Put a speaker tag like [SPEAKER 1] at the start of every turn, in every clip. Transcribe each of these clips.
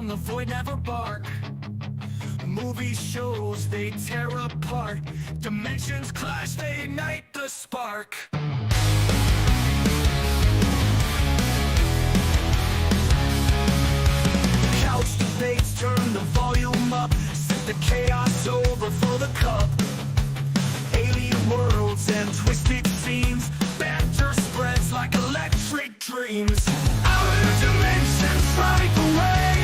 [SPEAKER 1] the void never bark. Movie shows, they tear apart. Dimensions clash, they ignite the spark. Couch debates, turn the volume up. Set the chaos over for the cup. Alien worlds and twisted scenes. Banter spreads like electric dreams. Outer dimensions strike away.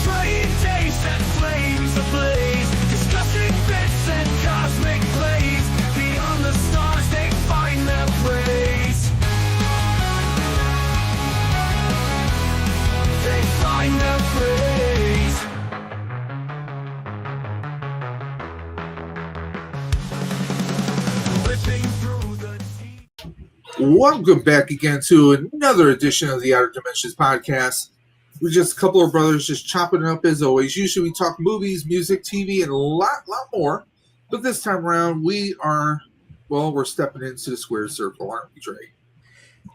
[SPEAKER 1] Train days set flames ablaze. Discussing bits and cosmic plays. Beyond the stars they find their praise. They find their praise. Ripping through the deep.
[SPEAKER 2] Welcome back again to another edition of the Outer Dimensions podcast. We're just a couple of brothers just chopping it up as always. Usually we talk movies, music, TV, and a lot more. But this time around, we're stepping into the square circle, aren't we, Dre?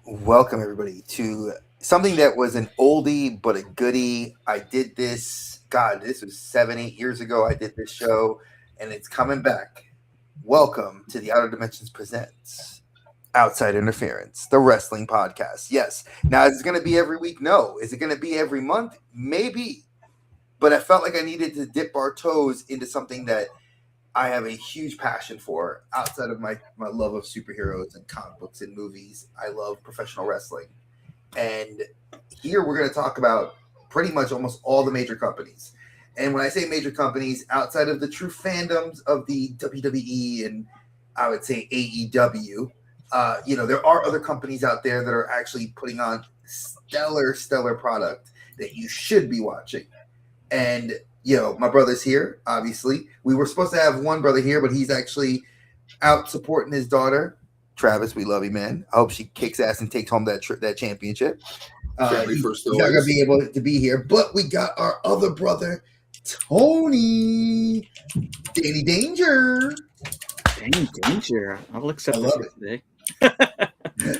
[SPEAKER 3] Welcome, everybody, to something that was an oldie but a goodie. I did this, this was 7-8 years ago. I did this show, and it's coming back. Welcome to the Outer Dimensions Presents Outside Interference, the wrestling podcast. Yes. Now, is it going to be every week? No. Is it going to be every month? Maybe. But I felt like I needed to dip our toes into something that I have a huge passion for outside of my love of superheroes and comic books and movies. I love professional wrestling. And here we're going to talk about pretty much almost all the major companies. And when I say major companies, outside of the true fandoms of the WWE and I would say AEW, there are other companies out there that are actually putting on stellar product that you should be watching. And, my brother's here, obviously. We were supposed to have one brother here, but he's actually out supporting his daughter. Travis, we love you, man. I hope she kicks ass and takes home that championship. He's not going to be able to be here, but we got our other brother, Tony. Danny Danger.
[SPEAKER 4] Danny Danger. I'll accept
[SPEAKER 3] it
[SPEAKER 4] today.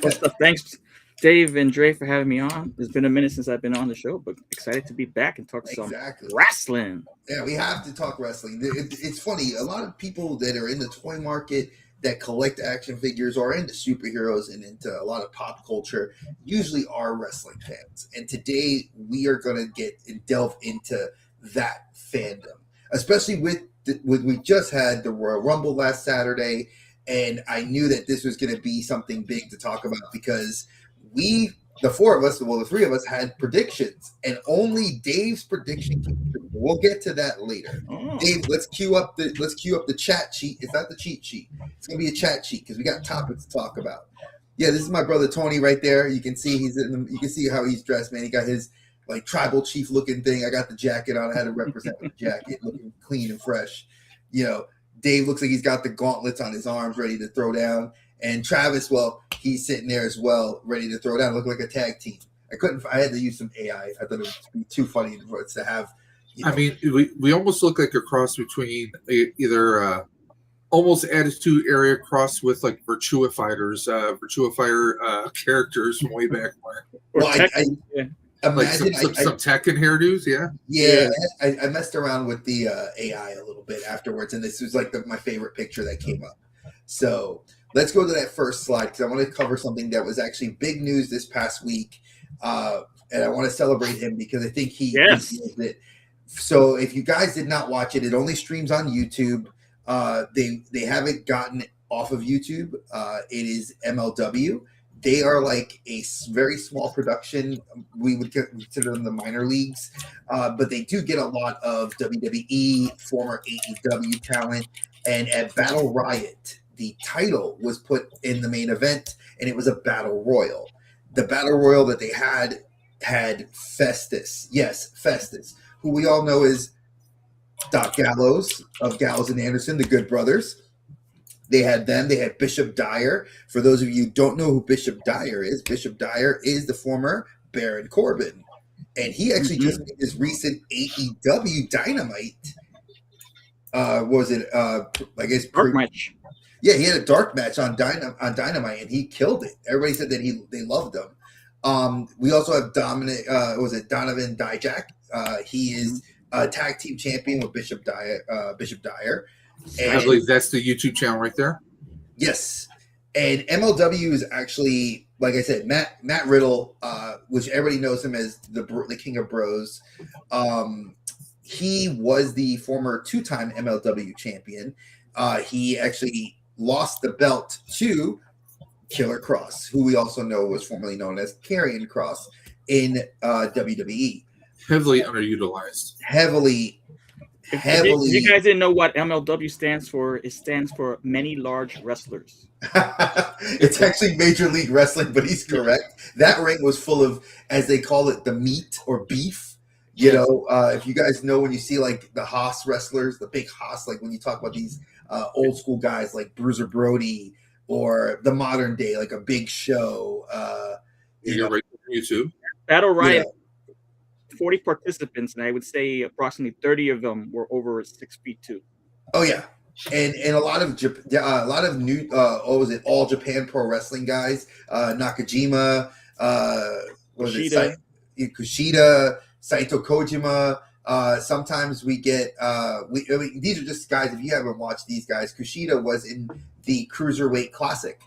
[SPEAKER 4] What's up? Thanks, Dave and Dre, for having me on. It's been a minute since I've been on the show, but excited to be back and talk some wrestling.
[SPEAKER 3] Yeah, we have to talk wrestling. It's funny. A lot of people that are in the toy market that collect action figures or into superheroes and into a lot of pop culture usually are wrestling fans. And today we are going to delve into that fandom, especially with we just had the Royal Rumble last Saturday. And I knew that this was going to be something big to talk about because the three of us had predictions, and only Dave's prediction came true. We'll get to that later. Oh. Dave, let's cue up the chat sheet. It's not the cheat sheet. It's going to be a chat sheet because we got topics to talk about. Yeah, this is my brother Tony right there. You can see you can see how he's dressed, man. He got his like tribal chief looking thing. I got the jacket on. I had to represent the jacket, looking clean and fresh. Dave looks like he's got the gauntlets on his arms ready to throw down. And Travis, well, he's sitting there as well, ready to throw down. Look like a tag team. I had to use some AI. I thought it would be too funny for us to have.
[SPEAKER 2] I mean, we almost look like a cross between either almost Attitude Era cross with like Virtua Fighters, characters from way back when.
[SPEAKER 3] Well,
[SPEAKER 2] Imagine some Tekken hairdos, yeah.
[SPEAKER 3] Yeah, I messed around with the AI a little bit afterwards, and this was like my favorite picture that came up. So let's go to that first slide because I want to cover something that was actually big news this past week, and I want to celebrate him because I think he did it. So if you guys did not watch it, it only streams on YouTube. They haven't gotten it off of YouTube. It is MLW. They are like a very small production. We would consider them the minor leagues, but they do get a lot of WWE, former AEW talent, and at Battle Riot, the title was put in the main event, and it was a Battle Royal. The Battle Royal that they had Festus. Yes, Festus, who we all know is Doc Gallows of Gallows and Anderson, the Good Brothers. They had them. They had Bishop Dyer. For those of you who don't know who Bishop Dyer is the former Baron Corbin. And he actually just made his recent AEW Dynamite.
[SPEAKER 4] Dark match.
[SPEAKER 3] Yeah, he had a dark match on Dynamite, and he killed it. Everybody said that they loved him. We also have Donovan Dijak. He is a tag team champion with Bishop Dyer.
[SPEAKER 2] I believe that's the YouTube channel right there.
[SPEAKER 3] Yes. And MLW is actually, like I said, Matt Riddle, which everybody knows him as the King of Bros. He was the former 2-time MLW champion. He actually lost the belt to Killer Cross, who we also know was formerly known as Karrion Kross in WWE.
[SPEAKER 2] Heavily underutilized.
[SPEAKER 3] Heavily.
[SPEAKER 4] If you guys didn't know what MLW stands for, it stands for many large wrestlers.
[SPEAKER 3] It's actually Major League Wrestling, but he's correct. That ring was full of, as they call it, the meat or beef. You know, if you guys know, when you see like the Haas wrestlers, the big Haas, like when you talk about these old school guys like Bruiser Brody or the modern day, like a Big Show.
[SPEAKER 2] You're right on YouTube.
[SPEAKER 4] Battle Riot. 40 participants, and I would say approximately 30 of them were over 6'2".
[SPEAKER 3] Oh yeah, and a lot of new what was it, All Japan Pro Wrestling guys, Nakajima, Kushida, Saito Kojima. Sometimes we get these are just guys. If you haven't watched these guys, Kushida was in the Cruiserweight Classic,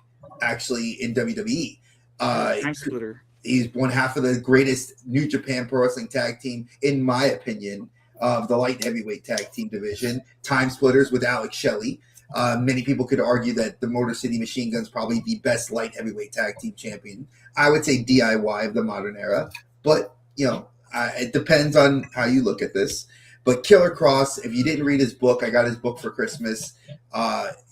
[SPEAKER 3] actually in WWE.
[SPEAKER 4] Time Splitter.
[SPEAKER 3] He's one half of the greatest New Japan Pro Wrestling tag team, in my opinion, of the light heavyweight tag team division. Time Splitters with Alex Shelley. Many people could argue that the Motor City Machine Gun's probably the best light heavyweight tag team champion. I would say DIY of the modern era, but you know, it depends on how you look at this. But Killer Kross, if you didn't read his book, I got his book for Christmas.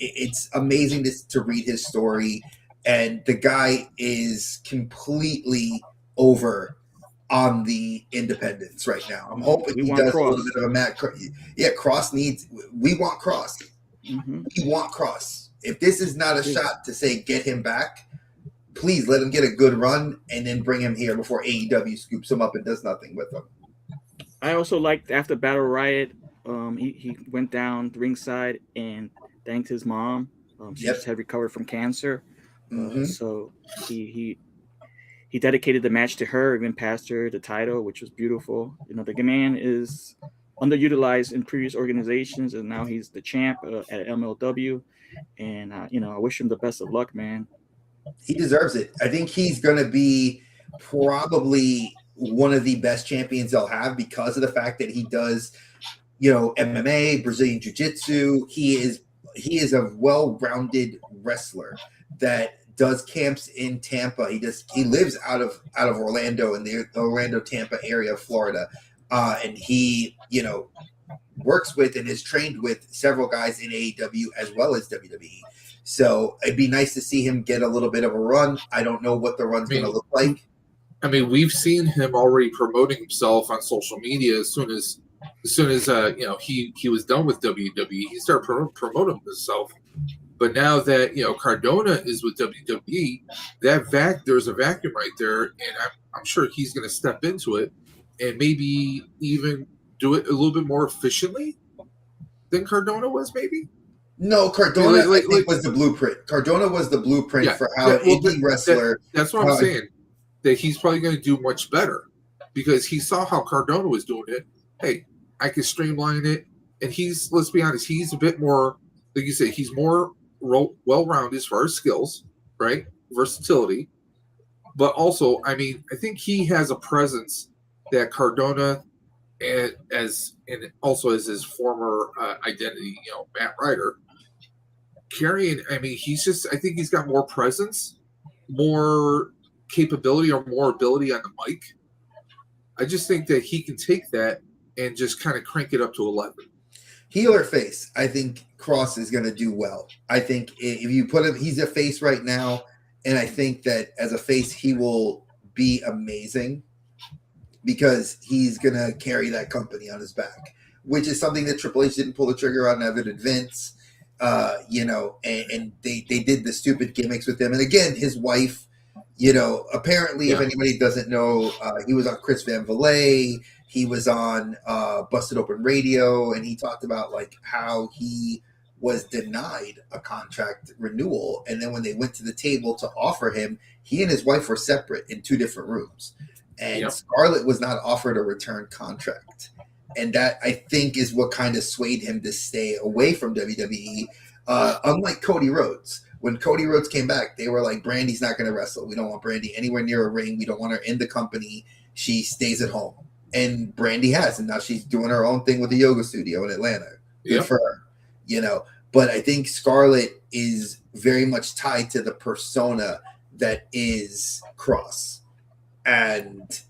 [SPEAKER 3] It's amazing to read his story. And the guy is completely over on the independents right now. I'm hoping he does a little bit of a Matt. Yeah, Kross needs. We want Kross.
[SPEAKER 4] Mm-hmm.
[SPEAKER 3] We want Kross. If this is not a shot to say get him back, please let him get a good run and then bring him here before AEW scoops him up and does nothing with him.
[SPEAKER 4] I also liked after Battle Riot, he went down ringside and thanked his mom. She just had recovered from cancer. So he dedicated the match to her, even passed her the title, which was beautiful. You know, the man is underutilized in previous organizations, and now he's the champ at MLW. And you know, I wish him the best of luck, man.
[SPEAKER 3] He deserves it. I think he's going to be probably one of the best champions they'll have because of the fact that he does, you know, MMA, Brazilian Jiu-Jitsu. He is a well-rounded wrestler that does camps in Tampa. He lives out of Orlando, in the Orlando, Tampa area of Florida. And he, you know, works with and is trained with several guys in AEW as well as WWE. So it'd be nice to see him get a little bit of a run. I don't know what the run's going to look like.
[SPEAKER 2] I mean, we've seen him already promoting himself on social media as soon as you know, he was done with WWE. He started promoting himself. But now that, you know, Cardona is with WWE, there's a vacuum right there, and I'm sure he's going to step into it and maybe even do it a little bit more efficiently than Cardona was, maybe.
[SPEAKER 3] No, Cardona I think was the blueprint. Cardona was the blueprint for how an indie wrestler.
[SPEAKER 2] That's what I'm saying. That he's probably going to do much better because he saw how Cardona was doing it. Hey, I can streamline it, and let's be honest, he's a bit more, like you say, he's more well-rounded as far as skills, right? Versatility. But also, I mean, I think he has a presence that Cardona, and also as his former identity, you know, Matt Ryder, Karrion, I mean, I think he's got more presence, more capability, or more ability on the mic. I just think that he can take that and just kind of crank it up to 11.
[SPEAKER 3] Heel or face, I think Kross is going to do well. I think if you put him, he's a face right now, and I think that as a face, he will be amazing because he's going to carry that company on his back, which is something that Triple H didn't pull the trigger on other than Vince, you know, and they did the stupid gimmicks with him. And again, his wife, you know, apparently, if anybody doesn't know, he was on Chris Van Vliet. He was on Busted Open Radio, and he talked about like how he was denied a contract renewal. And then when they went to the table to offer him, he and his wife were separate in 2 different rooms. and Scarlett was not offered a return contract. And that, I think, is what kind of swayed him to stay away from WWE. Unlike Cody Rhodes. When Cody Rhodes came back, they were like, Brandy's not going to wrestle. We don't want Brandy anywhere near a ring. We don't want her in the company. She stays at home. And Brandy has. And now she's doing her own thing with the yoga studio in Atlanta. Good for her. You know, but I think Scarlett is very much tied to the persona that is Cross. And,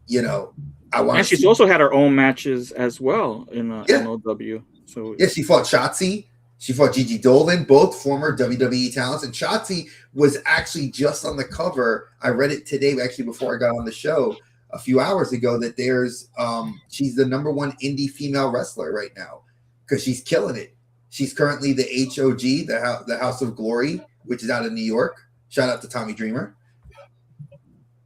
[SPEAKER 3] you know,
[SPEAKER 4] and she's also had her own matches as well in MLW. So
[SPEAKER 3] she fought Shotzi. She fought Gigi Dolan, both former WWE talents. And Shotzi was actually just on the cover. I read it today, actually, before I got on the show a few hours ago, that there's she's the #1 indie female wrestler right now because she's killing it. She's currently the HOG, the House of Glory, which is out of New York. Shout out to Tommy Dreamer.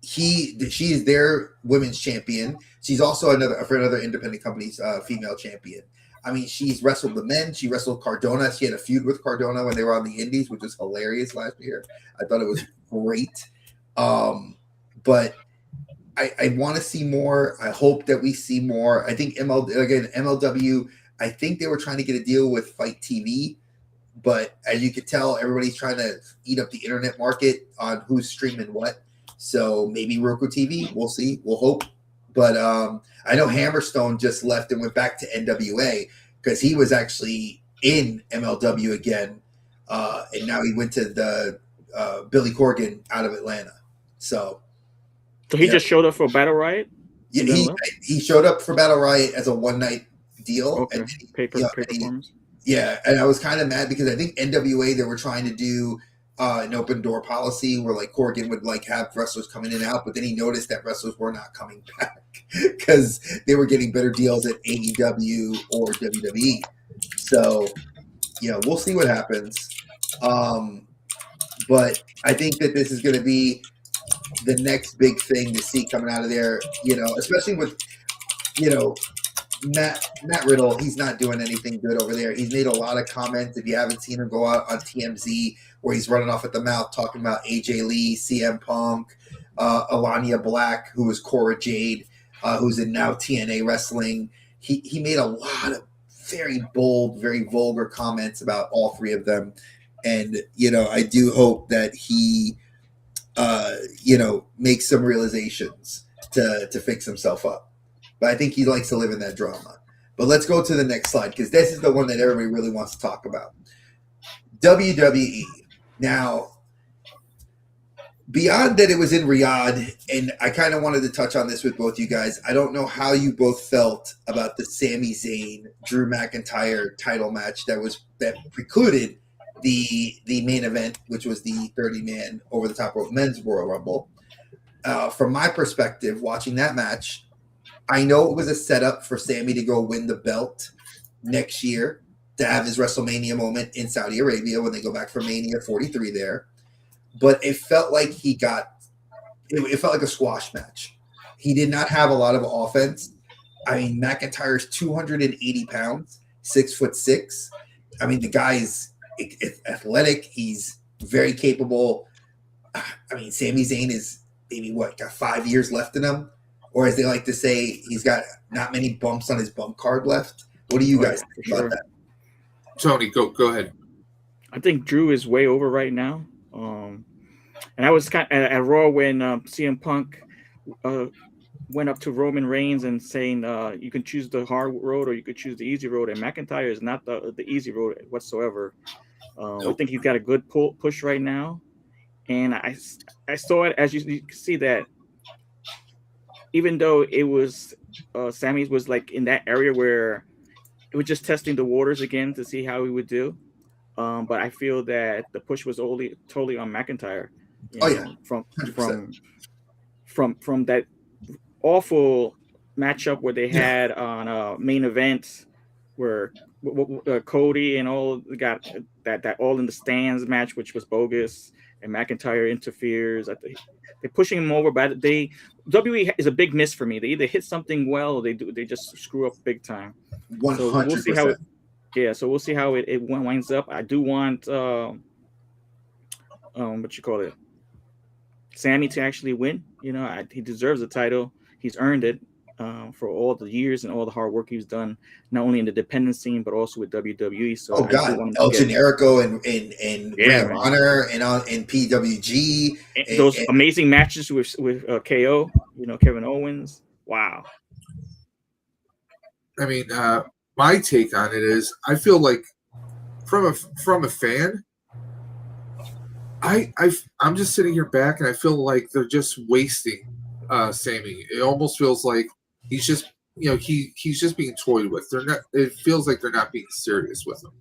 [SPEAKER 3] She is their women's champion. She's also for another independent company's female champion. I mean, she's wrestled the men. She wrestled Cardona. She had a feud with Cardona when they were on the Indies, which was hilarious last year. I thought it was great. But I want to see more. I hope that we see more. I think MLW, I think they were trying to get a deal with Fight TV. But as you could tell, everybody's trying to eat up the internet market on who's streaming what. So maybe Roku TV. We'll see. We'll hope. But I know Hammerstone just left and went back to NWA because he was actually in MLW again. And now he went to the Billy Corgan out of Atlanta. So
[SPEAKER 4] he just showed up for Battle Riot?
[SPEAKER 3] Yeah, he showed up for Battle Riot as a one-night deal.
[SPEAKER 4] Okay.
[SPEAKER 3] And
[SPEAKER 4] Pay-per-performance.
[SPEAKER 3] Yeah, and I was kind of mad because I think NWA, they were trying to do an open door policy where like Corgan would like have wrestlers come in and out, but then he noticed that wrestlers were not coming back because they were getting better deals at AEW or WWE. So, you know, we'll see what happens. But I think that this is going to be the next big thing to see coming out of there, you know, especially with, you know, Matt Riddle. He's not doing anything good over there. He's made a lot of comments. If you haven't seen him go out on TMZ where he's running off at the mouth talking about AJ Lee, CM Punk, Alania Black, who was Cora Jade, who's in now TNA Wrestling. He made a lot of very bold, very vulgar comments about all three of them. And, you know, I do hope that he, you know, makes some realizations to fix himself up. But I think he likes to live in that drama. But let's go to the next slide because this is the one that everybody really wants to talk about. WWE. Now, beyond that it was in Riyadh, and I kind of wanted to touch on this with both you guys. I don't know how you both felt about the Sami Zayn, Drew McIntyre title match that precluded the main event, which was the 30-man over-the-top rope men's Royal Rumble. From my perspective, watching that match, I know it was a setup for Sami to go win the belt next year to have his WrestleMania moment in Saudi Arabia when they go back for Mania 43 there. But it felt like it felt like a squash match. He did not have a lot of offense. I mean, McIntyre's 280 pounds, 6'6". I mean, the guy is athletic. He's very capable. I mean, Sami Zayn is maybe got 5 years left in him. Or as they like to say, he's got not many bumps on his bump card left. What do you guys think about that?
[SPEAKER 2] Tony, go ahead.
[SPEAKER 4] I think Drew is way over right now. And I was kind of at Raw when CM Punk went up to Roman Reigns and saying you can choose the hard road or you could choose the easy road. And McIntyre is not the easy road whatsoever. I think he's got a good push right now. And I saw it, as you can see, that even though it was Sami was like in that area where it was just testing the waters again to see how he would do. But I feel that the push was totally on McIntyre. From that awful matchup where they had on main event where Cody and all got that all in the stands match, which was bogus, and McIntyre interferes. They're pushing him over, but WWE is a big miss for me. They either hit something well or they just screw up big time.
[SPEAKER 3] 100%.
[SPEAKER 4] So we'll see how we'll see how it winds up. I do want what you call it, Sammy to actually win. You know, he deserves the title. He's earned it for all the years and all the hard work he's done, not only in the independent scene but also with WWE. So
[SPEAKER 3] Oh
[SPEAKER 4] I do
[SPEAKER 3] God,
[SPEAKER 4] want him
[SPEAKER 3] El
[SPEAKER 4] to get
[SPEAKER 3] Generico and
[SPEAKER 4] Yeah,
[SPEAKER 3] Ring of
[SPEAKER 4] man.
[SPEAKER 3] Honor and on in PWG.
[SPEAKER 4] those amazing matches with KO. You know, Kevin Owens. Wow.
[SPEAKER 2] I mean, my take on it is, I feel like from a fan, I'm just sitting here back and I feel like they're just wasting Sammy. It almost feels like he's just, he's just being toyed with. They're not. It feels like they're not being serious with him.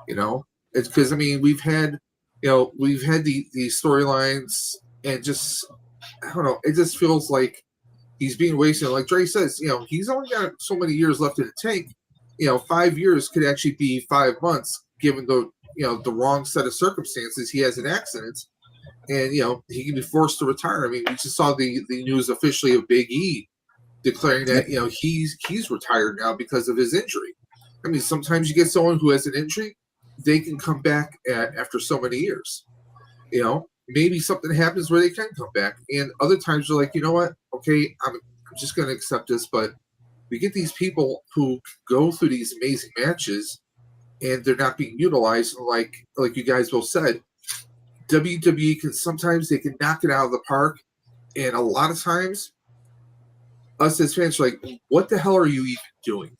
[SPEAKER 2] You know, it's because I mean we've had the storylines, and just I don't know. It just feels like he's being wasted. Like Dre says, he's only got so many years left in the tank. 5 years could actually be 5 months, given the wrong set of circumstances. He has an accident, and he can be forced to retire. I mean, we just saw the news officially of Big E declaring that he's retired now because of his injury. I mean, sometimes you get someone who has an injury, they can come back after so many years. Maybe something happens where they can come back, and other times you're like, you know what? Okay, I'm just going to accept this. But we get these people who go through these amazing matches, and they're not being utilized. Like you guys both said, WWE they can knock it out of the park, and a lot of times, us as fans are like, what the hell are you even doing?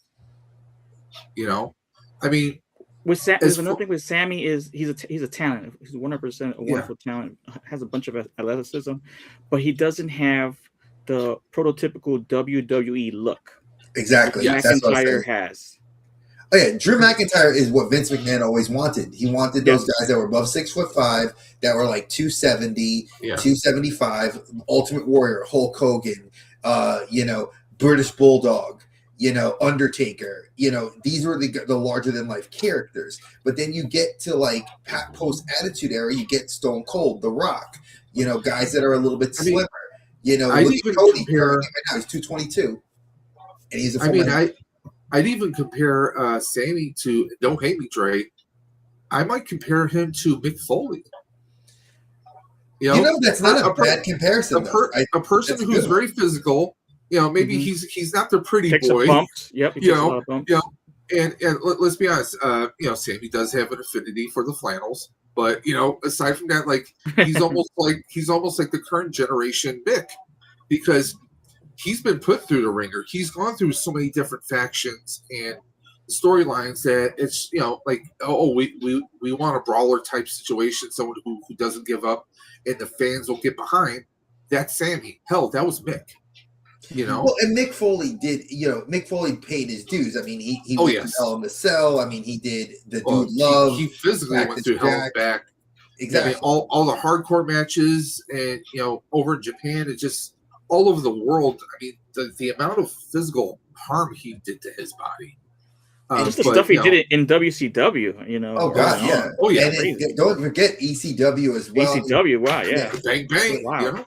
[SPEAKER 2] I mean,
[SPEAKER 4] there's another thing with Sammy is he's a talent. He's 100% a wonderful talent. Has a bunch of athleticism, but he doesn't have the prototypical WWE look.
[SPEAKER 3] Exactly.
[SPEAKER 4] Drew McIntyre has.
[SPEAKER 3] Oh yeah, Drew McIntyre is what Vince McMahon always wanted. He wanted those guys that were above 6'5", that were like 270, 275, Ultimate Warrior, Hulk Hogan, British Bulldog, Undertaker. These were the larger than life characters. But then you get to like post Attitude Era, you get Stone Cold, The Rock, guys that are a little bit slimmer. Look at Cody right now, he's 222, and he's a
[SPEAKER 2] I'd even compare Sammy to, don't hate me, Dre, I might compare him to Mick Foley.
[SPEAKER 3] That's not a bad comparison.
[SPEAKER 2] A person who's very physical. Maybe he's not the pretty
[SPEAKER 4] takes
[SPEAKER 2] boy.
[SPEAKER 4] Bumps. Yep, he takes a lot of bumps.
[SPEAKER 2] And let's be honest. Sammy does have an affinity for the flannels, but aside from that, like he's almost like the current generation Mick, because he's been put through the ringer. He's gone through so many different factions and storylines that it's we want a brawler type situation, someone who doesn't give up and the fans will get behind. That's Sammy. Hell, that was Mick.
[SPEAKER 3] Well, and Mick Foley did. Mick Foley paid his dues. I mean, he went to Hell in the Cell. I mean, he did the Dude Love.
[SPEAKER 2] He physically went through Hell and Back.
[SPEAKER 3] Exactly.
[SPEAKER 2] I mean, all the hardcore matches, and over in Japan, it's just all over the world. I mean, the amount of physical harm he did to his body.
[SPEAKER 4] Just the stuff he did in WCW,
[SPEAKER 3] Oh God, yeah.
[SPEAKER 2] Oh yeah.
[SPEAKER 3] And don't forget ECW as well.
[SPEAKER 4] ECW, wow, yeah.
[SPEAKER 2] Bang bang.
[SPEAKER 4] Wow.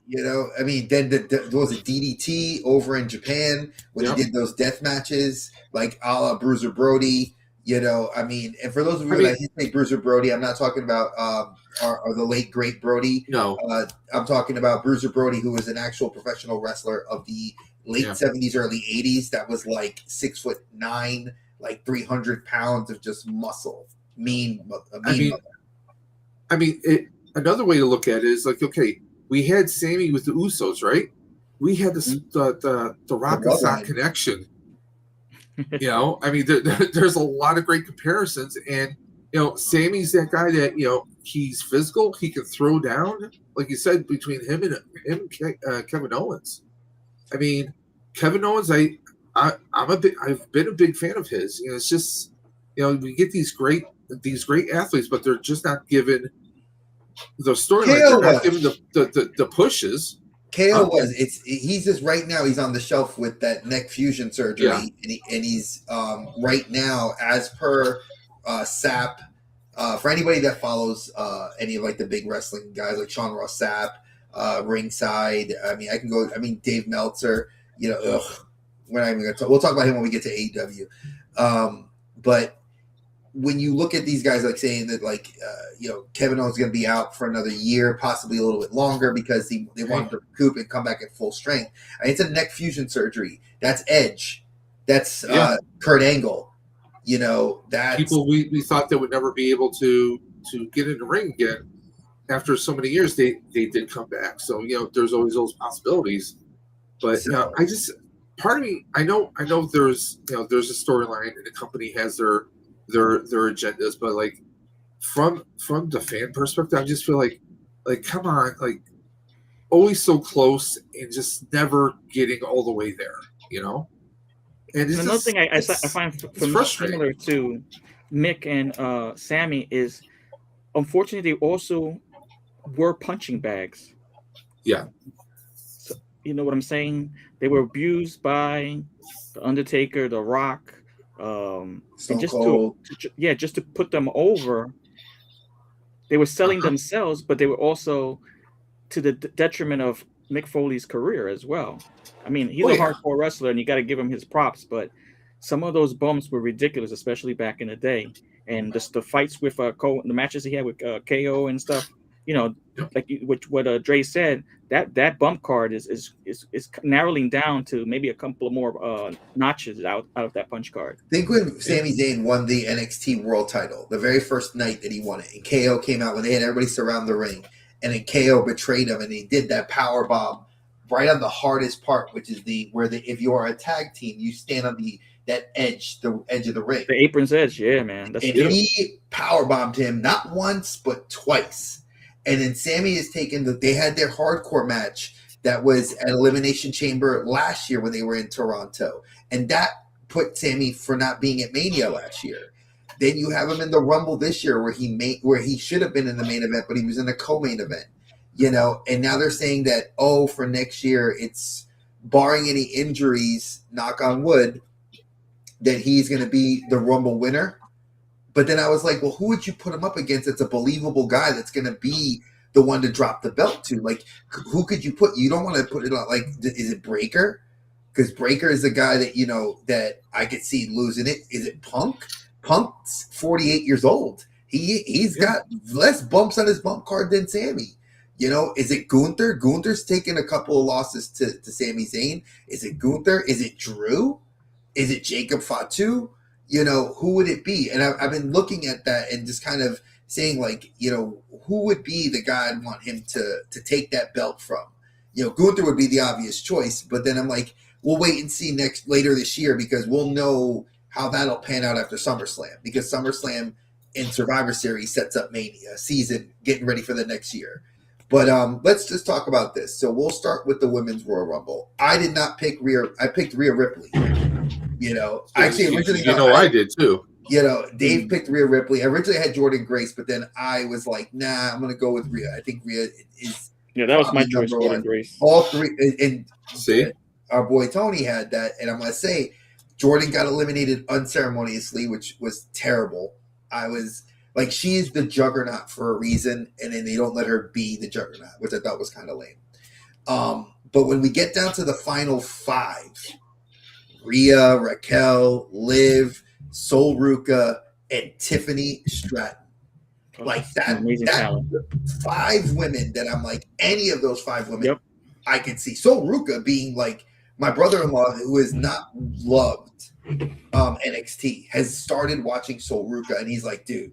[SPEAKER 3] I mean, then there was a DDT over in Japan when he did those death matches, like a la Bruiser Brody. I mean, and for those of you that hate Bruiser Brody, I'm not talking about or the late great Brody.
[SPEAKER 2] No,
[SPEAKER 3] I'm talking about Bruiser Brody, who was an actual professional wrestler of the late 70s, early 80s. That was like 6'9", like 300 pounds of just muscle.
[SPEAKER 2] Another way to look at it is like, okay, we had Sammy with the Usos, right? We had the Rock and Sock connection. I mean, there's a lot of great comparisons, and Sammy's that guy that he's physical, he can throw down, like you said, between him and Kevin Owens. I mean, Kevin Owens, I've been a big fan of his. It's just we get these great athletes, but they're just not given the storyline. They're not given the pushes.
[SPEAKER 3] KO he's just right now he's on the shelf with that neck fusion surgery, and he's right now, as per SAP, for anybody that follows any of like the big wrestling guys like Sean Ross Sapp, Ringside. I mean, Dave Meltzer. We're not even gonna talk. We'll talk about him when we get to AEW. But when you look at these guys, like saying that, like, Kevin Owens is going to be out for another year, possibly a little bit longer, because they want him to recoup and come back at full strength. I mean, it's a neck fusion surgery. That's Edge. That's Kurt Angle. That's
[SPEAKER 2] people we thought they would never be able to get in the ring again. After so many years, they did come back. So there's always those possibilities. But I just, part of me, I know there's there's a storyline and the company has their agendas, but like from the fan perspective, I just feel like come on, like always so close and just never getting all the way there, And
[SPEAKER 4] another thing I find similar to Mick and Sammy is, unfortunately, they also were punching bags.
[SPEAKER 2] Yeah.
[SPEAKER 4] So, you know what I'm saying? They were abused by the Undertaker, The Rock, and just to put them over. They were selling themselves, but they were also to the detriment of Mick Foley's career as well. I mean, he's a hardcore wrestler, and you got to give him his props, but some of those bumps were ridiculous, especially back in the day. And just the fights with the matches he had with KO and stuff, like what Dre said, that bump card is narrowing down to maybe a couple of more notches out of that punch card.
[SPEAKER 3] Think when Sami Zayn won the NXT World Title, the very first night that he won it, and KO came out when they had everybody surround the ring, and then KO betrayed him, and he did that power bomb right on the hardest part, which is if you are a tag team, you stand on the edge of the ring,
[SPEAKER 4] the apron's edge. Yeah, man,
[SPEAKER 3] and he power bombed him not once but twice. And then Sammy is they had their hardcore match that was at Elimination Chamber last year when they were in Toronto, and that put Sammy for not being at Mania last year. Then you have him in the Rumble this year where he should have been in the main event, but he was in a co-main event. And now they're saying that, for next year, it's barring any injuries, knock on wood, that he's going to be the Rumble winner. But then I was like, well, who would you put him up against that's a believable guy that's going to be the one to drop the belt to? Like, who could you put? You don't want to put it on, like, is it Breaker? Because Breaker is the guy that, that I could see losing it. Is it Punk? Punk's 48 years old. He's got less bumps on his bump card than Sammy. Is it Gunther? Gunther's taken a couple of losses to Sami Zayn. Is it Gunther? Is it Drew? Is it Jacob Fatu? Who would it be? And I've been looking at that and just kind of saying, like, who would be the guy I'd want him to take that belt from? Gunther would be the obvious choice, but then I'm like, we'll wait and see later this year, because we'll know how that'll pan out after SummerSlam, because SummerSlam in Survivor Series sets up Mania season, getting ready for the next year. But let's just talk about this. So we'll start with the Women's Royal Rumble. I did not pick Rhea. I picked Rhea Ripley. Actually, originally,
[SPEAKER 2] I did too.
[SPEAKER 3] Dave picked Rhea Ripley. Originally, I had Jordan Grace, but then I was like, nah, I'm going to go with Rhea. I think Rhea is.
[SPEAKER 4] Yeah, that was my choice, Jordan Grace.
[SPEAKER 3] All three. And
[SPEAKER 2] see,
[SPEAKER 3] our boy Tony had that. And I'm going to say, Jordan got eliminated unceremoniously, which was terrible. I was like, she is the juggernaut for a reason, and then they don't let her be the juggernaut, which I thought was kind of lame. But when we get down to the final five, Rhea, Raquel, Liv, Sol Ruca, and Tiffany Stratton. Like that,
[SPEAKER 4] talent.
[SPEAKER 3] 5 women that I'm like, any of those 5 women, I can see. Sol Ruca being like my brother-in-law, who is not loved NXT, has started watching Sol Ruca, and he's like, dude,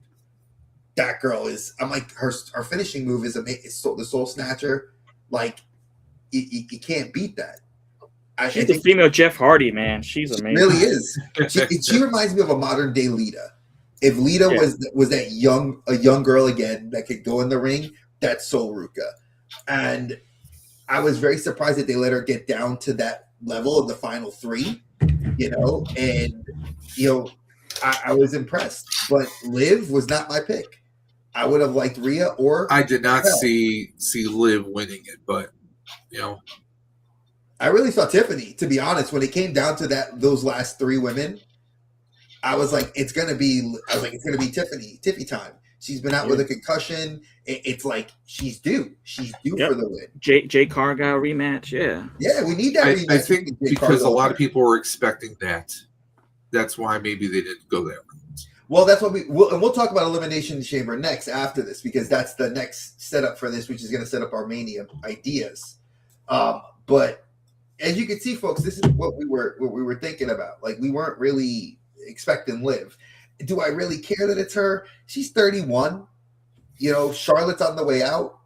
[SPEAKER 3] that girl is. I'm like, her finishing move is amazing. The Soul Snatcher, like you can't beat that.
[SPEAKER 4] She's the female Jeff Hardy, man. She's amazing.
[SPEAKER 3] She really is. She reminds me of a modern day Lita. If Lita was that a young girl again that could go in the ring, that's Sol Ruca. And I was very surprised that they let her get down to that level of the final 3, and I was impressed. But Liv was not my pick. I would have liked Rhea or
[SPEAKER 2] I did not see Liv winning it, but
[SPEAKER 3] I really thought Tiffany, to be honest, when it came down to those last 3 women, I was like, it's gonna be Tiffany time. She's been out with a concussion. It's like she's due for the win.
[SPEAKER 4] Jay Cargill rematch,
[SPEAKER 3] yeah, we need that rematch.
[SPEAKER 2] I think because a lot of people were expecting that. That's why maybe they didn't go there.
[SPEAKER 3] Well, that's what we'll talk about Elimination Chamber next after this, because that's the next setup for this, which is going to set up our Mania ideas. But as you can see, folks, this is what we were thinking about. Like, we weren't really expecting Liv. Do I really care that it's her? She's 31. You know, Charlotte's on the way out.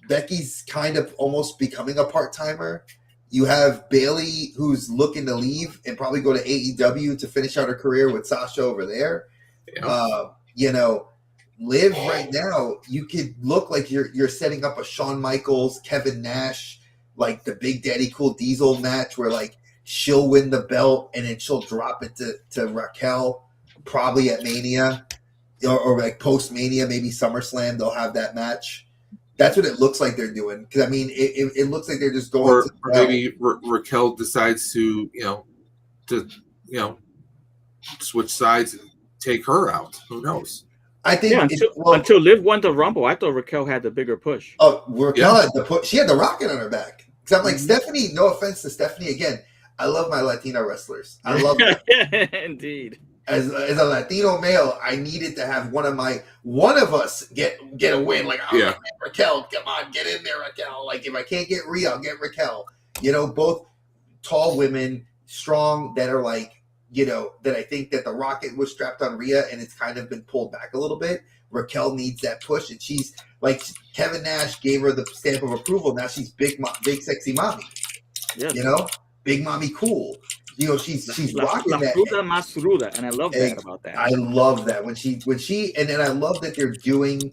[SPEAKER 3] Becky's kind of almost becoming a part-timer. You have Bailey, who's looking to leave and probably go to AEW to finish out her career with Sasha over there. Yeah. You know, Liv right now, you could look like you're setting up a Shawn Michaels, Kevin Nash, like the Big Daddy Cool Diesel match where like she'll win the belt and then she'll drop it to Raquel probably at Mania or like post Mania, maybe SummerSlam. They'll have that match. That's what it looks like they're doing. Because I mean, it looks like they're just going.
[SPEAKER 2] Or maybe Raquel decides to switch sides and take her out. Who knows?
[SPEAKER 3] I think
[SPEAKER 4] until Liv won the Rumble, I thought Raquel had the bigger push.
[SPEAKER 3] Oh, Raquel had the push. She had the rocket on her back. Because I'm like, Stephanie, no offense to Stephanie. Again, I love my Latina wrestlers. I love them.
[SPEAKER 4] Indeed.
[SPEAKER 3] As a Latino male, I needed to have one of us get a win. Like, Raquel, come on, get in there, Raquel. Like, if I can't get Rhea, I'll get Raquel. You know, both tall women, strong, that are like, you know, that I think that the rocket was strapped on Rhea and it's kind of been pulled back a little bit. Raquel needs that push, and she's like, Kevin Nash gave her the stamp of approval. Now she's big sexy mommy. Yes. You know, big mommy cool. You know, she's rocking that.
[SPEAKER 4] Más ruda, and I love that about that.
[SPEAKER 3] I love that when she and then I love that they're doing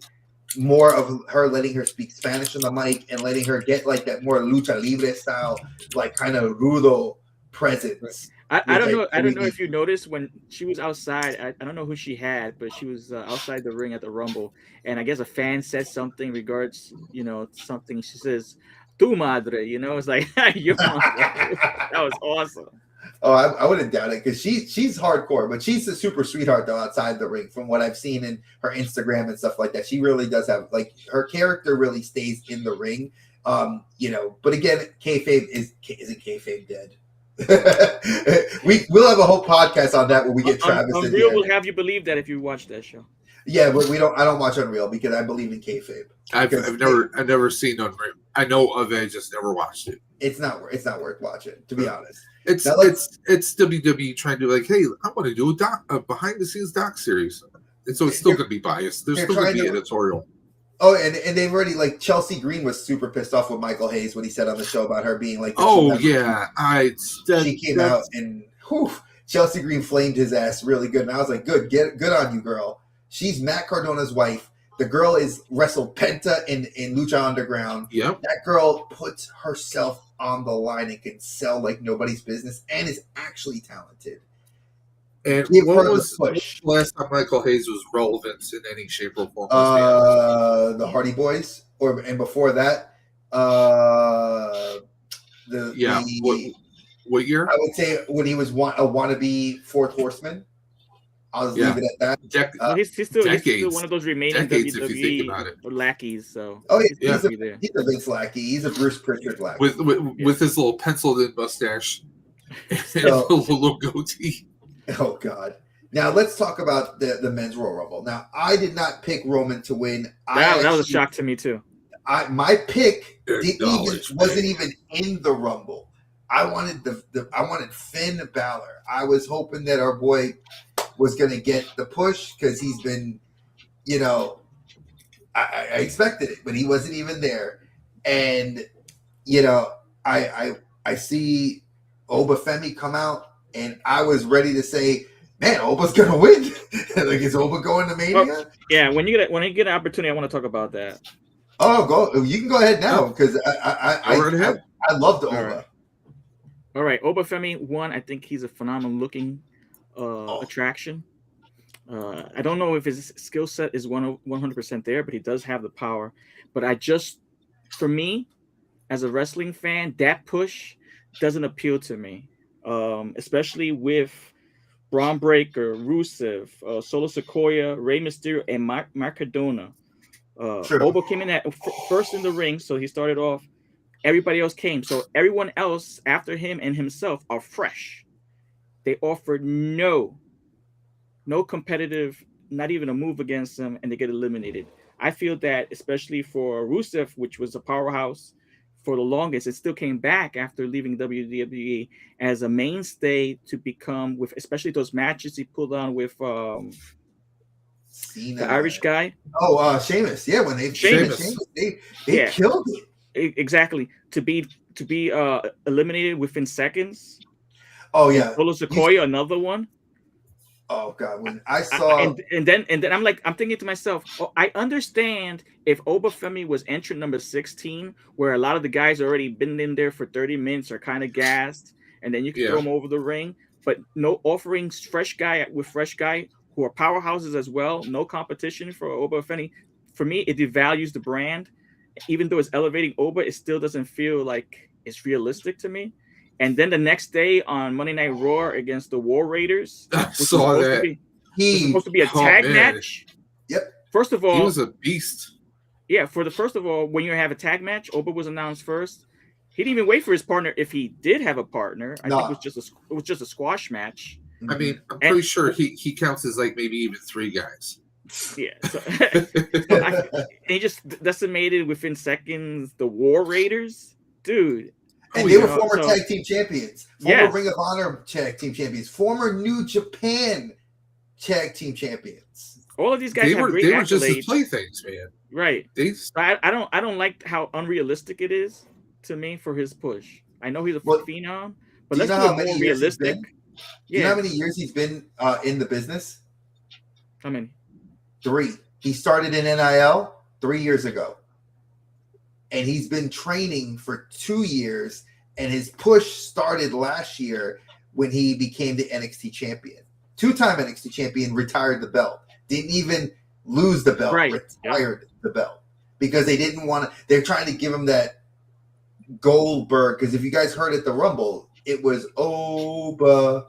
[SPEAKER 3] more of her, letting her speak Spanish on the mic and letting her get like that more lucha libre style, like kind of rudo presence.
[SPEAKER 4] I don't know. I don't know if you noticed when she was outside. I don't know who she had, but she was outside the ring at the Rumble, and I guess a fan said something regards, you know, something. She says, "Tu madre," you know, it's like your mom. That was awesome.
[SPEAKER 3] Oh, I wouldn't doubt it, because she's hardcore, but she's a super sweetheart though outside the ring. From what I've seen in her Instagram and stuff like that, she really does have, like, her character really stays in the ring. You know, but again, kayfabe isn't kayfabe dead. We'll have a whole podcast on that when we get Travis.
[SPEAKER 4] Unreal will have you believe that if you watch that show.
[SPEAKER 3] Yeah, but I don't watch Unreal because I believe in kayfabe.
[SPEAKER 2] I've never seen Unreal. I know of it, I just never watched it.
[SPEAKER 3] It's not worth watching, to be honest.
[SPEAKER 2] It's WWE trying to, like, hey, I want to do a behind the scenes doc series, and so it's still going to be biased. There's still going to be editorial.
[SPEAKER 3] Oh, and they've already, like, Chelsea Green was super pissed off with Michael Hayes when he said on the show about her being like, she came out and Chelsea Green flamed his ass really good, and I was like, good on you, girl. She's Matt Cardona's wife. The girl is wrestled Penta in Lucha Underground.
[SPEAKER 2] Yep.
[SPEAKER 3] That girl puts herself on the line and can sell like nobody's business and is actually talented.
[SPEAKER 2] And what was the last time Michael Hayes was relevant in any shape or form?
[SPEAKER 3] The Hardy Boys, and before that,
[SPEAKER 2] what year?
[SPEAKER 3] I would say when he was a wannabe Fourth Horseman. I'll leave it at that.
[SPEAKER 4] He's still one of those remaining WWE lackeys. So
[SPEAKER 3] he's a Vince lackey. He's a Bruce Pritchard lackey
[SPEAKER 2] with his little penciled-in mustache and a little goatee.
[SPEAKER 3] Oh God! Now let's talk about the men's Royal Rumble. Now I did not pick Roman to win.
[SPEAKER 4] That was a shock to me too.
[SPEAKER 3] My pick wasn't even in the Rumble. I wanted I wanted Finn Balor. I was hoping that our boy was going to get the push because he's been, you know, I expected it, but he wasn't even there. And, you know, I see Oba Femi come out, and I was ready to say, man, Oba's going to win. Like, is Oba going to Mania?
[SPEAKER 4] Well, yeah, when you get an opportunity, I want to talk about that.
[SPEAKER 3] Oh, go! You can go ahead now because I love the Oba.
[SPEAKER 4] All right, Oba Femi won. I think he's a phenomenal looking attraction. I don't know if his skill set is 100% there, but he does have the power. But for me, as a wrestling fan, that push doesn't appeal to me, especially with Braun Breaker, Rusev, Solo Sikoa, Rey Mysterio, and Mark Cardona. Sure. Oba came in at first in the ring, so he started off. Everybody else came, so everyone else after him and himself are fresh. They offered no no competitive, not even a move against them, and they get eliminated. I feel that especially for Rusev, which was a powerhouse for the longest, it still came back after leaving WWE as a mainstay to become, with especially those matches he pulled on with
[SPEAKER 3] Cena.
[SPEAKER 4] the Irish guy.
[SPEAKER 3] Oh, Sheamus. Yeah, when they
[SPEAKER 2] Sheamus.
[SPEAKER 3] they
[SPEAKER 4] Yeah.
[SPEAKER 3] killed it.
[SPEAKER 4] Exactly. To be eliminated within seconds.
[SPEAKER 3] Oh yeah.
[SPEAKER 4] Solo Sequoia, another one.
[SPEAKER 3] Oh god, when I saw
[SPEAKER 4] and then I'm thinking to myself, oh, I understand if Obafemi was entrant number 16, where a lot of the guys already been in there for 30 minutes are kind of gassed, and then you can throw them over the ring. But no, offering fresh guy who are powerhouses as well, no competition for Obafemi. For me, it devalues the brand. Even though it's elevating Oba, it still doesn't feel like it's realistic to me. And then the next day on Monday Night Raw against the War Raiders,
[SPEAKER 2] which was supposed
[SPEAKER 4] to be a tag match.
[SPEAKER 3] Yep.
[SPEAKER 4] First of all,
[SPEAKER 2] he was a beast.
[SPEAKER 4] Yeah, first of all, when you have a tag match, Oba was announced first. He didn't even wait for his partner. If he did have a partner, I think it was just a squash match.
[SPEAKER 2] I mean, I'm pretty sure he counts as like maybe even 3 guys.
[SPEAKER 4] Yeah, so he just decimated within seconds the War Raiders, dude.
[SPEAKER 3] And they were former tag team champions, former Ring of Honor tag team champions, former New Japan tag team champions.
[SPEAKER 4] All of these guys have great accolades. They were just his
[SPEAKER 2] playthings, man.
[SPEAKER 4] Right. I don't like how unrealistic it is to me for his push. I know he's a phenom, but let's do it more realistic.
[SPEAKER 3] You know how many years he's been in the business?
[SPEAKER 4] How many?
[SPEAKER 3] 3. He started in NIL 3 years ago. And he's been training for 2 years, and his push started last year when he became the NXT champion. 2-time NXT champion, retired the belt. Didn't even lose the belt, retired the belt. Because they didn't want to, they're trying to give him that Goldberg, because if you guys heard at the Rumble, it was Oba,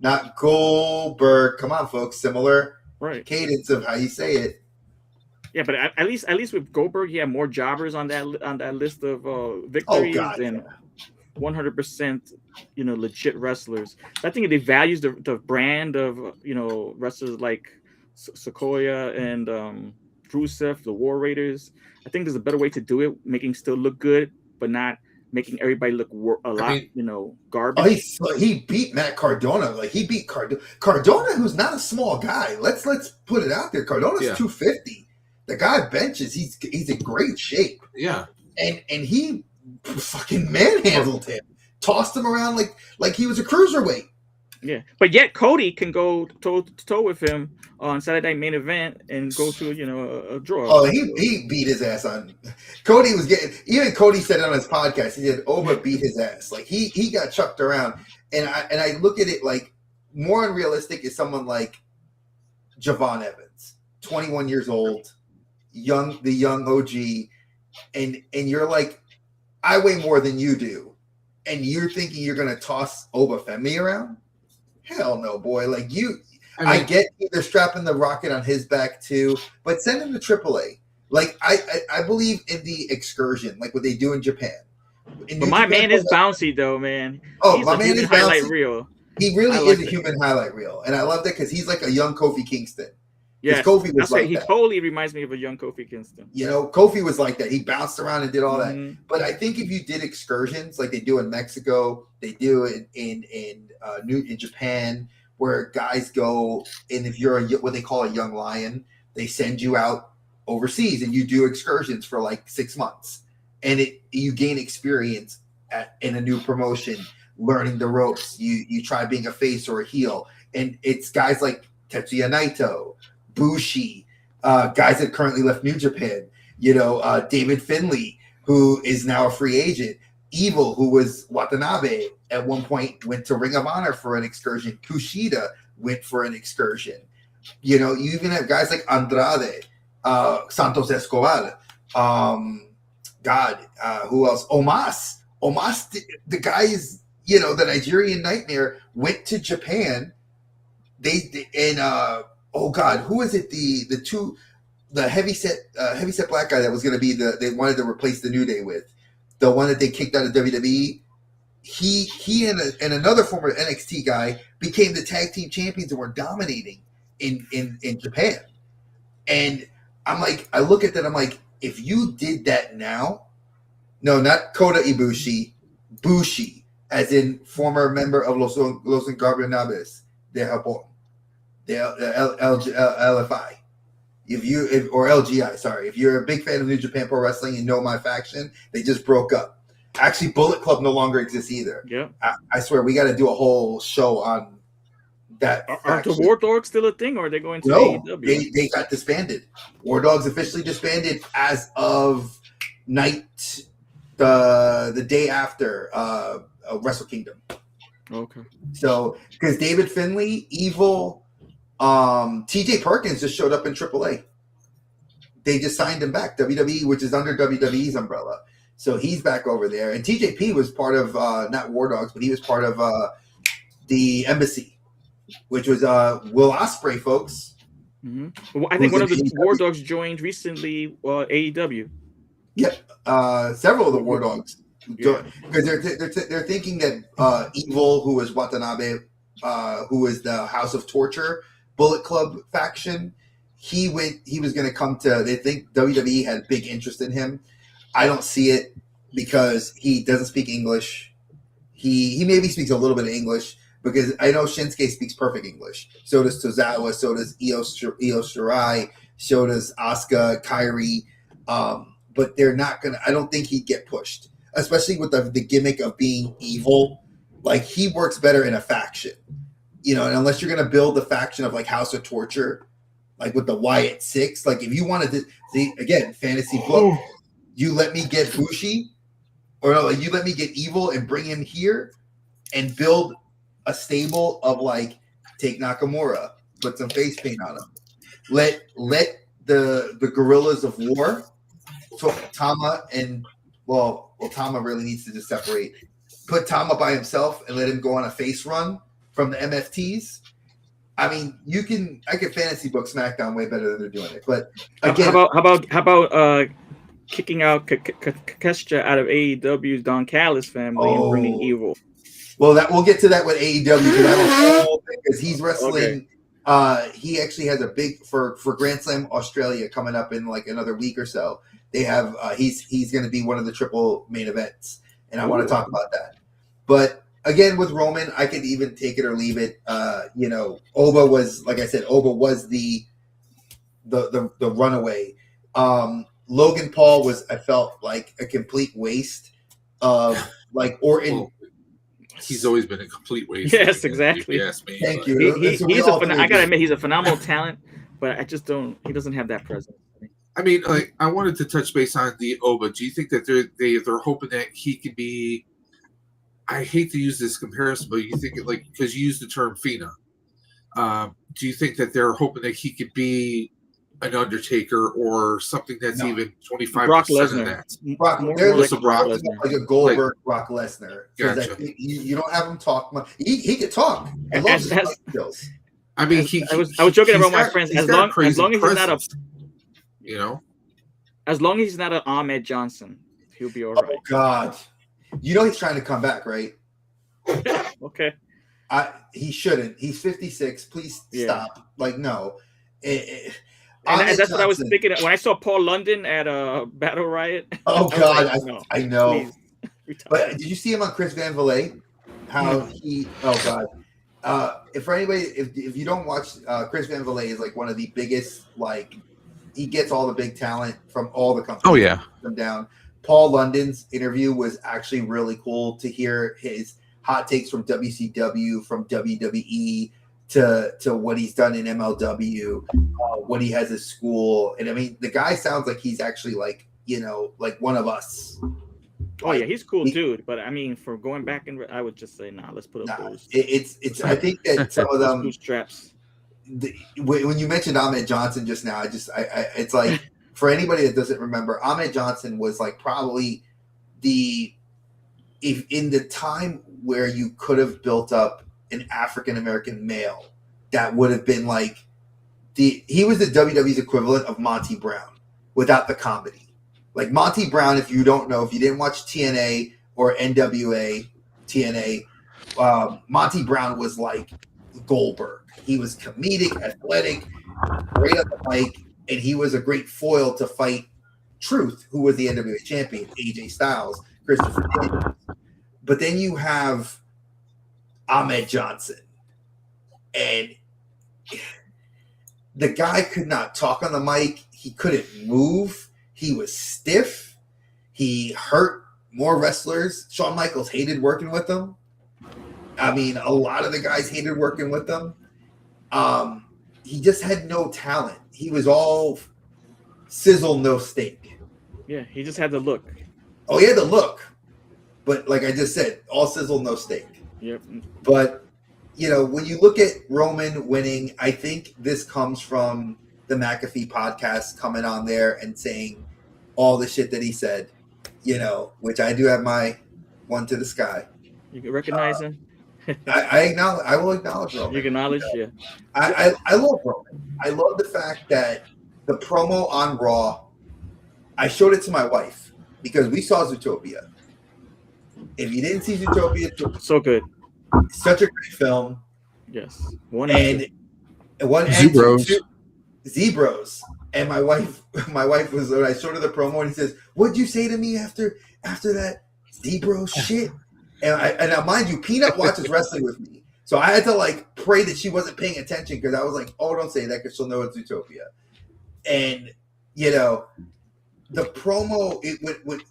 [SPEAKER 3] not Goldberg. Come on, folks, similar cadence of how you say it.
[SPEAKER 4] Yeah, but at least with Goldberg, he had more jobbers on that list of victories and 100%, legit wrestlers. I think it devalues the brand of wrestlers like Sequoia and Rusev, the War Raiders. I think there's a better way to do it, making still look good, but not making everybody look garbage.
[SPEAKER 3] Oh, he beat Matt Cardona. Like he beat Cardona, who's not a small guy. Let's put it out there. Cardona's 250. The guy benches. He's in great shape.
[SPEAKER 2] Yeah.
[SPEAKER 3] And he fucking manhandled him. Tossed him around like he was a cruiserweight.
[SPEAKER 4] Yeah. But yet Cody can go toe to toe with him on Saturday Night Main Event and go to a draw.
[SPEAKER 3] Oh, he beat his ass on. Cody was getting, even Cody said it on his podcast, he said Oba beat his ass. Like he got chucked around. And I look at it like more unrealistic is someone like Javon Evans, 21 years old. The young OG, and you're like, I weigh more than you do, and you're thinking you're gonna toss Obafemi around? Hell no, boy. Like I get they're strapping the rocket on his back too, but send him to AAA. Like I believe in the excursion, like what they do in Japan.
[SPEAKER 4] But my man is bouncy though, man.
[SPEAKER 3] Oh,
[SPEAKER 4] he's
[SPEAKER 3] my man is
[SPEAKER 4] highlight
[SPEAKER 3] bouncy.
[SPEAKER 4] Reel.
[SPEAKER 3] He really is a human highlight reel, and I love that because he's like a young Kofi Kingston.
[SPEAKER 4] Yeah,
[SPEAKER 3] Kofi was like
[SPEAKER 4] he
[SPEAKER 3] that.
[SPEAKER 4] Totally reminds me of a young Kofi Kingston.
[SPEAKER 3] Kofi was like that. He bounced around and did all that. But I think if you did excursions like they do in Mexico, they do it in Japan, where guys go, and if you're what they call a young lion, they send you out overseas and you do excursions for like 6 months, and you gain experience in a new promotion, learning the ropes. You try being a face or a heel, and it's guys like Tetsuya Naito, Bushi, guys that currently left New Japan, David Finlay, who is now a free agent, Evil, who was Watanabe at one point, went to Ring of Honor for an excursion, Kushida went for an excursion. You even have guys like Andrade, Santos Escobar, who else? Omos, the guy is, the Nigerian Nightmare, went to Japan. Who is it? The heavyset black guy that was going to be they wanted to replace the New Day with, the one that they kicked out of WWE. he and another former NXT guy became the tag team champions and were dominating in Japan. And I'm like, I look at that, I'm like, if you did that now, no, not Kota Ibushi, Bushi, as in former member of Los Ingobernables de Japón, the LFI. Or LGI, sorry. If you're a big fan of New Japan Pro Wrestling and know my faction, they just broke up. Actually, Bullet Club no longer exists either.
[SPEAKER 4] Yeah.
[SPEAKER 3] I swear, we got to do a whole show on that.
[SPEAKER 4] Are the War Dogs still a thing, or are they going to AEW?
[SPEAKER 3] They got disbanded. War Dogs officially disbanded as of night the day after Wrestle Kingdom.
[SPEAKER 4] Okay.
[SPEAKER 3] So, because David Finlay, Evil, TJ Perkins just showed up in AAA. They just signed him back. WWE, which is under WWE's umbrella. So he's back over there. And TJP was part of, not War Dogs, but he was part of the Embassy, which was Will Ospreay, folks.
[SPEAKER 4] Mm-hmm. Well, I think one of the War Dogs joined recently AEW.
[SPEAKER 3] Yep. Several of the War Dogs. Because they're thinking that Evil, who was Watanabe, who is the House of Torture, Bullet Club faction, he was going to come to, they think WWE had big interest in him. I don't see it because he doesn't speak English. He maybe speaks a little bit of English because I know Shinsuke speaks perfect English. So does Tozawa, so does Io Shirai, so does Asuka, Kairi. But they're not going to, I don't think he'd get pushed, especially with the gimmick of being evil. Like, he works better in a faction, and unless you're going to build the faction of like House of Torture, like with the Wyatt Six, like if you wanted to see, again, fantasy book, you let me get Bushi, or no, you let me get Evil and bring him here and build a stable of like, take Nakamura, put some face paint on him. Let the Guerrillas of War, Tama and Tama really needs to just separate. Put Tama by himself and let him go on a face run from the MFTs. I mean, I could fantasy book SmackDown way better than they're doing it. But again,
[SPEAKER 4] how about kicking out Kesha out of AEW's Don Callis family and bringing Evil?
[SPEAKER 3] Well, we'll get to that with AEW because he's wrestling. Okay. He actually has a big for Grand Slam Australia coming up in like another week or so. They have he's going to be one of the triple main events, and I want to talk about that. But again, with Roman, I could even take it or leave it. Oba was, like I said, the runaway. Logan Paul was, I felt like a complete waste of like Orton.
[SPEAKER 2] Well, he's always been a complete waste.
[SPEAKER 4] Yes, exactly.
[SPEAKER 2] Yes, me.
[SPEAKER 3] Thank you.
[SPEAKER 4] I gotta admit, he's a phenomenal talent, but I just don't. He doesn't have that presence.
[SPEAKER 2] I mean, like, I wanted to touch base on the Oba. Do you think that they're hoping that he could be? I hate to use this comparison, but you think like because you used the term Fina. Do you think that they're hoping that he could be an Undertaker or something that's even 25% of that?
[SPEAKER 3] Like a Goldberg, Brock Lesnar.
[SPEAKER 2] Gotcha.
[SPEAKER 3] You don't have him talk much. He could talk. I love his skills.
[SPEAKER 2] I mean,
[SPEAKER 4] I was joking about my friends. As long as he's not as long as he's not an Ahmed Johnson, he'll be all right.
[SPEAKER 3] Oh God, he's trying to come back, right?
[SPEAKER 4] Okay.
[SPEAKER 3] He shouldn't. He's 56. Please stop. Like, no.
[SPEAKER 4] And that's what I was thinking when I saw Paul London at Battle Riot.
[SPEAKER 3] Oh God,
[SPEAKER 4] like, no,
[SPEAKER 3] I know. But did you see him on Chris Van Vliet? How he? Oh God. If for anybody, if you don't watch, Chris Van Vliet is like one of the biggest. Like, he gets all the big talent from all the companies.
[SPEAKER 2] Oh yeah.
[SPEAKER 3] Them down. Paul London's interview was actually really cool to hear his hot takes from WCW, from WWE, to what he's done in MLW, what he has at school. And I mean, the guy sounds like he's actually like, like one of us.
[SPEAKER 4] Oh yeah, he's cool dude. But I mean, for going back I would just say, let's put up those.
[SPEAKER 3] It's. I think that some of them
[SPEAKER 4] bootstraps.
[SPEAKER 3] When you mentioned Ahmed Johnson just now, it's like, for anybody that doesn't remember, Ahmed Johnson was like probably if in the time where you could have built up an African American male, that would have been like he was the WWE's equivalent of Monty Brown without the comedy. Like Monty Brown, if you don't know, if you didn't watch TNA or NWA, TNA. Monty Brown was like Goldberg. He was comedic, athletic, great on the mic, and he was a great foil to fight Truth, who was the NWA champion, AJ Styles, Christopher Daniels. But then you have Ahmed Johnson, and the guy could not talk on the mic. He couldn't move. He was stiff. He hurt more wrestlers. Shawn Michaels hated working with him. I mean, a lot of the guys hated working with him. He just had no talent. He was all sizzle, no steak.
[SPEAKER 4] Yeah, he just had the look.
[SPEAKER 3] Oh, he had the look. But like I just said, all sizzle, no steak.
[SPEAKER 4] Yep.
[SPEAKER 3] But, you know, when you look at Roman winning, I think this comes from the McAfee podcast coming on there and saying all the shit that he said, you know, which I do have my one to the sky.
[SPEAKER 4] You can recognize him?
[SPEAKER 3] I will acknowledge Roman.
[SPEAKER 4] You acknowledge, yeah.
[SPEAKER 3] I love Roman. I love the fact that the promo on Raw, I showed it to my wife because we saw Zootopia. If you didn't see Zootopia,
[SPEAKER 4] so good.
[SPEAKER 3] Such a great film.
[SPEAKER 4] Yes.
[SPEAKER 3] Zebros. And my wife was when I showed her the promo and he says, "What'd you say to me after that Zebros shit?" And now, mind you, Peanut watches wrestling with me, so I had to like pray that she wasn't paying attention because I was like, "Oh, don't say that because she'll know it's Zootopia." And you know, the promo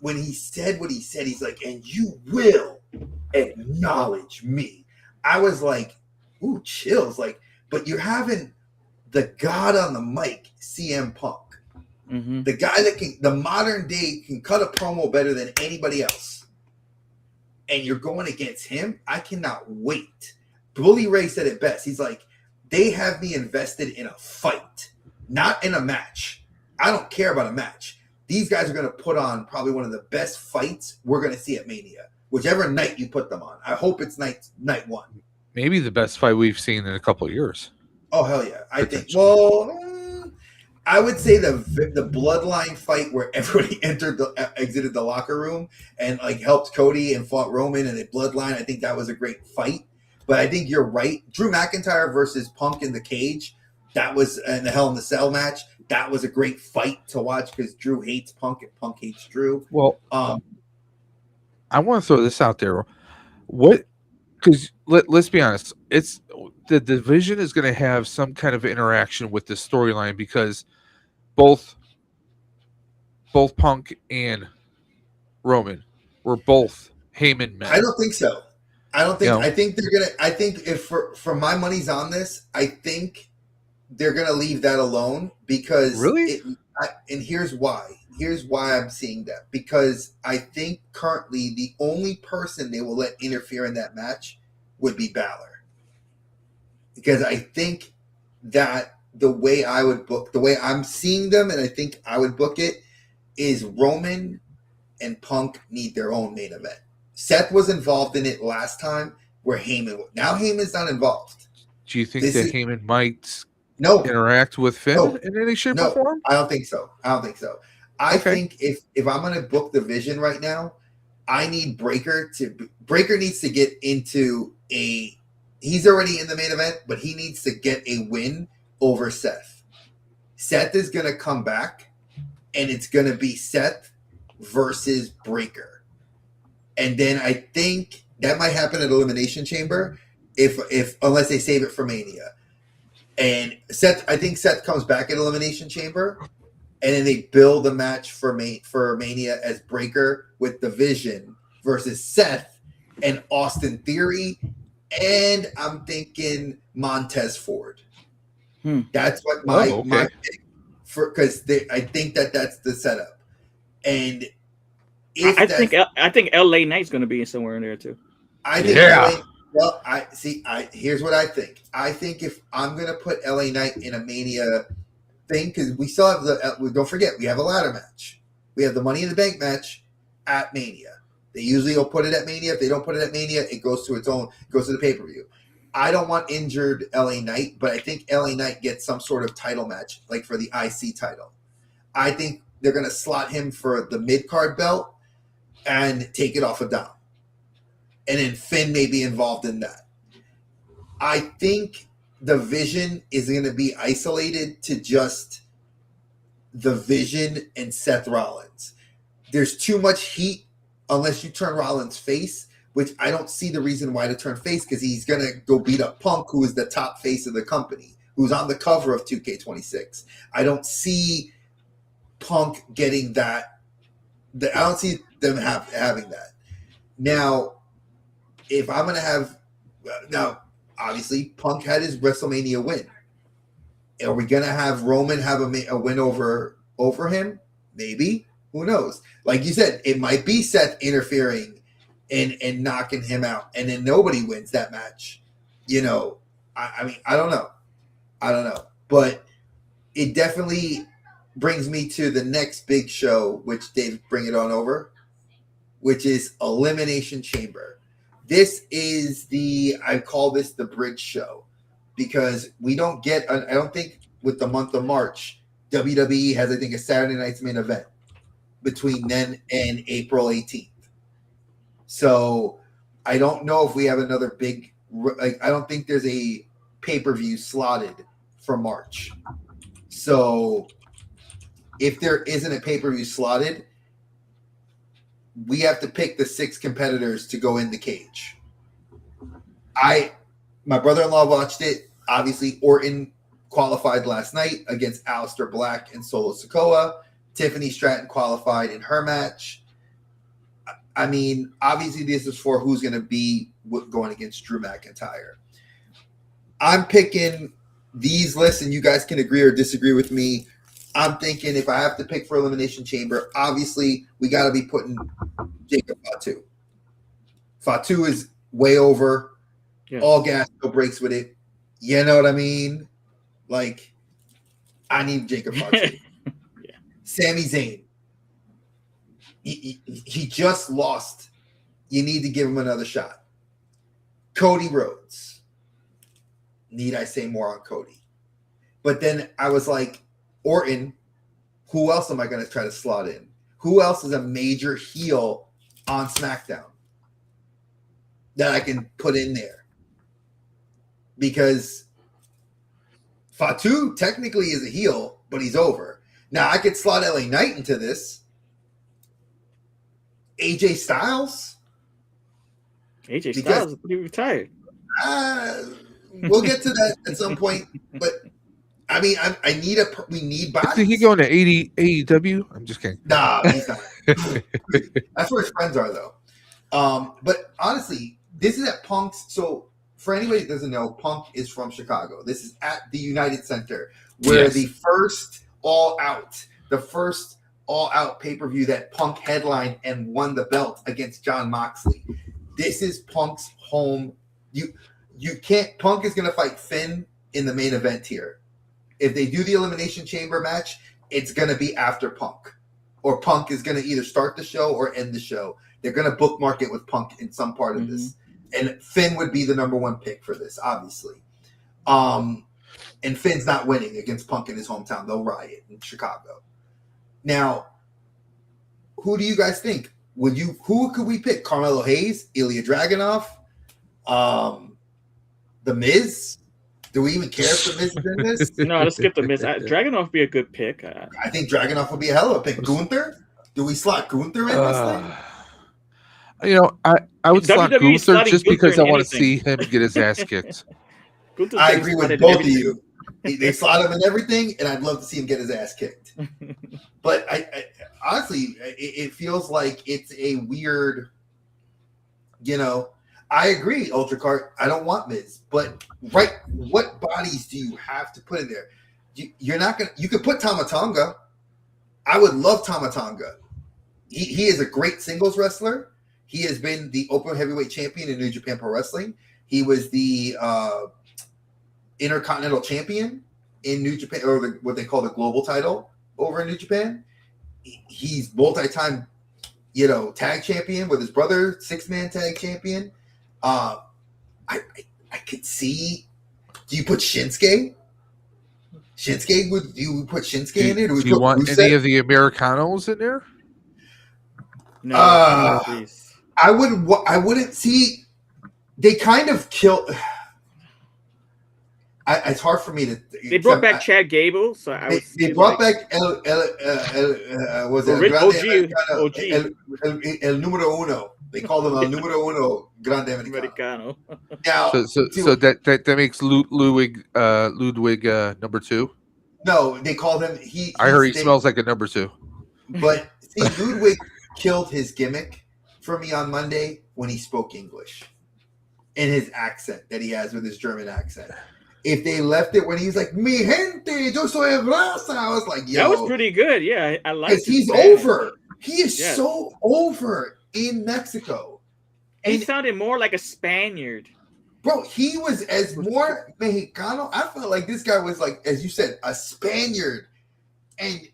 [SPEAKER 3] when he said what he said, he's like, "And you will acknowledge me." I was like, "Ooh, chills!" Like, but you're having the god on the mic, CM Punk, the guy that can, the modern day, can cut a promo better than anybody else, and you're going against him. I cannot wait. Bully Ray said it best. He's like, "They have me invested in a fight, not in a match. I don't care about a match. These guys are going to put on probably one of the best fights we're going to see at Mania, whichever night you put them on. I hope it's night one.
[SPEAKER 2] Maybe the best fight we've seen in a couple of years.
[SPEAKER 3] Oh, hell yeah. I think, well, I would say the Bloodline fight where everybody exited the locker room and like helped Cody and fought Roman and the Bloodline. I think that was a great fight. But I think you're right. Drew McIntyre versus Punk in the cage, that was in the Hell in the Cell match. That was a great fight to watch because Drew hates Punk and Punk hates Drew.
[SPEAKER 2] Well, I want to throw this out there. Because let's be honest, it's the division is going to have some kind of interaction with this storyline because both Punk and Roman were both Heyman men.
[SPEAKER 3] I don't think so. I don't think. I think they're gonna. I think if for my money's on this, I think they're gonna leave that alone because
[SPEAKER 2] really.
[SPEAKER 3] And here's why. Here's why I'm seeing that, because I think currently the only person they will let interfere in that match would be Balor. Because I think that the way I'm seeing them, and I think I would book it, is Roman and Punk need their own main event. Seth was involved in it last time where Heyman was. Now Heyman's not involved.
[SPEAKER 2] Do you think that Heyman might interact with Finn in any shape or form?
[SPEAKER 3] I don't think so. I think if I'm going to book the Vision right now, I need Breaker needs to get into he's already in the main event, but he needs to get a win over Seth. Seth is going to come back, and it's going to be Seth versus Breaker. And then I think that might happen at Elimination Chamber unless they save it for Mania. And I think Seth comes back at Elimination Chamber, and then they build a match for Mania as Breaker with the Vision versus Seth and Austin Theory, and I'm thinking Montez Ford. That's what my pick for, because I think that's the setup. And
[SPEAKER 4] I think LA Knight's going to be somewhere in there too.
[SPEAKER 3] I think here's what I think. I think if I'm going to put LA Knight in a Mania thing, because we still have don't forget, we have a ladder match. We have the Money in the Bank match at Mania. They usually will put it at Mania. If they don't put it at Mania, it goes to the pay-per-view. I don't want injured LA Knight, but I think LA Knight gets some sort of title match, like for the IC title. I think they're going to slot him for the mid-card belt and take it off of Dom. and then Finn may be involved in that. I think the Vision is going to be isolated to just the Vision and Seth Rollins. There's too much heat unless you turn Rollins face, which I don't see the reason why to turn face, because he's going to go beat up Punk, who is the top face of the company, who's on the cover of 2K26. I don't see Punk getting that. I don't see them having that. Now, if I'm going to have – now, obviously, Punk had his WrestleMania win. Are we going to have Roman have a win over him? Maybe. Who knows? Like you said, it might be Seth interfering and knocking him out, and then nobody wins that match. You know, I mean, I don't know. But it definitely brings me to the next big show, which Dave, bring it on over, which is Elimination Chamber. This is I call this the bridge show, because we don't get, I don't think with the month of March, WWE has, I think, a Saturday night's main event between then and April 18th. So I don't know if we have another big, like, I don't think there's a pay-per-view slotted for March. So if there isn't a pay-per-view slotted, we have to pick the 6 competitors to go in the cage. My brother-in-law watched it. Obviously, Orton qualified last night against Aleister Black and Solo Sikoa. Tiffany Stratton qualified in her match. I mean, obviously, this is for who's going to be going against Drew McIntyre. I'm picking these lists, and you guys can agree or disagree with me. I'm thinking if I have to pick for Elimination Chamber, obviously, we got to be putting Jacob Fatu. Fatu is way over. Yeah. All gas, no brakes with it. You know what I mean? Like, I need Jacob Fatu. Yeah. Sami Zayn. He just lost. You need to give him another shot. Cody Rhodes. Need I say more on Cody? But then I was like, Orton, who else am I going to try to slot in? Who else is a major heel on SmackDown that I can put in there? Because Fatu technically is a heel, but he's over. Now, I could slot LA Knight into this. AJ Styles?
[SPEAKER 4] AJ Styles is retired.
[SPEAKER 3] We'll get to that at some point. But, I mean, we need bodies.
[SPEAKER 2] Is he going to AEW? I'm just kidding.
[SPEAKER 3] Nah, he's not. That's where his friends are, though. But, honestly, this is at Punk's. So, for anybody that doesn't know, Punk is from Chicago. This is at the United Center, where the first all-out pay-per-view that Punk headlined and won the belt against Jon Moxley. This is Punk's home. You can't. Punk is going to fight Finn in the main event here. If they do the Elimination Chamber match, it's going to be after Punk, or Punk is going to either start the show or end the show. They're going to bookmark it with Punk in some part of this. And Finn would be the number one pick for this, obviously. And Finn's not winning against Punk in his hometown. They'll riot in Chicago. Now, who do you guys think? Who could we pick? Carmelo Hayes, Ilya Dragunov, The Miz? Do we even care if The Miz is in this?
[SPEAKER 4] No, let's skip The Miz. Dragunov would be a good pick.
[SPEAKER 3] I think Dragunov would be a hell of a pick. Gunther? Do we slot Gunther in this thing?
[SPEAKER 2] You know, I would slot Gunther just because I want to see him get his ass kicked.
[SPEAKER 3] I agree with both of you. They slot him in everything, and I'd love to see him get his ass kicked. But I honestly, it feels like it's a weird, I agree, Ultra Cart. I don't want Miz, but what bodies do you have to put in there? You're not gonna. You could put Tama Tonga. I would love Tama Tonga. He is a great singles wrestler. He has been the Open Heavyweight Champion in New Japan Pro Wrestling. He was the Intercontinental Champion in New Japan, or what they call the global title over in New Japan. He's multi-time, tag champion with his brother, 6-man tag champion. I could see. Do you put Shinsuke? Do you put Shinsuke in there?
[SPEAKER 2] Do you want Rusev? Any of the Americanos in there?
[SPEAKER 4] No, please.
[SPEAKER 3] I wouldn't see. They kind of killed. It's hard for me to.
[SPEAKER 4] They brought back Chad Gable, so
[SPEAKER 3] they brought back was it el número uno. They called him el número uno grande americano. Now,
[SPEAKER 2] so that makes Ludwig number 2.
[SPEAKER 3] No, they called him.
[SPEAKER 2] I heard he smells like a number 2.
[SPEAKER 3] But see, Ludwig killed his gimmick for me on Monday when he spoke English in his accent that he has with his German accent. If they left it when he's like, "Mi gente, yo soy raza," I was like, "Yo,
[SPEAKER 4] that was pretty good." Yeah, I like.
[SPEAKER 3] Because he's over. He is so over in Mexico.
[SPEAKER 4] And he sounded more like a Spaniard.
[SPEAKER 3] Bro, he was as more Mexicano. I felt like this guy was like, as you said, a Spaniard. And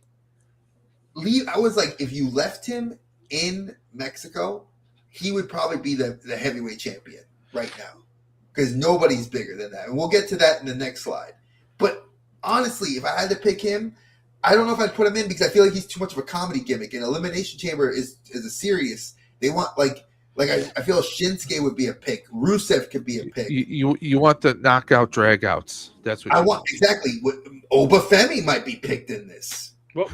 [SPEAKER 3] I was like, if you left him in Mexico, he would probably be the heavyweight champion right now. Because nobody's bigger than that. And we'll get to that in the next slide. But honestly, if I had to pick him, I don't know if I'd put him in because I feel like he's too much of a comedy gimmick. And Elimination Chamber is a serious. They want I feel Shinsuke would be a pick. Rusev could be a pick.
[SPEAKER 2] You want the knockout dragouts. That's what
[SPEAKER 3] I want. Exactly. Obafemi might be picked in this.
[SPEAKER 4] Well,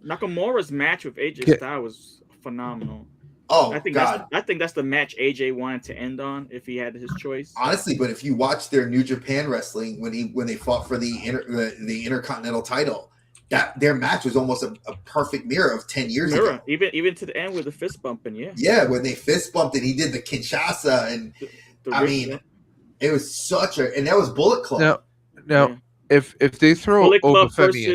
[SPEAKER 4] Nakamura's match with AJ Styles was phenomenal.
[SPEAKER 3] Oh,
[SPEAKER 4] I think that's the match AJ wanted to end on if he had his choice.
[SPEAKER 3] Honestly, but if you watch their New Japan Wrestling when they fought for the Intercontinental title, that their match was almost a perfect mirror of 10 years ago.
[SPEAKER 4] Even to the end with the fist bumping,
[SPEAKER 3] yeah, when they fist bumped and he did the Kinshasa and it was such a, and that was Bullet Club.
[SPEAKER 2] Now, if they throw
[SPEAKER 4] Bullet Club
[SPEAKER 2] versus
[SPEAKER 3] he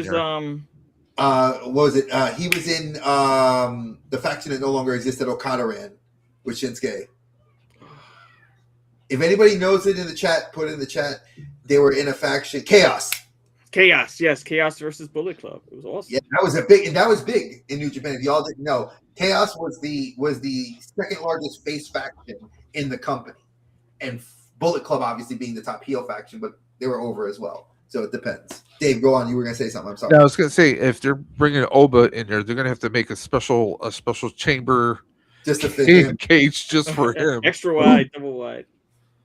[SPEAKER 3] was in the faction that no longer existed, Okada ran with Shinsuke. If anybody knows it in the chat, put it in the chat. They were in a faction, Chaos,
[SPEAKER 4] yes, Chaos versus Bullet Club. It was awesome.
[SPEAKER 3] Yeah, that was big in New Japan. If y'all didn't know, Chaos was the second largest face faction in the company, and Bullet Club obviously being the top heel faction, but they were over as well. So it depends. Dave, go on. You were going to say something. I'm sorry.
[SPEAKER 2] No, I was going to say if they're bringing Oba in there, they're going to have to make a special chamber
[SPEAKER 3] just to fit him.
[SPEAKER 2] Cage just for him,
[SPEAKER 4] extra wide, double wide.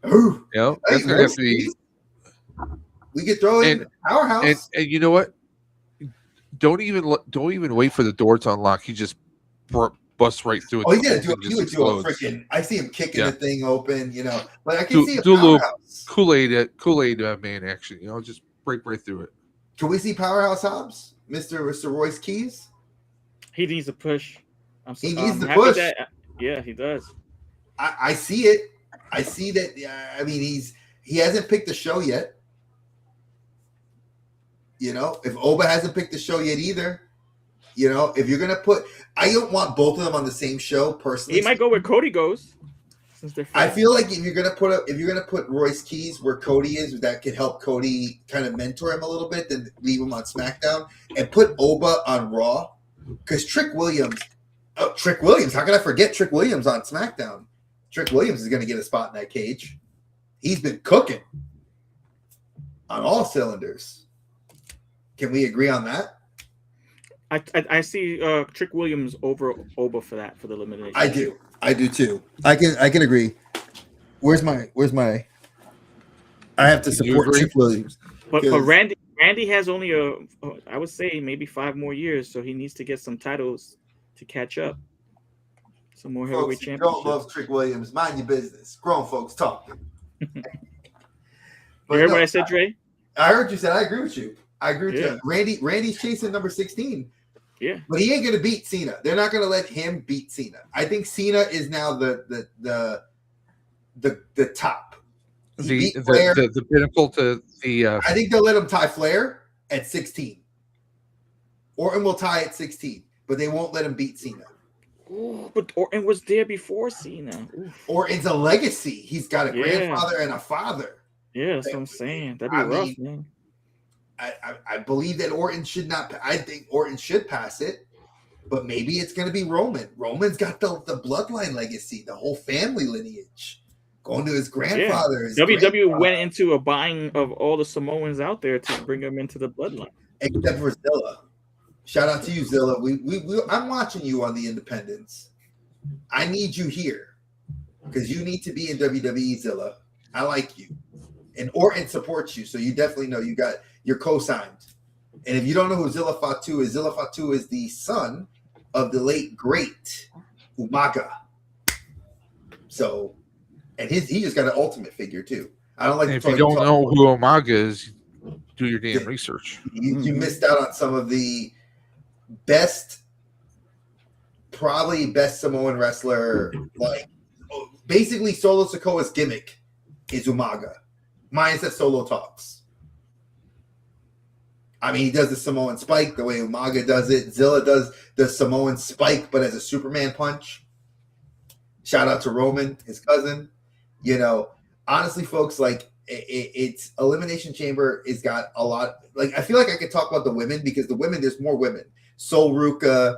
[SPEAKER 3] Ooh.
[SPEAKER 2] You know, that's going to have to be.
[SPEAKER 3] We could throw in Powerhouse.
[SPEAKER 2] And you know what? Don't even wait for the door to unlock. He just busts right through it.
[SPEAKER 3] Oh, yeah, he would do a freaking. I see him kicking the thing open. You know, but I can see a Powerhouse.
[SPEAKER 2] Kool-Aid man action. You know, just break right through it.
[SPEAKER 3] Can we see Powerhouse Hobbs, Mr. Royce Keys?
[SPEAKER 4] He needs a push.
[SPEAKER 3] He needs the push.
[SPEAKER 4] Yeah, he does.
[SPEAKER 3] I see it. I see that. I mean, he hasn't picked the show yet. You know, if Oba hasn't picked the show yet either, you know, if you're gonna I don't want both of them on the same show personally.
[SPEAKER 4] He might go where Cody goes. Since they're
[SPEAKER 3] I feel like if you're gonna put Royce Keys where Cody is, that could help Cody kind of mentor him a little bit, then leave him on SmackDown and put Oba on Raw because Trick Williams. How can I forget Trick Williams on SmackDown? Trick Williams is gonna get a spot in that cage. He's been cooking on all cylinders. Can we agree on that?
[SPEAKER 4] I see Trick Williams over Oba for the elimination.
[SPEAKER 3] I do too. I can agree. Where's my? I have to support Trick Williams.
[SPEAKER 4] But Randy has only I would say maybe 5 more years, so he needs to get some titles to catch up. Some more heavyweight championships.
[SPEAKER 3] Don't love Trick Williams. Mind your business. Grown folks talking.
[SPEAKER 4] You heard what I said, Dre?
[SPEAKER 3] I heard you said. I agree with you. Randy's chasing number 16.
[SPEAKER 4] Yeah.
[SPEAKER 3] But he ain't gonna beat Cena. They're not gonna let him beat Cena. I think Cena is now the top.
[SPEAKER 2] The pinnacle to the
[SPEAKER 3] I think they'll let him tie Flair at 16. Orton will tie at 16, but they won't let him beat Cena.
[SPEAKER 4] Oh, but Orton was there before Cena. Oof.
[SPEAKER 3] Orton's a legacy. He's got a grandfather and a father.
[SPEAKER 4] Yeah, that's what I'm saying. That'd be rough, man.
[SPEAKER 3] I believe that Orton should not. I think Orton should pass it, but maybe it's going to be Roman. Roman's got the bloodline legacy, the whole family lineage, going to his grandfather.
[SPEAKER 4] Yeah. WWE went into a buying of all the Samoans out there to bring them into the bloodline,
[SPEAKER 3] except for Zilla. Shout out to you, Zilla. I'm watching you on the Independents. I need you here because you need to be in WWE, Zilla. I like you. And Orton supports you, so you definitely know you're co-signed. And if you don't know who Zilla Fatu is the son of the late great Umaga. So, and he just got an Ultimate figure too. I don't like.
[SPEAKER 2] And if you don't know who Umaga is, do your damn research.
[SPEAKER 3] You missed out on some of the probably best Samoan wrestler. Like basically, Solo Sikoa's gimmick is Umaga. Minus that Solo talks. I mean, he does the Samoan spike the way Umaga does it. Zilla does the Samoan spike, but as a Superman punch. Shout out to Roman, his cousin. You know, honestly, folks, like it's Elimination Chamber has got a lot. Like I feel like I could talk about the women because the women, there's more women. Sol Ruka,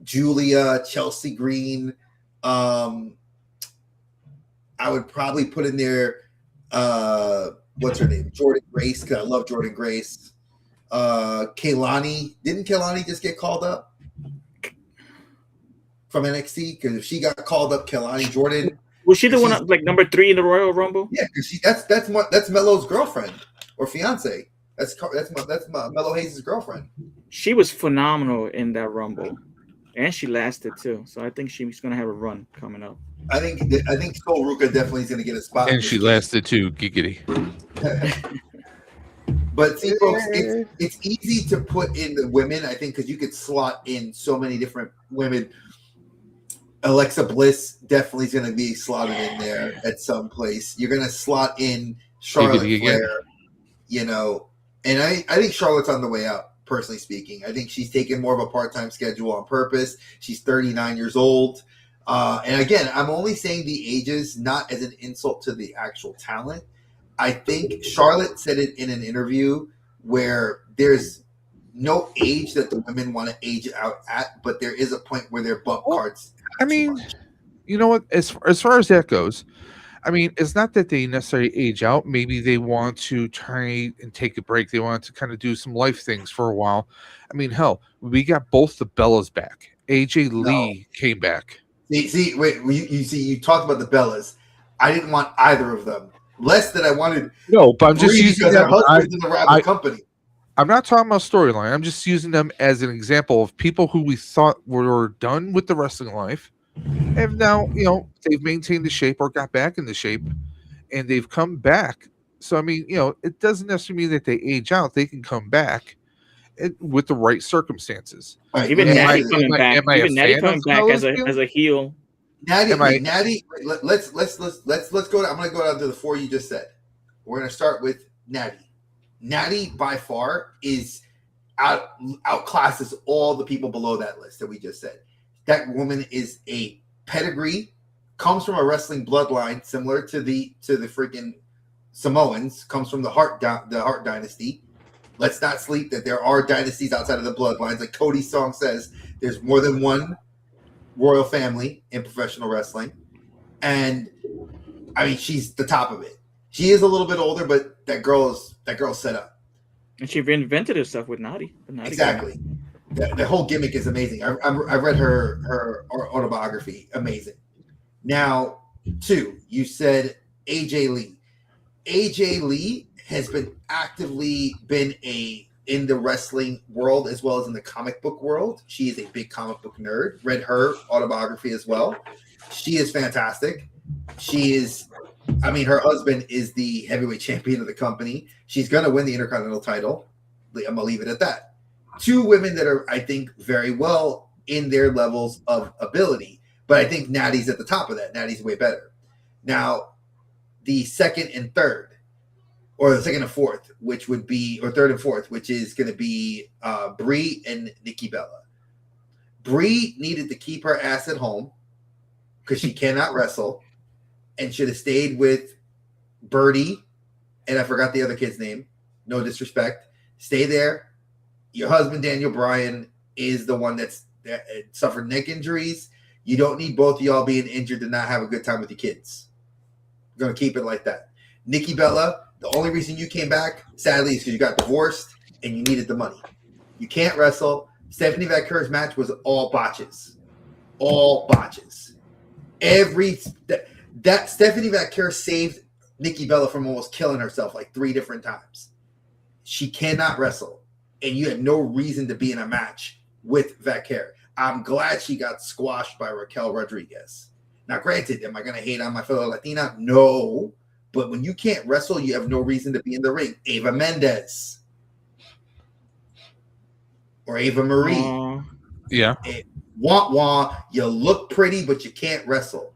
[SPEAKER 3] Julia, Chelsea Green. I would probably put in there. What's her name? Jordan Grace, because I love Jordan Grace. Kaylani. Didn't Kaylani just get called up from NXT? Because if she got called up, Kaylani Jordan.
[SPEAKER 4] Was she the one like number 3 in the Royal Rumble?
[SPEAKER 3] Yeah, because that's Melo's girlfriend or fiance. That's Melo Hayes' girlfriend.
[SPEAKER 4] She was phenomenal in that Rumble, and she lasted too. So I think she's gonna have a run coming up.
[SPEAKER 3] I think Sol Ruka definitely is going to get a spot.
[SPEAKER 2] And she lasted too, giggity.
[SPEAKER 3] But see, folks, it's easy to put in the women, I think, because you could slot in so many different women. Alexa Bliss definitely is going to be slotted in there at some place. You're going to slot in Charlotte Flair, you know. And I think Charlotte's on the way out, personally speaking. I think she's taking more of a part-time schedule on purpose. She's 39 years old. And again, I'm only saying the ages, not as an insult to the actual talent. I think Charlotte said it in an interview where there's no age that the women want to age out at, but there is a point where their bump cards.
[SPEAKER 2] I mean, you know what? As far as that goes, I mean, it's not that they necessarily age out. Maybe they want to try and take a break. They want to kind of do some life things for a while. I mean, hell, we got both the Bellas back. AJ Lee came back.
[SPEAKER 3] You talked about the Bellas. I didn't want either of them. Less than I wanted.
[SPEAKER 2] No, but I'm just using them.
[SPEAKER 3] In the rival company.
[SPEAKER 2] I'm not talking about storyline. I'm just using them as an example of people who we thought were done with the wrestling life, and now they've maintained the shape or got back into shape, and they've come back. So I mean, it doesn't necessarily mean that they age out. They can come back with the right circumstances.
[SPEAKER 3] Right.
[SPEAKER 4] Even Natty coming back. Even Natty coming back as a heel.
[SPEAKER 3] Natty. Let's go. I'm going to go down to the 4 you just said. We're going to start with Natty. Natty by far is outclasses all the people below that list that we just said. That woman is a pedigree, comes from a wrestling bloodline similar to the freaking Samoans, comes from the Hart dynasty. Let's not sleep that there are dynasties outside of the bloodlines. Like Cody's song says, there's more than one royal family in professional wrestling. And I mean, she's the top of it. She is a little bit older, but that girl's set up.
[SPEAKER 4] And she reinvented herself with Natty.
[SPEAKER 3] Exactly. The whole gimmick is amazing. I read her autobiography. Amazing. Now, 2, you said AJ Lee. AJ Lee has been actively in the wrestling world as well as in the comic book world. She is a big comic book nerd. Read her autobiography as well. She is fantastic. Her husband is the heavyweight champion of the company. She's going to win the Intercontinental title. I'm going to leave it at that. 2 women that are, I think, very well in their levels of ability. But I think Natty's at the top of that. Natty's way better. Now, the second and third, or the second and fourth, which would be, or third and fourth, which is going to be Brie and Nikki Bella. Brie needed to keep her ass at home because she cannot wrestle and should have stayed with Birdie, and I forgot the other kid's name. No disrespect. Stay there. Your husband, Daniel Bryan, is the one that suffered neck injuries. You don't need both of y'all being injured to not have a good time with your kids. I'm going to keep it like that. Nikki Bella, the only reason you came back, sadly, is because you got divorced and you needed the money. You can't wrestle. Stephanie Vaquer's match was all botches. all botches. That Stephanie Vaquer saved Nikki Bella from almost killing herself like 3 different times. She cannot wrestle, and you had no reason to be in a match with Vaquer. I'm glad she got squashed by Raquel Rodriguez. Now, granted, am I going to hate on my fellow Latina? No. But when you can't wrestle, you have no reason to be in the ring. Ava Mendez. Or Ava Marie.
[SPEAKER 5] Yeah.
[SPEAKER 3] Wah, you look pretty, but you can't wrestle.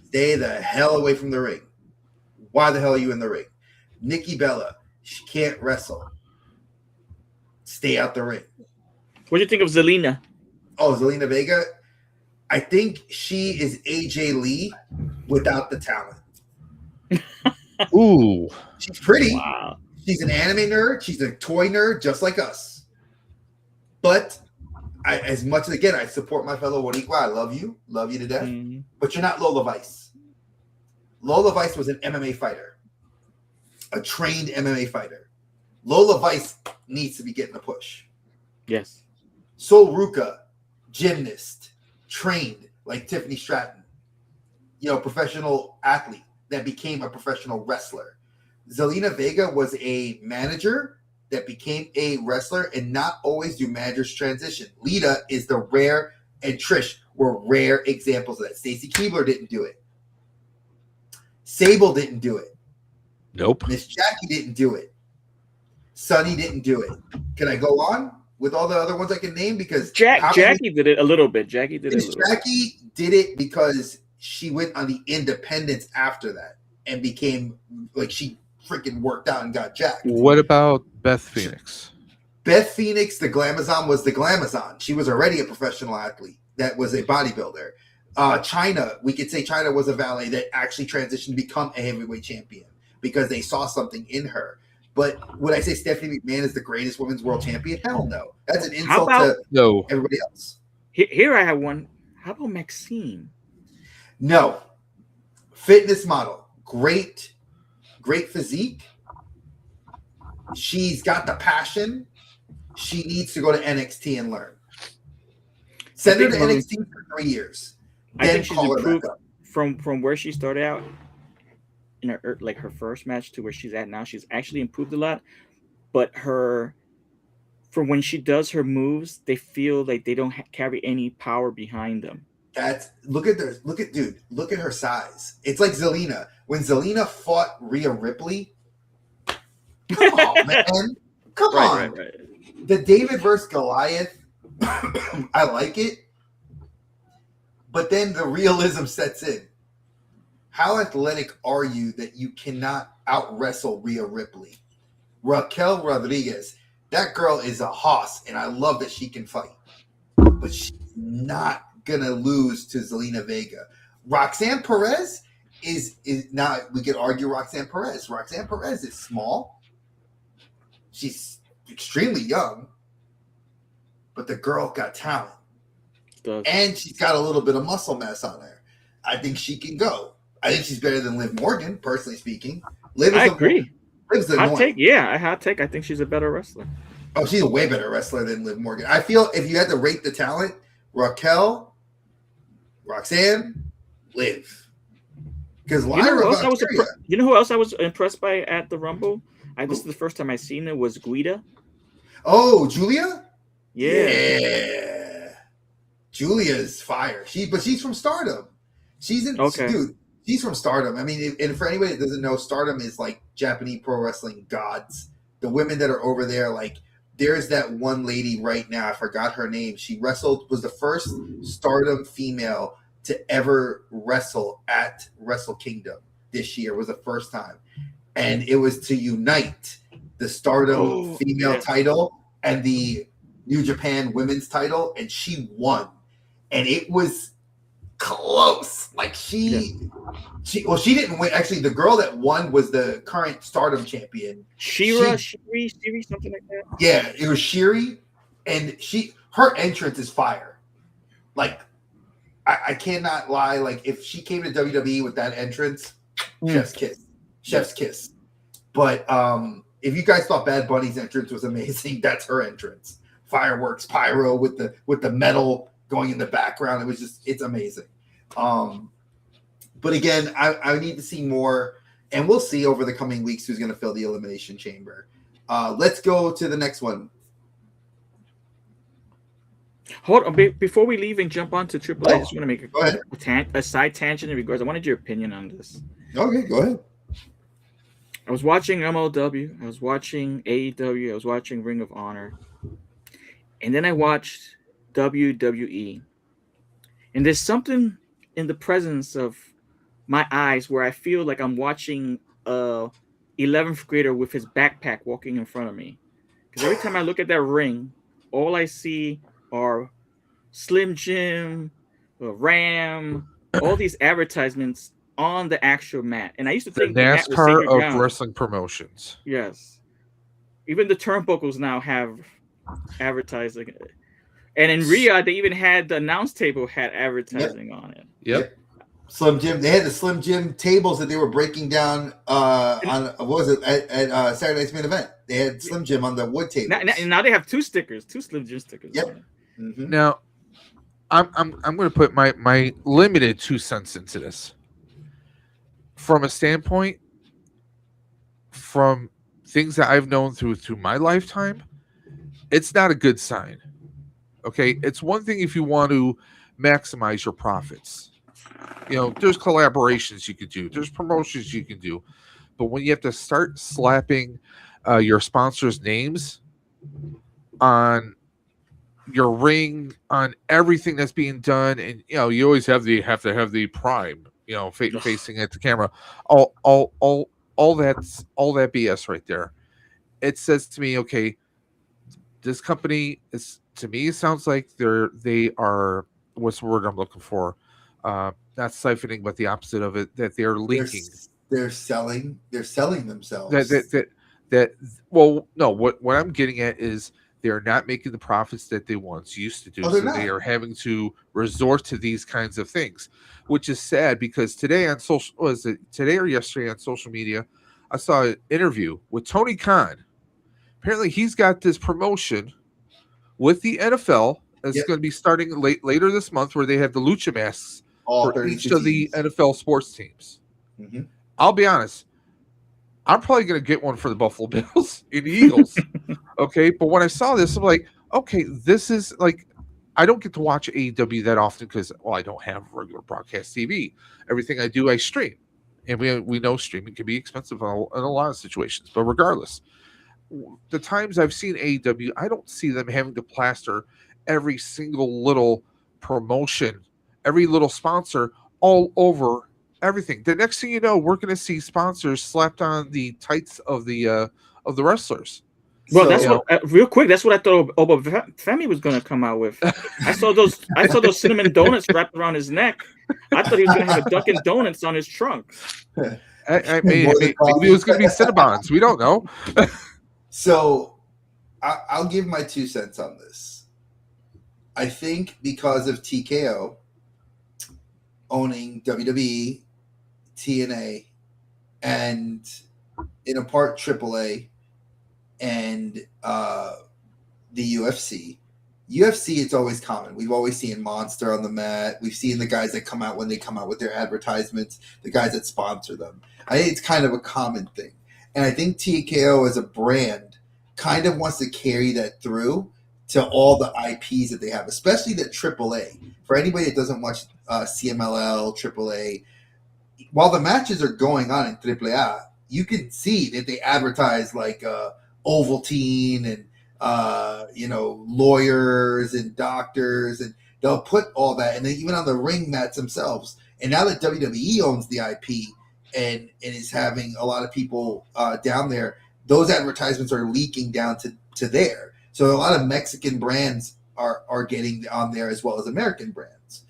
[SPEAKER 3] Stay the hell away from the ring. Why the hell are you in the ring? Nikki Bella, she can't wrestle. Stay out the ring.
[SPEAKER 4] What do you think of Zelina?
[SPEAKER 3] Oh, Zelina Vega? I think she is AJ Lee without the talent.
[SPEAKER 5] Ooh.
[SPEAKER 3] She's pretty.
[SPEAKER 4] Wow.
[SPEAKER 3] She's an anime nerd. She's a toy nerd just like us. But as much as, again, I support my fellow Boricua. I love you to death.
[SPEAKER 4] Mm-hmm.
[SPEAKER 3] But you're not Lola Vice. Lola Vice was an MMA fighter, a trained MMA fighter. Lola Vice needs to be getting a push.
[SPEAKER 4] Yes.
[SPEAKER 3] Sol Ruca, gymnast, trained like Tiffany Stratton, professional athlete that became a professional wrestler. Zelina Vega was a manager that became a wrestler, and not always do managers transition. Lita is the rare, and Trish were rare examples of that. Stacy Keibler didn't do it. Sable didn't do it.
[SPEAKER 5] Nope.
[SPEAKER 3] Miss Jackie didn't do it. Sunny didn't do it. Can I go on with all the other ones I can name? Because
[SPEAKER 4] Jackie did it a little bit. Jackie did
[SPEAKER 3] it because she went on the independents after that and became like she freaking worked out and got jacked.
[SPEAKER 5] What about Beth Phoenix?
[SPEAKER 3] Beth Phoenix, the Glamazon was the Glamazon. She was already a professional athlete that was a bodybuilder. China, we could say China was a valet that actually transitioned to become a heavyweight champion because they saw something in her. But would I say Stephanie McMahon is the greatest women's world champion? Hell no. That's an insult to everybody else.
[SPEAKER 4] Here I have one. How about Maxine?
[SPEAKER 3] No. Fitness model. Great physique. She's got the passion. She needs to go to NXT and learn. Send her to NXT for 3 years. Then call her back up.
[SPEAKER 4] From where she started out in her first match to where she's at now, she's actually improved a lot. But from when she does her moves, they feel like they don't carry any power behind them.
[SPEAKER 3] Look at her size. It's like Zelina. When Zelina fought Rhea Ripley, come on, man. Come on. Right. The David versus Goliath, I like it. But then the realism sets in. How athletic are you that you cannot out-wrestle Rhea Ripley? Raquel Rodriguez, that girl is a hoss, and I love that she can fight. But she's not going to lose to Zelina Vega. Roxanne Perez is now, we could argue Roxanne Perez. Roxanne Perez is small. She's extremely young. But the girl got talent. And she's got a little bit of muscle mass on her. I think she can go. I think she's better than Liv Morgan, personally speaking.
[SPEAKER 4] I agree.
[SPEAKER 3] Liv's
[SPEAKER 4] hot take. Yeah, hot take. I think she's a better wrestler.
[SPEAKER 3] Oh, she's a way better wrestler than Liv Morgan. I feel if you had to rate the talent, Raquel, Roxanne, Liv. Because
[SPEAKER 4] you know who else I was impressed by at the Rumble? This is the first time I seen it, was Guida.
[SPEAKER 3] Oh, Julia?
[SPEAKER 4] Yeah.
[SPEAKER 3] Julia's fire. She's from Stardom. Dude, she's from Stardom. I mean, and for anybody that doesn't know, Stardom is like Japanese pro wrestling gods. The women that are over there, like there's that one lady right now, I forgot her name. She was the first Stardom female to ever wrestle at Wrestle Kingdom this year. Was the first time. And it was to unite the Stardom female title and the New Japan women's title, and she won. And it was close. Like she didn't win. Actually, the girl that won was the current Stardom champion.
[SPEAKER 4] Shiri, something like that.
[SPEAKER 3] Yeah, it was Shiri, and her entrance is fire. Like, I cannot lie. Like, if she came to WWE with that entrance, chef's kiss. But if you guys thought Bad Bunny's entrance was amazing, that's her entrance. Fireworks, pyro with the metal going in the background. It was just, it's amazing. But again, I need to see more, and we'll see over the coming weeks who's going to fill the Elimination Chamber. Let's go to the next one.
[SPEAKER 4] Hold on, before we leave and jump on to AAA, I just want to make a side tangent in regards. I wanted your opinion on this.
[SPEAKER 3] Okay, go ahead.
[SPEAKER 4] I was watching MLW, I was watching AEW, I was watching Ring of Honor, and then I watched WWE. And there's something in the presence of my eyes where I feel like I'm watching a 11th grader with his backpack walking in front of me. Because every time I look at that ring, all I see are Slim Jim, Ram, all these advertisements on the actual mat. And I used to think
[SPEAKER 5] the
[SPEAKER 4] mat was
[SPEAKER 5] NASCAR
[SPEAKER 4] sacred
[SPEAKER 5] of
[SPEAKER 4] ground.
[SPEAKER 5] wrestling promotions.
[SPEAKER 4] Yes. Even the turnbuckles now have advertising. And in Riyadh, they even had the announce table had advertising on it.
[SPEAKER 5] Yep.
[SPEAKER 3] Slim Jim. They had the Slim Jim tables that they were breaking down on what was it at Saturday Night's Main Event. They had Slim Jim on the wood table.
[SPEAKER 4] Now they have two Slim Jim stickers.
[SPEAKER 3] Yep.
[SPEAKER 4] On it.
[SPEAKER 3] Mm-hmm.
[SPEAKER 5] Now, I'm going to put my limited 2 cents into this. From a standpoint, from things that I've known through my lifetime, it's not a good sign. Okay, it's one thing if you want to maximize your profits. You know, there's collaborations you could do, there's promotions you can do, but when you have to start slapping your sponsors' names on your ring, on everything that's being done, and you know, you always have to have the prime, you know, facing at the camera, all that BS right there. It says to me, okay, this company is, to me, it sounds like they are, what's the word I'm looking for? Not siphoning, but the opposite of it, that they're leaking.
[SPEAKER 3] They're selling themselves.
[SPEAKER 5] Well, no, what I'm getting at is they're not making the profits that they once used to do. So they are having to resort to these kinds of things, which is sad because today on today or yesterday on social media, I saw an interview with Tony Khan. Apparently he's got this promotion with the NFL that's going to be starting later this month, where they have the lucha masks for each of the NFL sports teams.
[SPEAKER 3] Mm-hmm.
[SPEAKER 5] I'll be honest, I'm probably going to get one for the Buffalo Bills and the Eagles. Okay, but when I saw this, I'm like, okay, this is like, I don't get to watch AEW that often because, well, I don't have regular broadcast TV. Everything I do, I stream. And we know streaming can be expensive in a lot of situations. But regardless, the times I've seen AEW, I don't see them having to plaster every single little promotion, every little sponsor all over everything. The next thing you know, we're going to see sponsors slapped on the tights of the wrestlers.
[SPEAKER 4] Well, that's what real quick. That's what I thought Oba Femi was going to come out with. I saw those cinnamon donuts wrapped around his neck. I thought he was going to have a Dunkin' Donuts on his trunk.
[SPEAKER 5] Maybe it was going to be Cinnabons. We don't know.
[SPEAKER 3] So, I'll give my 2 cents on this. I think because of TKO owning WWE, TNA, and in a part AAA, and the UFC, it's always common. We've always seen Monster on the mat. We've seen the guys that come out when they come out with their advertisements, the guys that sponsor them. I think it's kind of a common thing. And I think TKO as a brand kind of wants to carry that through to all the IPs that they have, especially the AAA. For anybody that doesn't watch CMLL, AAA, while the matches are going on in AAA, you can see that they advertise like Ovaltine and lawyers and doctors, and they'll put all that, and then even on the ring mats themselves. And now that WWE owns the IP and is having a lot of people down there, those advertisements are leaking down to there. So a lot of Mexican brands are getting on there as well as American brands,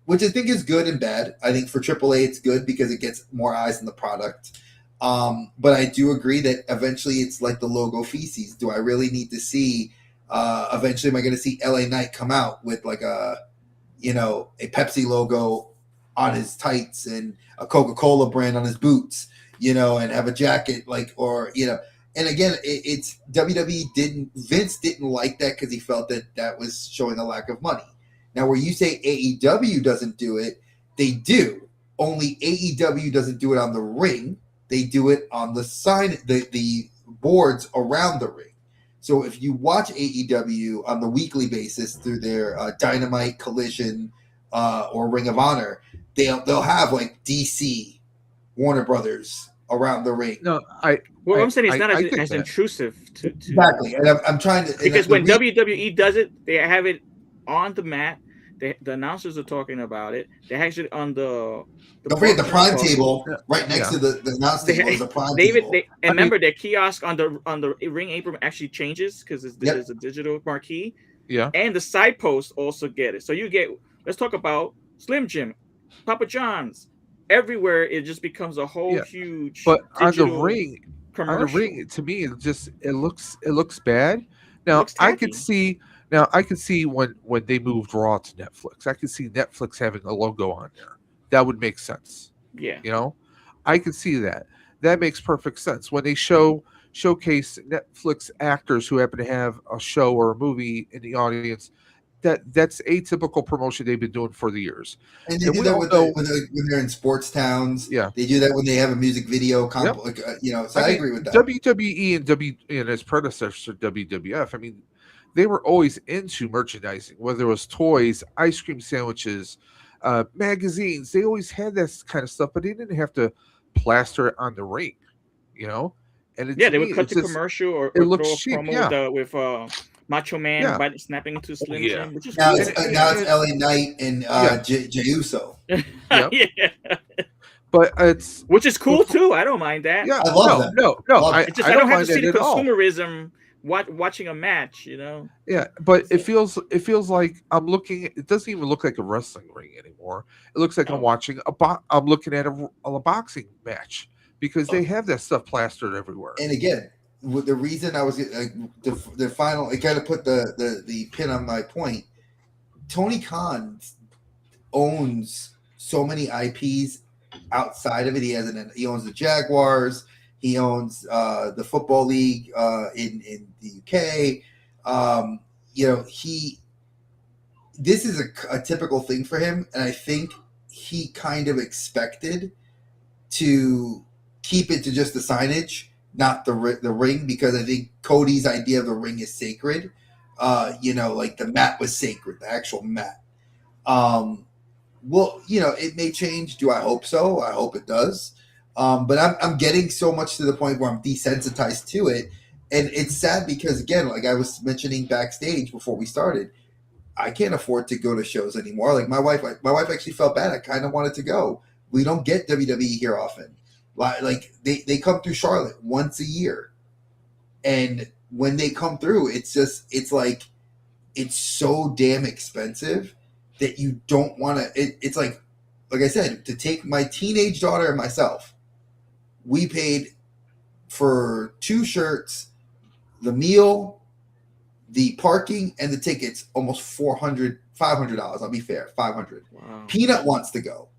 [SPEAKER 3] which I think is good and bad. I think for AAA it's good because it gets more eyes on the product. But I do agree that eventually it's like the logo feces. Do I really need to see, eventually am I going to see LA Knight come out with like a Pepsi logo on his tights and a Coca-Cola brand on his boots, and have a jacket and again, it's WWE Vince didn't like that because he felt that was showing a lack of money. Now, where you say AEW doesn't do it, they do. Only AEW doesn't do it on the ring. They do it on the sign, the boards around the ring. So if you watch AEW on the weekly basis through their Dynamite, Collision, or Ring of Honor, they'll have like DC, Warner Brothers around the ring.
[SPEAKER 5] No,
[SPEAKER 4] Well, I'm saying it's not
[SPEAKER 5] get
[SPEAKER 4] as
[SPEAKER 5] that.
[SPEAKER 4] intrusive to
[SPEAKER 3] Exactly, and I'm trying to,
[SPEAKER 4] because when WWE does it, they have it on the mat. The announcers are talking about it. They have it on the
[SPEAKER 3] don't forget the prime
[SPEAKER 4] talk.
[SPEAKER 3] table right next to the announce table is a prime table.
[SPEAKER 4] And remember, their kiosk on the ring apron actually changes because there's a digital marquee.
[SPEAKER 5] Yeah,
[SPEAKER 4] and the side posts also get it. So you get. Let's talk about Slim Jim, Papa John's. Everywhere it just becomes a whole huge.
[SPEAKER 5] But on the
[SPEAKER 4] commercial.
[SPEAKER 5] ring, to me, it looks bad. Now I could see. Now I can see when they moved Raw to Netflix. I could see Netflix having a logo on there. That would make sense.
[SPEAKER 4] Yeah.
[SPEAKER 5] You know, I could see that. That makes perfect sense. When they showcase Netflix actors who happen to have a show or a movie in the audience, that's atypical promotion they've been doing for the years.
[SPEAKER 3] And they do that when they're in sports towns.
[SPEAKER 5] Yeah.
[SPEAKER 3] They do that when they have a music video. So I agree with that.
[SPEAKER 5] WWE and its predecessor WWF, I mean, they were always into merchandising, whether it was toys, ice cream sandwiches, magazines. They always had that kind of stuff, but they didn't have to plaster it on the ring, you know. And
[SPEAKER 4] they would cut the commercial or throw a promo with Macho Man snapping into Slim Jim, which is
[SPEAKER 3] now it's LA Knight and Jey Uso.
[SPEAKER 5] But it's
[SPEAKER 4] which is cool too. I don't mind that.
[SPEAKER 3] Yeah, I love that.
[SPEAKER 5] No,
[SPEAKER 3] I
[SPEAKER 4] don't have to see the consumerism. Watching a match, you know.
[SPEAKER 5] Yeah, but it feels like I'm looking. It doesn't even look like a wrestling ring anymore. It looks like I'm watching I'm looking at a boxing match because they have that stuff plastered everywhere.
[SPEAKER 3] And again, the reason I was the final, it kind of put the pin on my point. Tony Khan owns so many IPs outside of it. He owns the Jaguars. He owns the football league in the UK. This is a typical thing for him, and I think he kind of expected to keep it to just the signage, not the ring, because I think Cody's idea of the ring is sacred. Like the mat was sacred, the actual mat. It may change. Do I hope so? I hope it does. But I'm getting so much to the point where I'm desensitized to it. And it's sad because, again, like I was mentioning backstage before we started, I can't afford to go to shows anymore. Like my wife actually felt bad. I kind of wanted to go. We don't get WWE here often. Like they come through Charlotte once a year. And when they come through, it's so damn expensive that you don't want to. It's like I said, to take my teenage daughter and myself, we paid for 2 shirts, the meal, the parking, and the tickets almost $500. I'll be fair, $500.
[SPEAKER 4] Wow.
[SPEAKER 3] Peanut wants to go.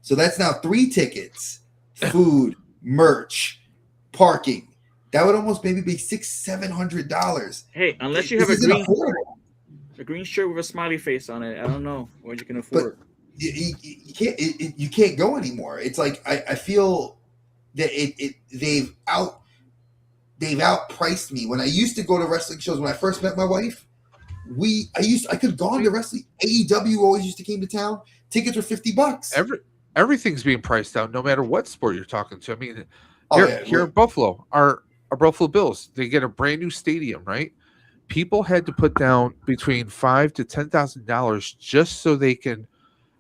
[SPEAKER 3] So that's now 3 tickets, food, merch, parking. That would almost maybe be $600-$700.
[SPEAKER 4] Hey, unless you have a green shirt with a smiley face on it, I don't know what you can afford.
[SPEAKER 3] But you can't go anymore. It's like I feel that they've outpriced me. When I used to go to wrestling shows, when I first met my wife, I could go on to wrestling. AEW always used to came to town. Tickets were $50.
[SPEAKER 5] Everything's being priced down, no matter what sport you're talking to. I mean, here in Buffalo, our Buffalo Bills, they get a brand new stadium, right? People had to put down between $5,000 to $10,000 just so they can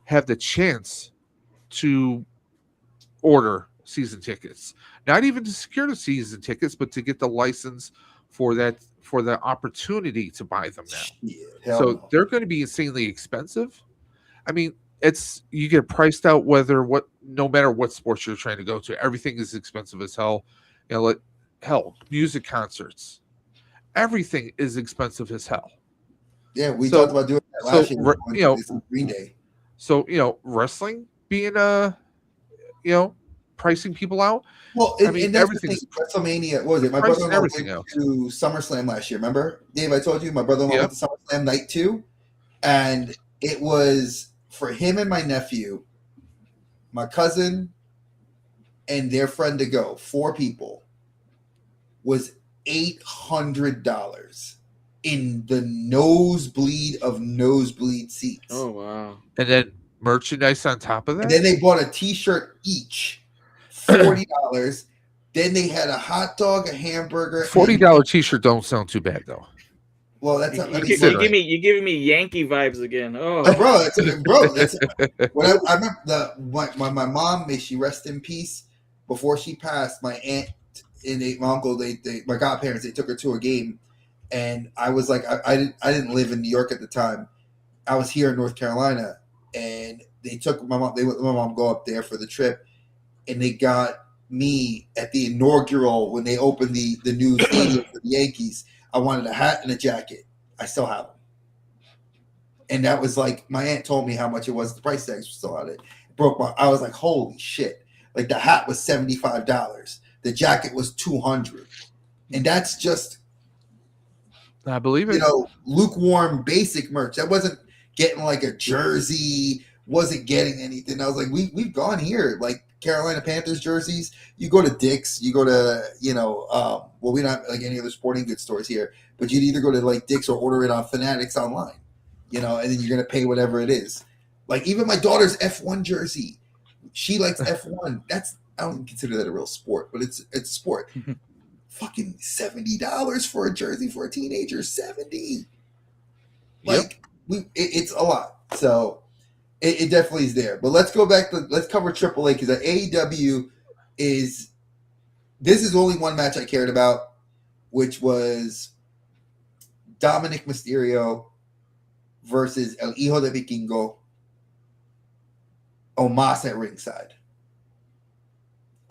[SPEAKER 5] have the chance to order season tickets. Not even to secure the season tickets, but to get the license for the opportunity to buy them now. So they're going to be insanely expensive. I mean, you get priced out no matter what sports you're trying to go to. Everything is expensive as hell. Music concerts. Everything is expensive as hell.
[SPEAKER 3] Yeah, we talked about doing that last year. Green Day. So,
[SPEAKER 5] wrestling being pricing people out.
[SPEAKER 3] Well, and that's everything's WrestleMania. What was it? My brother-in-law went to SummerSlam last year. Remember, Dave? I told you my brother-in-law went to SummerSlam night 2, and It was for him and my nephew, my cousin, and their friend to go. 4 people. Was $800 in the nosebleed of nosebleed seats.
[SPEAKER 4] Oh wow!
[SPEAKER 5] And then merchandise on top of that.
[SPEAKER 3] And then they bought a T-shirt each, $40. Then they had a hot dog, a hamburger.
[SPEAKER 5] $40 T-shirt don't sound too bad though.
[SPEAKER 3] Well, that's not.
[SPEAKER 4] You're giving me Yankee vibes again. Oh,
[SPEAKER 3] bro, that's when I remember my mom, may she rest in peace. Before she passed, my aunt and my uncle, my godparents, they took her to a game, and I was like, I didn't live in New York at the time. I was here in North Carolina, and they took my mom. They let my mom go up there for the trip, and they got me at the inaugural when they opened the new stadium for the Yankees. I wanted a hat and a jacket. I still have them. And that was like, my aunt told me how much it was. The price tags were still on it. I was like, holy shit. Like the hat was $75. The jacket was $200. And that's just,
[SPEAKER 5] I believe it.
[SPEAKER 3] Lukewarm basic merch. That wasn't getting like a jersey, wasn't getting anything. I was like, we've gone here. Like Carolina Panthers jerseys, you go to Dick's, you go to, well, we don't have like any other sporting goods stores here, but you'd either go to like Dick's or order it on Fanatics online, and then you're going to pay whatever it is. Like even my daughter's F1 jersey, she likes F1. I don't consider that a real sport, but it's a sport. Fucking $70 for a jersey for a teenager, 70. Like it's a lot. So it definitely is there. But let's go back let's cover AAA because AEW this is only one match I cared about, which was Dominic Mysterio versus El Hijo de Vikingo, Omos at ringside.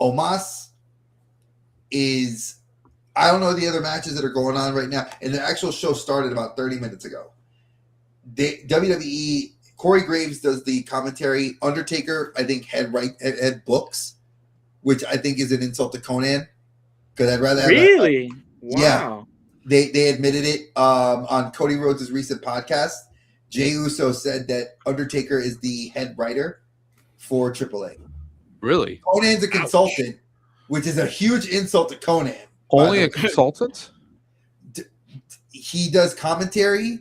[SPEAKER 3] Omos is, I don't know the other matches that are going on right now, and the actual show started about 30 minutes ago. WWE, Corey Graves does the commentary. Undertaker, I think, had books, which I think is an insult to Conan. Because I'd rather have
[SPEAKER 4] really? Wow.
[SPEAKER 3] Yeah. They admitted it on Cody Rhodes' recent podcast. Jey Uso said that Undertaker is the head writer for AAA.
[SPEAKER 5] Really?
[SPEAKER 3] Conan's a consultant, which is a huge insult to Conan.
[SPEAKER 5] Only a consultant?
[SPEAKER 3] He does commentary,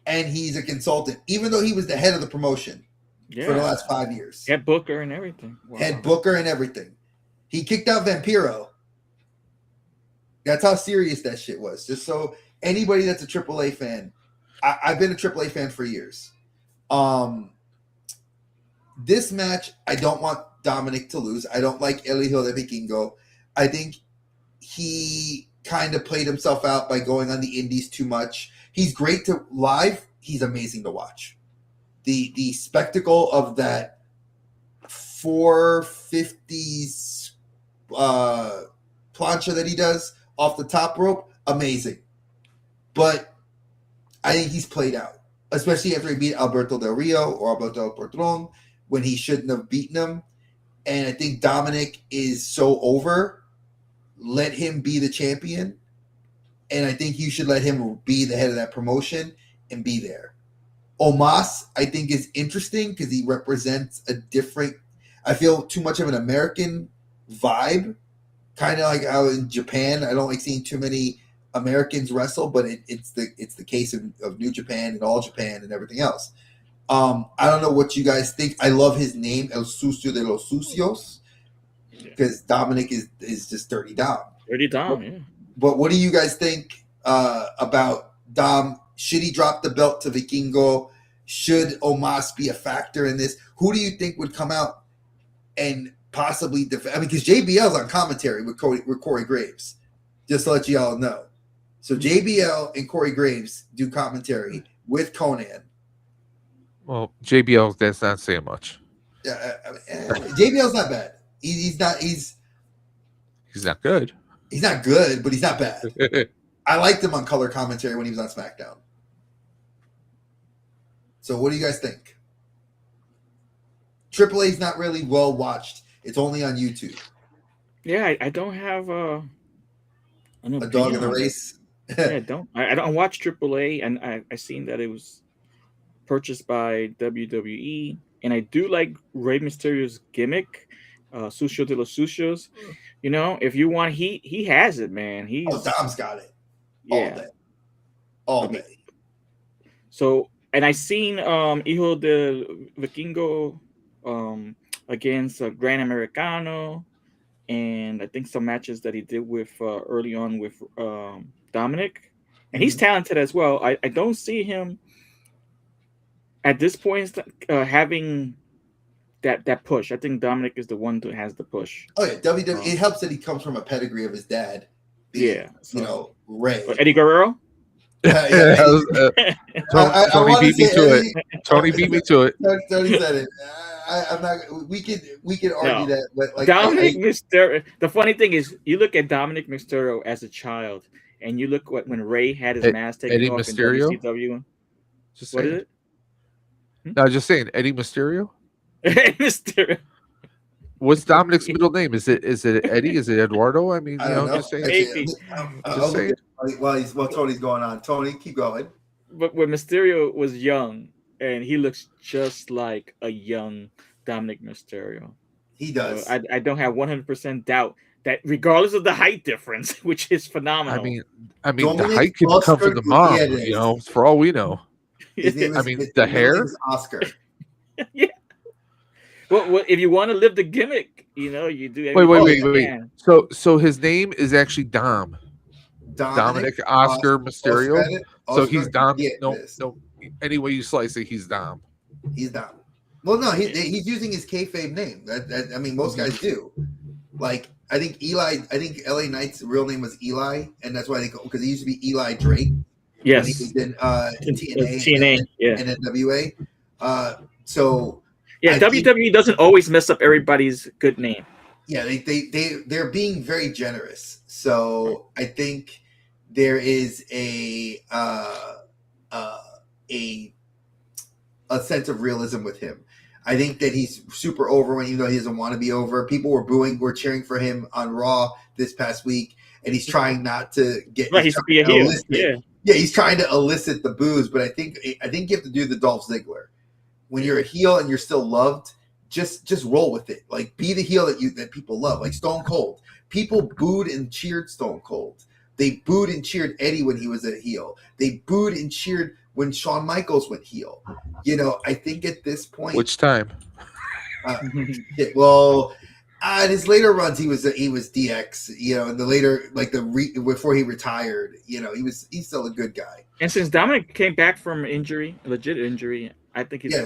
[SPEAKER 3] and he's a consultant, even though he was the head of the promotion for the last 5 years.
[SPEAKER 4] Head booker and everything. Wow.
[SPEAKER 3] Head booker and everything. He kicked out Vampiro. That's how serious that shit was. Just so anybody that's a AAA fan, I've been a AAA fan for years. This match, I don't want Dominic to lose. I don't like El Hijo de Vikingo. I think he kind of played himself out by going on the indies too much. He's great to live. He's amazing to watch. The spectacle of that 450s plancha that he does off the top rope, amazing. But I think he's played out, especially after he beat Alberto Del Rio or Alberto El Patron when he shouldn't have beaten him. And I think Dominic is so over. Let him be the champion. And I think you should let him be the head of that promotion and be there. Omos, I think, is interesting because he represents a different, I feel, too much of an American vibe. Kind of like how in Japan, I don't like seeing too many Americans wrestle, but it's the case of New Japan and All Japan and everything else. I don't know what you guys think. I love his name, El Sucio de los Sucios, because Dominic is just Dirty Dom.
[SPEAKER 4] Dirty Dom, yeah.
[SPEAKER 3] But what do you guys think about Dom? Should he drop the belt to Vikingo? Should Omos be a factor in this? Who do you think would come out and possibly defend? I mean, because JBL's on commentary with Corey Graves, just to let you all know. So JBL and Corey Graves do commentary with Conan.
[SPEAKER 5] Well, JBL, that's not saying much.
[SPEAKER 3] JBL's not bad. He's not
[SPEAKER 5] good.
[SPEAKER 3] He's not good, but he's not bad. I liked him on color commentary when he was on SmackDown. So what do you guys think? AAA's not really well watched. It's only on YouTube.
[SPEAKER 4] Yeah, I don't have
[SPEAKER 3] a dog in the race.
[SPEAKER 4] Yeah, I don't watch AAA, and I seen that it was purchased by WWE, and I do like Rey Mysterio's gimmick, Sucio de los Sucios. You know, if you want heat, he has it, man. He's
[SPEAKER 3] Dom's got it
[SPEAKER 4] yeah,
[SPEAKER 3] all day.
[SPEAKER 4] So, and I seen Hijo del Vikingo against Gran Americano, and I think some matches that he did with early on with Dominic, and he's talented as well. I don't see him at this point having that push. I think Dominic is the one who has the push.
[SPEAKER 3] Oh yeah, WWE. It helps that he comes from a pedigree of his dad.
[SPEAKER 4] Yeah,
[SPEAKER 3] you know, Ray.
[SPEAKER 4] Eddie Guerrero.
[SPEAKER 5] Tony beat me to it. Tony beat me to it.
[SPEAKER 3] Tony said it. I'm not. We could argue that, but like
[SPEAKER 4] Dominic Mysterio. The funny thing is, you look at Dominic Mysterio as a child, and you look when Ray had his mask taken
[SPEAKER 5] Eddie
[SPEAKER 4] off
[SPEAKER 5] Mysterio?
[SPEAKER 4] in WCW.
[SPEAKER 5] Just
[SPEAKER 4] What
[SPEAKER 5] saying.
[SPEAKER 4] is it?
[SPEAKER 5] No, just saying. Eddie Mysterio.
[SPEAKER 4] Mysterio.
[SPEAKER 5] What's Dominic's middle name? Is it Eddie? Is it Eduardo? I mean,
[SPEAKER 3] I don't know.
[SPEAKER 5] just saying.
[SPEAKER 4] Maybe.
[SPEAKER 5] Just saying.
[SPEAKER 3] While Tony's going on, Tony, keep going.
[SPEAKER 4] But when Mysterio was young, and he looks just like a young Dominic Mysterio.
[SPEAKER 3] He does.
[SPEAKER 4] So I don't have 100% doubt that, regardless of the height difference, which is phenomenal.
[SPEAKER 5] I mean, the height can come from the mom. You know, for all we know. The hair.
[SPEAKER 3] Oscar.
[SPEAKER 4] Yeah. Well, if you want to live the gimmick, you know, you do.
[SPEAKER 5] Wait. So his name is actually Dominic Oscar Mysterio. So he's Dom. No. Any way you slice it, he's Dom.
[SPEAKER 3] He's Dom. Well, no, he's using his kayfabe name. That I mean, most guys do. Like, I think LA Knight's real name was Eli, and that's why because he used to be Eli Drake.
[SPEAKER 4] Yes.
[SPEAKER 3] When he was in
[SPEAKER 4] TNA,
[SPEAKER 3] and NWA. So.
[SPEAKER 4] Yeah, WWE doesn't always mess up everybody's good name.
[SPEAKER 3] Yeah, they're being very generous. So I think there is a sense of realism with him. I think that he's super over, even though he doesn't want to be over. People were cheering for him on Raw this past week, and he's trying not to get.
[SPEAKER 4] Right, he's to be a heel.
[SPEAKER 3] Yeah, he's trying to elicit the boos, but I think you have to do the Dolph Ziggler. When you're a heel and you're still loved, just roll with it. Like, be the heel that people love. Like Stone Cold. People booed and cheered Stone Cold. They booed and cheered Eddie when he was a heel. They booed and cheered when Shawn Michaels went heel. You know, I think at this point,
[SPEAKER 5] which time?
[SPEAKER 3] In his later runs, he was DX. You know, in the later, before he retired, you know, he's still a good guy.
[SPEAKER 4] And since Dominic came back from legit injury, I think he's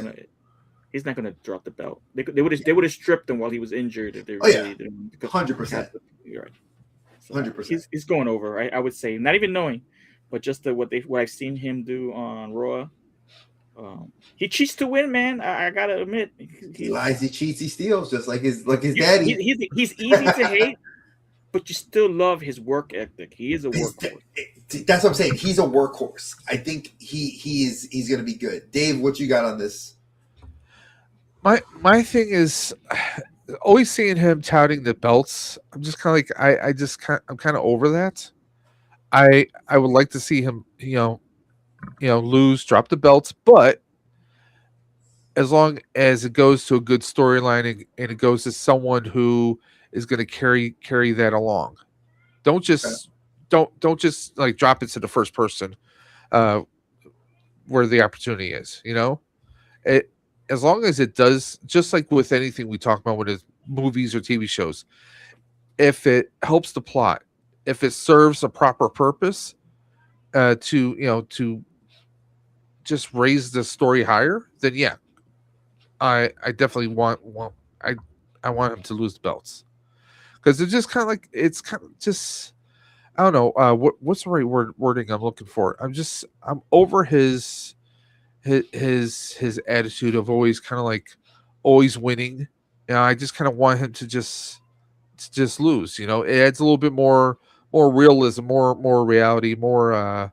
[SPEAKER 4] not gonna drop the belt. They would have stripped him while he was injured if they really didn't.
[SPEAKER 3] 100%.
[SPEAKER 4] You're right.
[SPEAKER 3] 100%.
[SPEAKER 4] He's going over. I would say, not even knowing, but just what I've seen him do on Raw. He cheats to win, man. I gotta admit.
[SPEAKER 3] He lies, he cheats, he steals, just like his daddy.
[SPEAKER 4] He's easy to hate, but you still love his work ethic. He is a workhorse.
[SPEAKER 3] That's what I'm saying. He's a workhorse. I think he's going to be good. Dave, what you got on this?
[SPEAKER 5] My thing is always seeing him touting the belts. I'm just kind of like I'm kind of over that. I would like to see him, lose, drop the belts, but as long as it goes to a good storyline and it goes to someone who is going to carry that along. Don't just like drop it to the first person where the opportunity is, you know? As long as it does, just like with anything we talk about, whether it's movies or TV shows, if it helps the plot, if it serves a proper purpose to just raise the story higher, then yeah, I definitely want him to lose the belts. Because it's just kind of like, it's kind of just, I don't know, what's the right wording I'm looking for. I'm over his attitude of always kind of like always winning. You know, I just kind of want him to just lose. You know, it adds a little bit more realism, more reality, more. I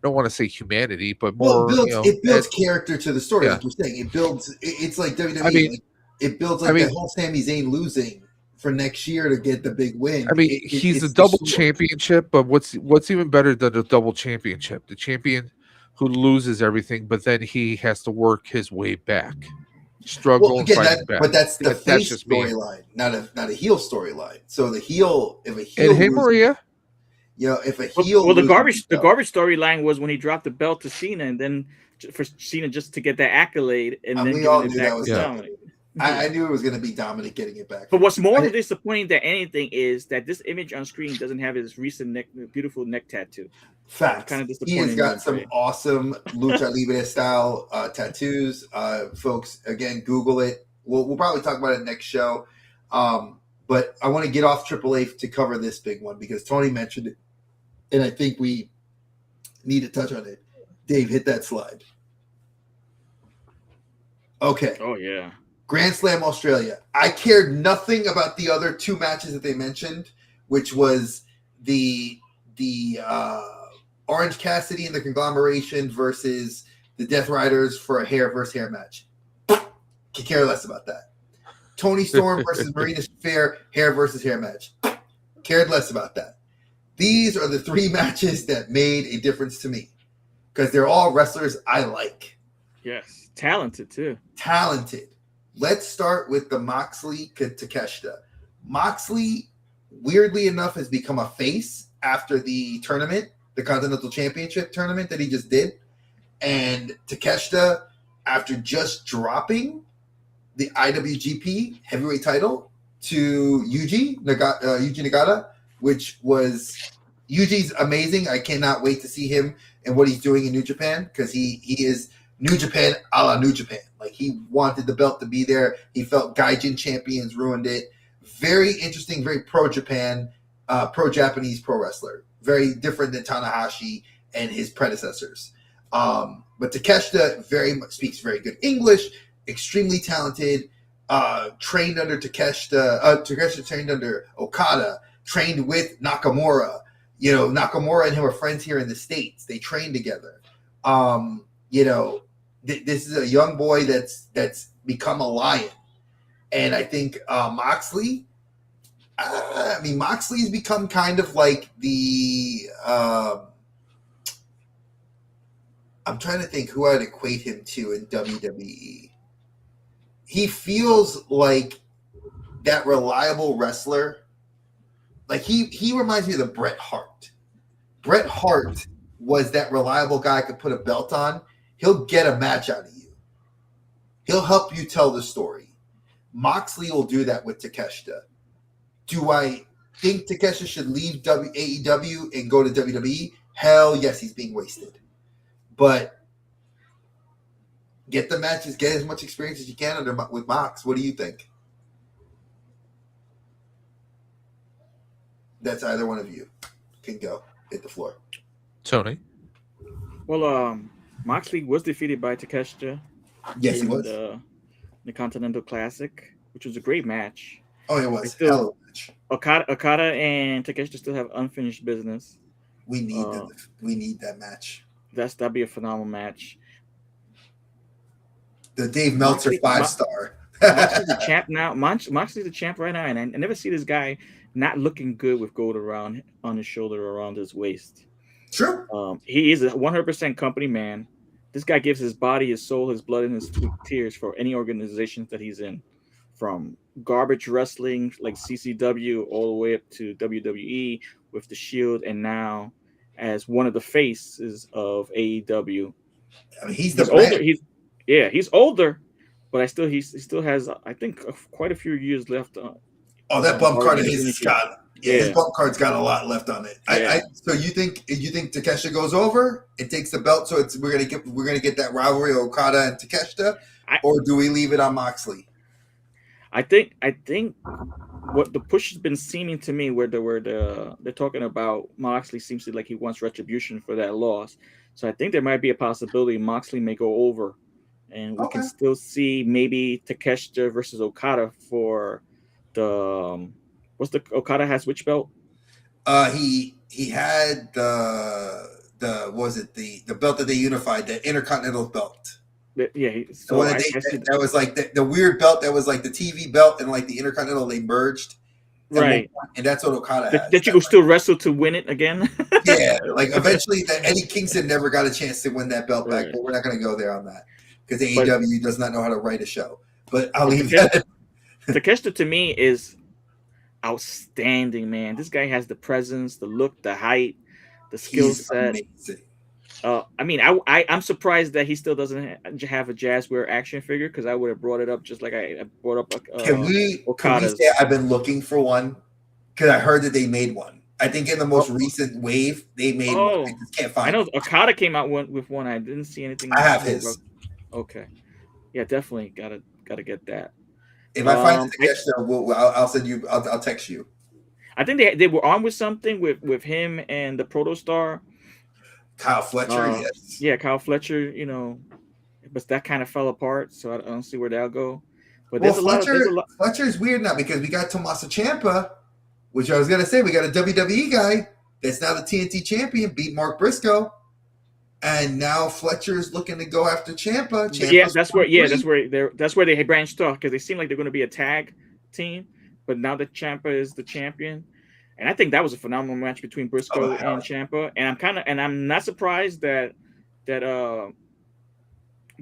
[SPEAKER 5] don't want to say humanity, but more.
[SPEAKER 3] Well, it builds character to the story. Yeah. Like you're saying, it builds. It's like WWE. I mean, it builds like the whole Sami Zayn losing for next year to get the big win.
[SPEAKER 5] I mean, he's a double championship, but what's even better than a double championship? The champion who loses everything, but then he has to work his way back, struggle
[SPEAKER 3] Well,
[SPEAKER 5] and
[SPEAKER 3] again,
[SPEAKER 5] fighting back.
[SPEAKER 3] but that's the
[SPEAKER 5] That's
[SPEAKER 3] face
[SPEAKER 5] just me.
[SPEAKER 3] storyline, not a heel storyline. So the heel, if a
[SPEAKER 5] And
[SPEAKER 3] heel,
[SPEAKER 5] hey,
[SPEAKER 3] loses,
[SPEAKER 5] Maria,
[SPEAKER 3] if a heel,
[SPEAKER 4] Well, the
[SPEAKER 3] loses
[SPEAKER 4] garbage storyline was when he dropped the belt to Cena, and then for Cena just to get that accolade, and then
[SPEAKER 3] we
[SPEAKER 4] giving
[SPEAKER 3] all
[SPEAKER 4] it
[SPEAKER 3] knew
[SPEAKER 4] back
[SPEAKER 3] that was
[SPEAKER 4] to
[SPEAKER 3] coming.
[SPEAKER 4] Dominic.
[SPEAKER 3] I knew it was going to be Dominic getting it back.
[SPEAKER 4] But what's more
[SPEAKER 3] I-
[SPEAKER 4] disappointing than anything is that this image on screen doesn't have his recent beautiful neck tattoo.
[SPEAKER 3] Facts.
[SPEAKER 4] Kind of
[SPEAKER 3] He has
[SPEAKER 4] disappointing.
[SPEAKER 3] got some awesome lucha libre style tattoos. Folks, again, Google it. We'll probably talk about it next show. But I want to get off AAA to cover this big one because Tony mentioned it, and I think we need to touch on it. Dave, hit that slide. Okay.
[SPEAKER 4] Oh yeah.
[SPEAKER 3] Grand Slam Australia. I cared nothing about the other two matches that they mentioned, which was the Orange Cassidy and the Conglomeration versus the Death Riders for a hair versus hair match. Could care less about that. Tony Storm versus Marina Shafir, hair versus hair match. Cared less about that. These are the three matches that made a difference to me because they're all wrestlers I like.
[SPEAKER 4] Yes, talented too.
[SPEAKER 3] Talented. Let's start with the Moxley Takeshita. Moxley, weirdly enough, has become a face after the tournament, the Continental Championship tournament that he just did. And Takeshita, after just dropping the IWGP heavyweight title to Yuji Nagata, which was Yuji's amazing. I cannot wait to see him and what he's doing in New Japan because he is New Japan a la New Japan. Like he wanted the belt to be there. He felt Gaijin champions ruined it. Very interesting, very pro-Japan, pro-Japanese pro wrestler. Very different than Tanahashi and his predecessors. But Takeshita very much speaks very good English, extremely talented, trained under Takeshita. Takeshita trained under Okada, trained with Nakamura. You know, Nakamura and him are friends here in the States. They train together. This is a young boy that's become a lion. And I think Moxley, Moxley's become kind of like the I'm trying to think who I'd equate him to in WWE. He feels like that reliable wrestler. Like he reminds me of the Bret Hart. Bret Hart was that reliable guy could put a belt on. He'll get a match out of you. He'll help you tell the story. Moxley will do that with Takeshita. Do I think Takeshita should leave AEW and go to WWE? Hell yes, he's being wasted. But get the matches, get as much experience as you can with Mox. What do you think? That's either one of you can go. Hit the floor.
[SPEAKER 5] Tony.
[SPEAKER 4] Well, Moxley was defeated by Takeshita.
[SPEAKER 3] Yes, he was.
[SPEAKER 4] The Continental Classic, which was a great match.
[SPEAKER 3] Oh, it was.
[SPEAKER 4] Still,
[SPEAKER 3] hell of a match.
[SPEAKER 4] Okada and Takeshita still have unfinished business.
[SPEAKER 3] We need that. We need that match.
[SPEAKER 4] That'd be a phenomenal match.
[SPEAKER 3] The Dave Meltzer 5-star.
[SPEAKER 4] Moxley's the champ now. Moxley's the champ right now, and I never see this guy not looking good with gold around on his shoulder or around his waist.
[SPEAKER 3] Sure.
[SPEAKER 4] He is a 100% company man. This guy gives his body, his soul, his blood, and his tears for any organization that he's in. From garbage wrestling like CCW all the way up to WWE with the Shield, and now as one of the faces of AEW.
[SPEAKER 3] I mean, he's
[SPEAKER 4] older. He's older, but he still has, I think, quite a few years left.
[SPEAKER 3] That bump card his bump card's got a lot left on it.
[SPEAKER 4] Yeah.
[SPEAKER 3] So you think Takeshita goes over and takes the belt? So we're gonna get that rivalry of Okada and Takeshita, or do we leave it on Moxley?
[SPEAKER 4] I think what the push has been seeming to me where they're talking about Moxley seems to like he wants retribution for that loss. So I think there might be a possibility Moxley may go over, and we can still see maybe Takeshita versus Okada for the what's the Okada has which belt?
[SPEAKER 3] He had the belt that they unified, the Intercontinental belt.
[SPEAKER 4] Yeah,
[SPEAKER 3] so that was like the weird belt that was like the TV belt and like the Intercontinental they merged,
[SPEAKER 4] right?
[SPEAKER 3] And that's what Okada has.
[SPEAKER 4] That you could still wrestle to win it again.
[SPEAKER 3] Yeah, like eventually, Eddie Kingston never got a chance to win that belt back,
[SPEAKER 4] Right.
[SPEAKER 3] but we're not going to go there on that because
[SPEAKER 4] But-
[SPEAKER 3] AEW does not know how to write a show. But I'll
[SPEAKER 4] But
[SPEAKER 3] leave that.
[SPEAKER 4] Takeshita to me is outstanding, man. This guy has the presence, the look, the height, the skill
[SPEAKER 3] He's
[SPEAKER 4] set.
[SPEAKER 3] amazing.
[SPEAKER 4] I mean, I'm surprised that he still doesn't have a Jazzware action figure, because I would have brought it up just like I brought up
[SPEAKER 3] Can we
[SPEAKER 4] Okada's.
[SPEAKER 3] say I've been looking for one because I heard that they made one. I think in the most recent wave they made one. I just can't find.
[SPEAKER 4] I know
[SPEAKER 3] it.
[SPEAKER 4] Okada came out with one. I didn't see anything.
[SPEAKER 3] I have his.
[SPEAKER 4] Okay, yeah, definitely gotta get that.
[SPEAKER 3] If I find the Takeshita, I'll send you. I'll text you.
[SPEAKER 4] I think they were on with something with him and the Protostar.
[SPEAKER 3] Kyle Fletcher, yes.
[SPEAKER 4] Yeah, Kyle Fletcher, but that kind of fell apart, so I don't see where that'll go. But
[SPEAKER 3] Fletcher is weird now because we got Tommaso Ciampa, which I was going to say, we got a WWE guy that's now the TNT champion, beat Mark Briscoe. And now Fletcher's looking to go after Ciampa.
[SPEAKER 4] That's where they branched off, because they seem like they're going to be a tag team, but now that Ciampa is the champion. And I think that was a phenomenal match between Briscoe and Ciampa. And I'm not surprised that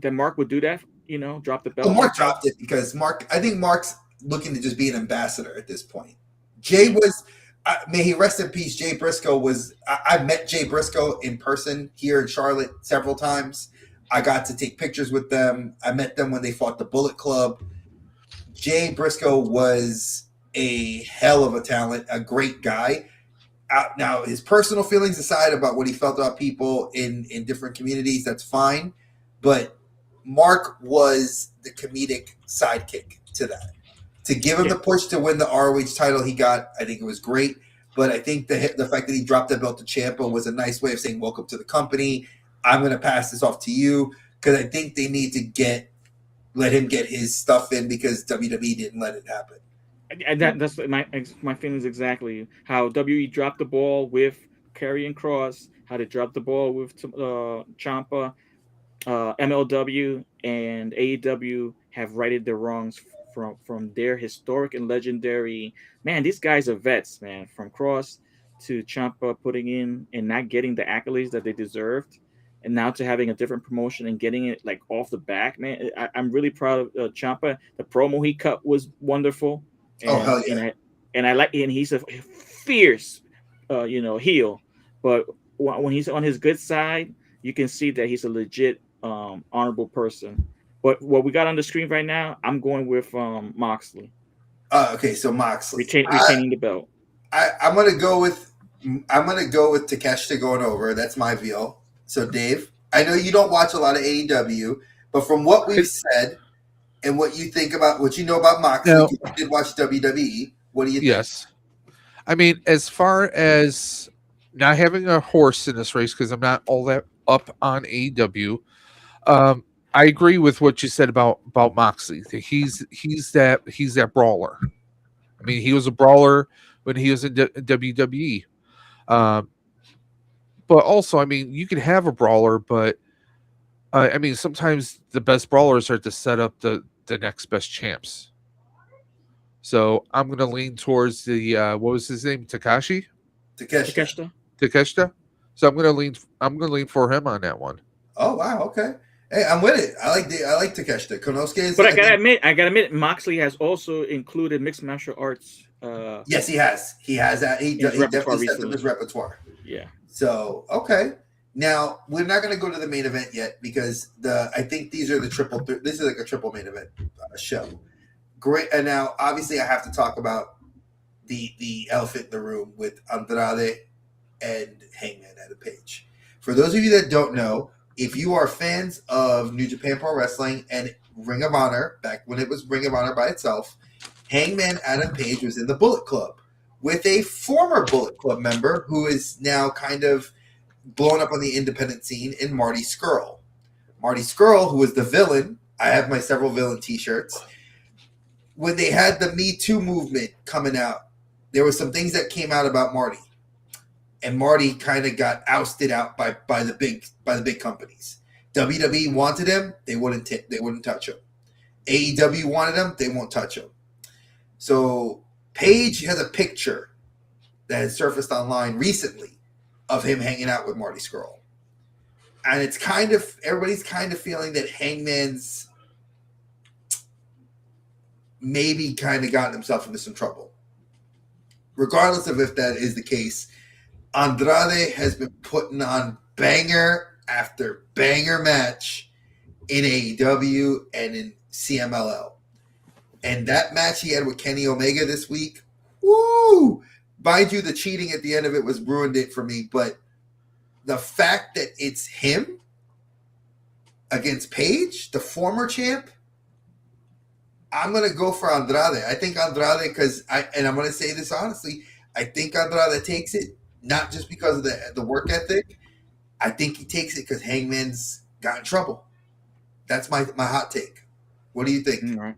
[SPEAKER 4] Mark would do that, drop the belt.
[SPEAKER 3] Well, Mark dropped it because I think Mark's looking to just be an ambassador at this point. Jay was, may he rest in peace, Jay Briscoe was, I met Jay Briscoe in person here in Charlotte several times. I got to take pictures with them. I met them when they fought the Bullet Club. Jay Briscoe was a hell of a talent, a great guy. Now, his personal feelings aside about what he felt about people in different communities, that's fine. But Mark was the comedic sidekick to that. To give him the push to win the ROH title he got, I think it was great. But I think the fact that he dropped that belt to Ciampa was a nice way of saying, welcome to the company. I'm going to pass this off to you. Because I think they need to let him get his stuff in because WWE didn't let it happen.
[SPEAKER 4] And that's my feelings exactly. How WWE dropped the ball with Karrion Kross, how they dropped the ball with Ciampa, MLW and AEW have righted their wrongs from their historic and legendary. Man, these guys are vets, man. From Kross to Ciampa putting in and not getting the accolades that they deserved, and now to having a different promotion and getting it like off the back, man. I'm really proud of Ciampa. The promo he cut was wonderful. And,
[SPEAKER 3] hell yeah!
[SPEAKER 4] And he's a fierce, heel. But when he's on his good side, you can see that he's a legit, honorable person. But what we got on the screen right now, I'm going with Moxley.
[SPEAKER 3] Okay, so Moxley
[SPEAKER 4] retaining the belt.
[SPEAKER 3] I'm gonna go with Takeshita going over. That's my feel. So Dave, I know you don't watch a lot of AEW, but from what we've said. And what you think about what you know about Moxley, you did watch WWE. What do you think?
[SPEAKER 5] Yes. I mean, as far as not having a horse in this race, because I'm not all that up on AEW, I agree with what you said about Moxley. He's that brawler. I mean, he was a brawler when he was in WWE. But also, I mean, you can have a brawler, but I mean, sometimes the best brawlers are to set up the next best champs. So I'm going to lean towards the what was his name? Takeshita. So I'm going to lean for him on that one.
[SPEAKER 3] Oh wow, okay. Hey, I'm with it. I like Takeshita. Konosuke is.
[SPEAKER 4] But I gotta admit, Moxley has also included mixed martial arts.
[SPEAKER 3] Yes, he has. He has that. He definitely stepped up his repertoire.
[SPEAKER 4] Yeah.
[SPEAKER 3] So okay. Now we're not going to go to the main event yet because I think these are the triple. This is like a triple main event show. Great, and now obviously I have to talk about the elephant in the room with Andrade and Hangman Adam Page. For those of you that don't know, if you are fans of New Japan Pro Wrestling and Ring of Honor, back when it was Ring of Honor by itself, Hangman Adam Page was in the Bullet Club with a former Bullet Club member who is now kind of blown up on the independent scene in Marty Scurll. Marty Scurll, who was the villain. I have my several villain t-shirts. When they had the Me Too movement coming out, there were some things that came out about Marty. And Marty kind of got ousted out by the big companies. WWE wanted him, they wouldn't touch him. AEW wanted him, they won't touch him. So Page has a picture that has surfaced online recently of him hanging out with Marty Scurll. And it's everybody's kind of feeling that Hangman's maybe kind of gotten himself into some trouble. Regardless of if that is the case, Andrade has been putting on banger after banger match in AEW and in CMLL. And that match he had with Kenny Omega this week, woo! Mind you, the cheating at the end of it ruined it for me, but the fact that it's him against Paige, the former champ, I'm going to go for Andrade. I think Andrade, and I'm going to say this honestly, I think Andrade takes it, not just because of the work ethic. I think he takes it because Hangman's got in trouble. That's my hot take. What do you think?
[SPEAKER 4] All right.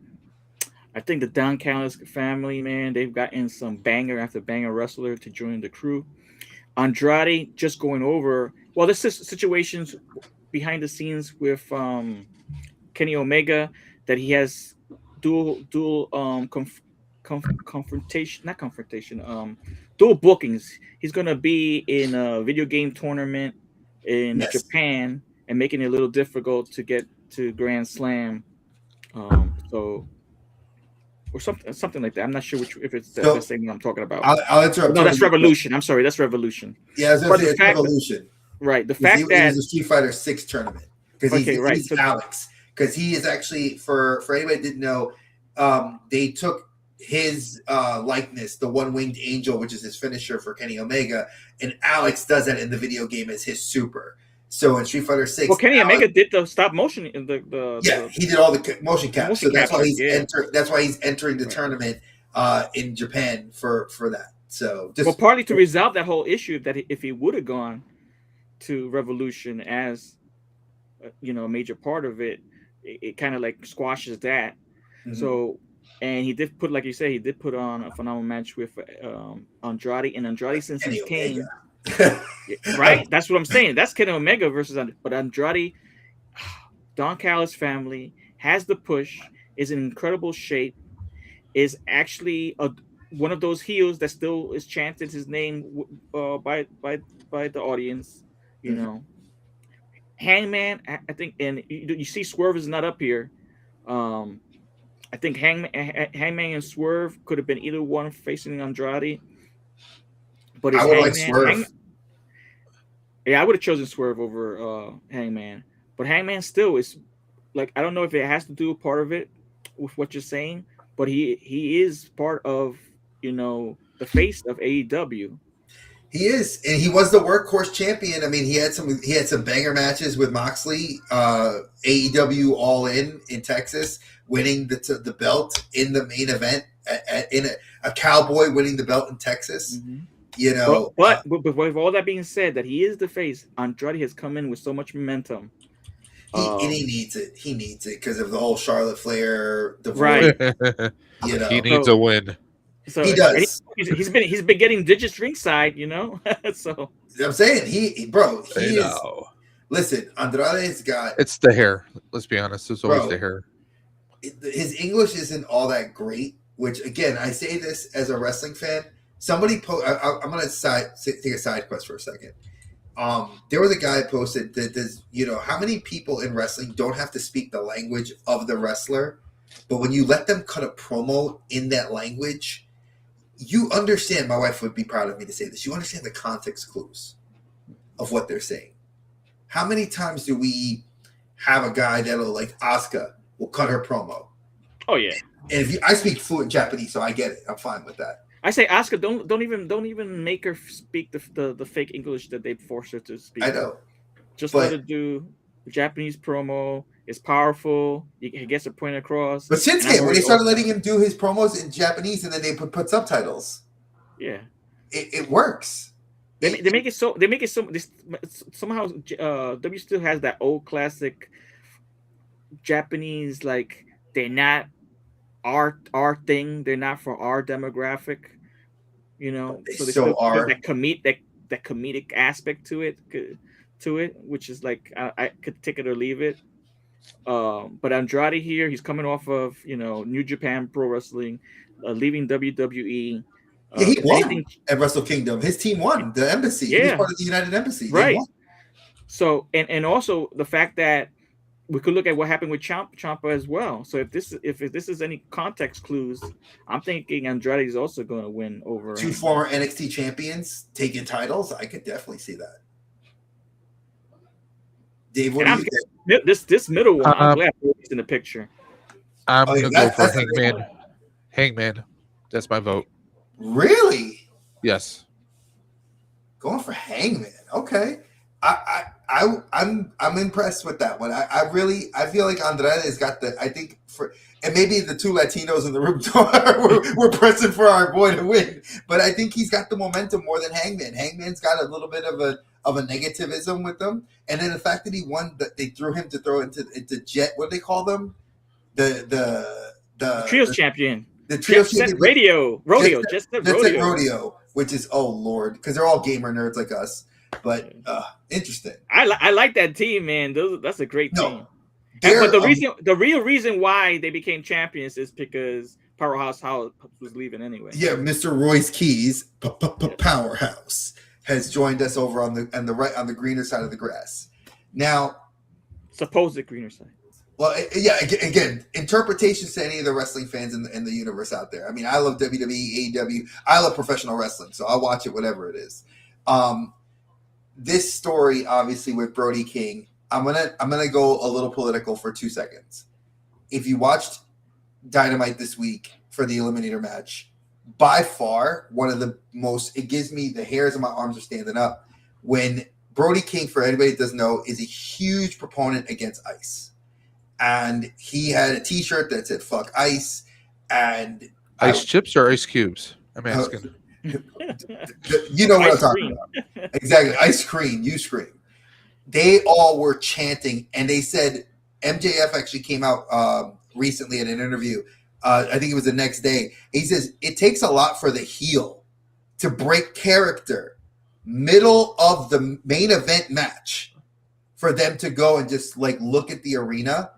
[SPEAKER 4] I think the Don Callis family, man, they've gotten some banger after banger wrestler to join the crew. Andrade just going over. Well, this is situations behind the dual bookings. He's gonna be in a video game tournament in Japan and making it a little difficult to get to Grand Slam. Or something like that. I'm not sure if it's the same I'm talking about.
[SPEAKER 3] I'll interrupt.
[SPEAKER 4] No, that's Revolution. I'm sorry, that's Revolution.
[SPEAKER 3] Yeah, I was going to say it's Revolution.
[SPEAKER 4] Right. The fact that
[SPEAKER 3] it was a Street Fighter 6 tournament because he's Alex. Because he is actually for anybody that didn't know, they took his likeness, the one-winged angel, which is his finisher for Kenny Omega, and Alex does that in the video game as his super. So in Street Fighter 6,
[SPEAKER 4] Kenny Omega did the stop motion in
[SPEAKER 3] he did all the motion caps. So that's why he's that's why he's entering the tournament in Japan for that. So
[SPEAKER 4] partly to resolve that whole issue, that if he would have gone to Revolution as a major part of it, it kind of like squashes that. Mm-hmm. So, and he did put, like you say, he did put on a phenomenal match with Andrade, and Andrade since he came. Right, that's what I'm saying. That's Kenny Omega versus, but Andrade, Don Callis family has the push, is in incredible shape, is actually one of those heels that still is chanted his name by the audience. Hangman, I think, and you see Swerve is not up here. I think Hangman and Swerve could have been either one facing Andrade. But
[SPEAKER 3] I would like Swerve.
[SPEAKER 4] I would have chosen Swerve over Hangman. But Hangman still is, like, I don't know if it has to do with part of it with what you're saying, but he is part of, the face of AEW.
[SPEAKER 3] He is, and he was the workhorse champion. I mean, he had some banger matches with Moxley, AEW All In Texas, winning the belt in the main event, in a cowboy winning the belt in Texas. Mm-hmm.
[SPEAKER 4] But with all that being said, that he is the face, Andrade has come in with so much momentum.
[SPEAKER 3] And he needs it. He needs it because of the whole Charlotte Flair divorce.
[SPEAKER 4] Right.
[SPEAKER 5] He needs a win.
[SPEAKER 3] So he does.
[SPEAKER 4] He's been getting digits ringside, So
[SPEAKER 3] I'm saying he is. Listen, Andrade's got.
[SPEAKER 5] It's the hair. Let's be honest. It's always the hair.
[SPEAKER 3] His English isn't all that great. Which again, I say this as a wrestling fan. Somebody I'm gonna take a side quest for a second. There was a guy posted that does, how many people in wrestling don't have to speak the language of the wrestler, but when you let them cut a promo in that language, you understand. My wife would be proud of me to say this. You understand the context clues of what they're saying. How many times do we have a guy that'll, like Asuka, will cut her promo?
[SPEAKER 4] Oh yeah.
[SPEAKER 3] And I speak fluent Japanese, so I get it. I'm fine with that.
[SPEAKER 4] I say Asuka, don't even make her speak the fake English that they force her to speak.
[SPEAKER 3] I know.
[SPEAKER 4] Just let her do the Japanese promo. It's powerful. He gets a point across.
[SPEAKER 3] But Shinsuke, when they started letting him do his promos in Japanese and then they put subtitles, it works.
[SPEAKER 4] They make it so. Somehow W still has that old classic Japanese, like, they're not our thing. They're not for our demographic. So they still are that comedic aspect to it, which is like I could take it or leave it. But Andrade here, he's coming off of New Japan Pro Wrestling, leaving WWE,
[SPEAKER 3] Yeah, he
[SPEAKER 4] If
[SPEAKER 3] won
[SPEAKER 4] anything,
[SPEAKER 3] at Wrestle Kingdom. His team won the embassy. He was
[SPEAKER 4] yeah,
[SPEAKER 3] part of the United Embassy. They
[SPEAKER 4] right.
[SPEAKER 3] won.
[SPEAKER 4] So and also the fact that we could look at what happened with Ciampa as well. So if this is any context clues, I'm thinking Andrade is also going to win over
[SPEAKER 3] Two
[SPEAKER 4] him.
[SPEAKER 3] former NXT champions taking titles. I could definitely see that. Dave, what do you think?
[SPEAKER 4] This middle one, I'm glad he's in the picture.
[SPEAKER 5] I'm
[SPEAKER 3] Oh, yeah,
[SPEAKER 5] gonna go for
[SPEAKER 3] that's a big
[SPEAKER 5] Hangman.
[SPEAKER 3] one.
[SPEAKER 5] Hangman. That's my vote.
[SPEAKER 3] Really?
[SPEAKER 5] Yes.
[SPEAKER 3] Going for Hangman. Okay. I'm impressed with that one. I feel like Andrade has got and maybe the two Latinos in the room we're pressing for our boy to win, but I think he's got the momentum more than Hangman. Hangman's got a little bit of a negativism with them, and then the fact that he won, that they threw him to throw into Jet. What do they call them? The
[SPEAKER 4] Trios champion.
[SPEAKER 3] The Trios
[SPEAKER 4] Jet Set
[SPEAKER 3] champion.
[SPEAKER 4] Rodeo.
[SPEAKER 3] Jet Set Rodeo, which is, oh Lord, because they're all gamer nerds like us. But interesting.
[SPEAKER 4] I like that team, man. That's a great team.
[SPEAKER 3] But
[SPEAKER 4] the real reason why they became champions is because Powerhouse House was leaving anyway.
[SPEAKER 3] Yeah, Mr. Royce Keys, Powerhouse, has joined us over on the greener side of the grass. Now,
[SPEAKER 4] supposed greener side.
[SPEAKER 3] Well, yeah. Again, interpretations to any of the wrestling fans in the universe out there. I mean, I love WWE, AEW. I love professional wrestling, so I'll watch it, whatever it is. This story, obviously, with Brody King, I'm gonna go a little political for 2 seconds. If you watched Dynamite this week for the Eliminator match, by far one of the most, it gives me the hairs on my arms are standing up when Brody King, for anybody that doesn't know, is a huge proponent against ICE. And he had a T-shirt that said "fuck ICE" and
[SPEAKER 5] ice chips or ice cubes. I'm asking.
[SPEAKER 3] You know what I'm talking about. Exactly. Ice cream, you scream. They all were chanting, and they said MJF actually came out recently in an interview. I think it was the next day. He says it takes a lot for the heel to break character middle of the main event match for them to go and just like look at the arena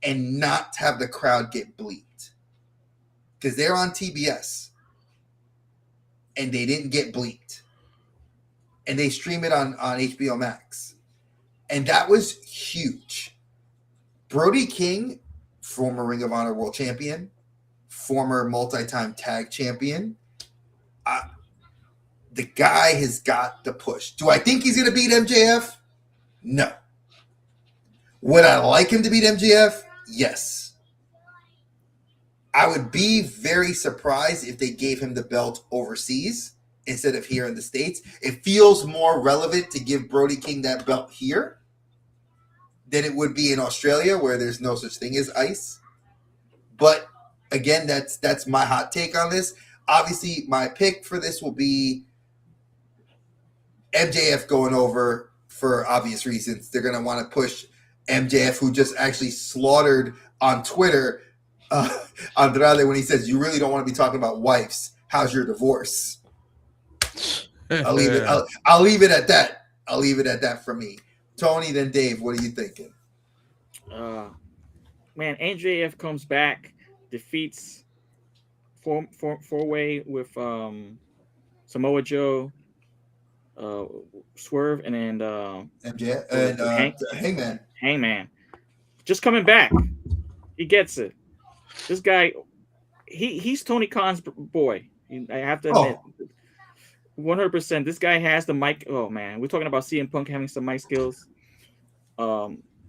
[SPEAKER 3] and not have the crowd get bleeped. Because they're on TBS and they didn't get bleeped. And they stream it on HBO Max. And that was huge. Brody King, former Ring of Honor World Champion, former multi-time tag champion. The guy has got the push. Do I think he's going to beat MJF? No. Would I like him to beat MJF? Yes. I would be very surprised if they gave him the belt overseas instead of here in the States. It feels more relevant to give Brody King that belt here than it would be in Australia, where there's no such thing as ICE. But again, that's my hot take on this. Obviously, my pick for this will be MJF going over for obvious reasons. They're going to want to push MJF, who just actually slaughtered on Twitter Andrade when he says, "You really don't want to be talking about wives. How's your divorce?" I'll leave it. I'll leave it at that. I'll leave it at that for me. Tony, then Dave, what are you thinking?
[SPEAKER 4] Man, MJF comes back, defeats four-way with Samoa Joe, Swerve, and then
[SPEAKER 3] MJF and
[SPEAKER 4] Hangman. Just coming back. He gets it. This guy, he's Tony Khan's boy. I have to admit. 100%. This guy has the mic. Oh man, we're talking about CM Punk having some mic skills.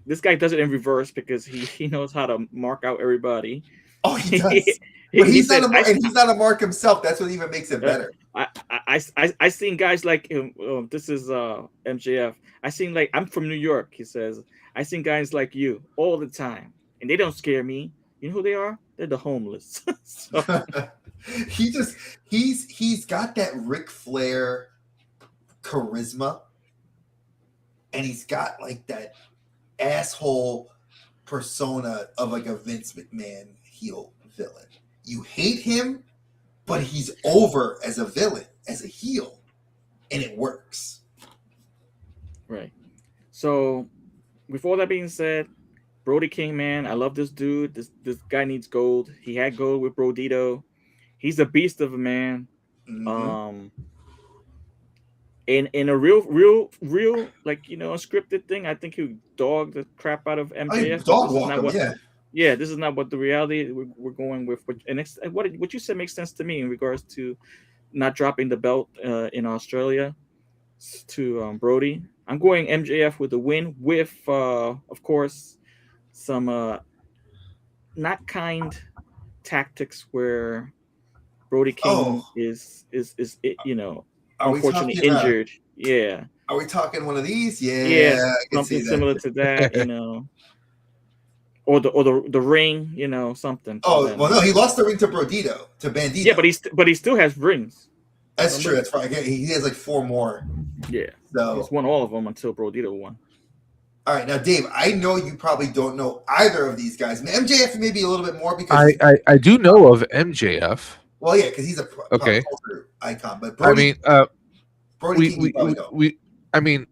[SPEAKER 4] This guy does it in reverse because he knows how to mark out everybody.
[SPEAKER 3] Oh, he does. But he's not a mark himself. That's what even makes it better.
[SPEAKER 4] I seen guys like him. This is MJF. I seen like, I'm from New York. He says, I seen guys like you all the time, and they don't scare me. You know who they are? They're the homeless.
[SPEAKER 3] He's got that Ric Flair charisma, and he's got like that asshole persona of like a Vince McMahon heel villain. You hate him, but he's over as a villain, as a heel, and it works.
[SPEAKER 4] Right. So, with all that being said, Brody King, man, I love this dude. This guy needs gold. He had gold with Brodito. He's a beast of a man. Um, in a real like unscripted thing, I think he would dog the crap out of MJF.
[SPEAKER 3] Dog
[SPEAKER 4] This is
[SPEAKER 3] walk
[SPEAKER 4] not
[SPEAKER 3] him,
[SPEAKER 4] what.
[SPEAKER 3] yeah.
[SPEAKER 4] Yeah, this is not what the reality we're going with. And it's, what you said makes sense to me in regards to not dropping the belt in Australia to Brody. I'm going MJF with the win with, of course, some not kind tactics where Brody King is
[SPEAKER 3] Are we
[SPEAKER 4] unfortunately
[SPEAKER 3] talking,
[SPEAKER 4] injured. Yeah.
[SPEAKER 3] Are we talking one of these? Yeah,
[SPEAKER 4] Yeah,
[SPEAKER 3] I can see
[SPEAKER 4] something
[SPEAKER 3] that.
[SPEAKER 4] similar to that, or the ring, something.
[SPEAKER 3] Oh well, no, he lost the ring to Bandito.
[SPEAKER 4] Yeah, but he still has rings.
[SPEAKER 3] That's true. That's right. He has like 4 more.
[SPEAKER 4] Yeah,
[SPEAKER 3] so
[SPEAKER 4] he's won all of them until Bandito won.
[SPEAKER 3] All right, now Dave, I know you probably don't know either of these guys. MJF maybe a little bit more because
[SPEAKER 5] I do know of MJF.
[SPEAKER 3] Well, yeah, because he's a
[SPEAKER 5] okay
[SPEAKER 3] culture icon. But Brody,
[SPEAKER 5] Brody King, I mean,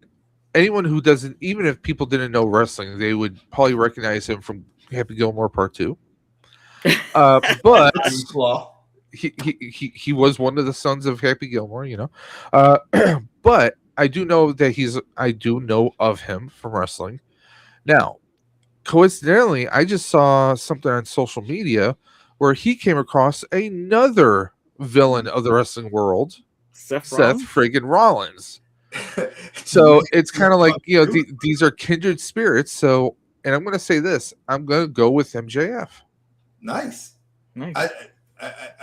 [SPEAKER 5] anyone who doesn't, even if people didn't know wrestling, they would probably recognize him from Happy Gilmore Part 2. But he was one of the sons of Happy Gilmore, but I do know that I do know of him from wrestling. Now, coincidentally, I just saw something on social media where he came across another villain of the wrestling world, Seth friggin' Rollins. So it's kind of like, these are kindred spirits. So, and I'm going to say this, I'm going to go with MJF.
[SPEAKER 3] Nice. I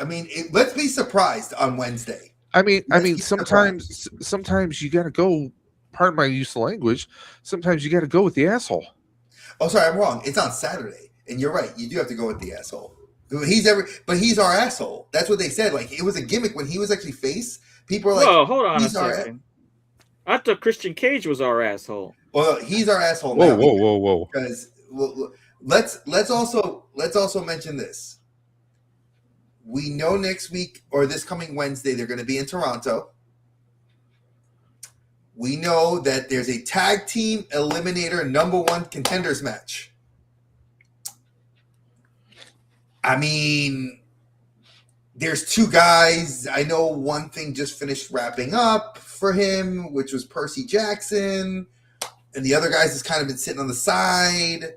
[SPEAKER 3] mean, let's be surprised on Wednesday.
[SPEAKER 5] I mean, sometimes you got to go. Pardon my use of language. Sometimes you got to go with the asshole.
[SPEAKER 3] Oh, sorry, I'm wrong. It's on Saturday, and you're right. You do have to go with the asshole. But he's our asshole. That's what they said. Like, it was a gimmick when he was actually face. People are like,
[SPEAKER 4] "Whoa, hold on a second. I thought Christian Cage was our asshole."
[SPEAKER 3] Well, he's our asshole
[SPEAKER 5] now.
[SPEAKER 3] Whoa! Because let's also mention this. We know next week or this coming Wednesday they're going to be in Toronto. We know that there's a tag team eliminator #1 contenders match. I mean, there's 2 guys. I know one thing just finished wrapping up for him, which was Percy Jackson. And the other guys has kind of been sitting on the side.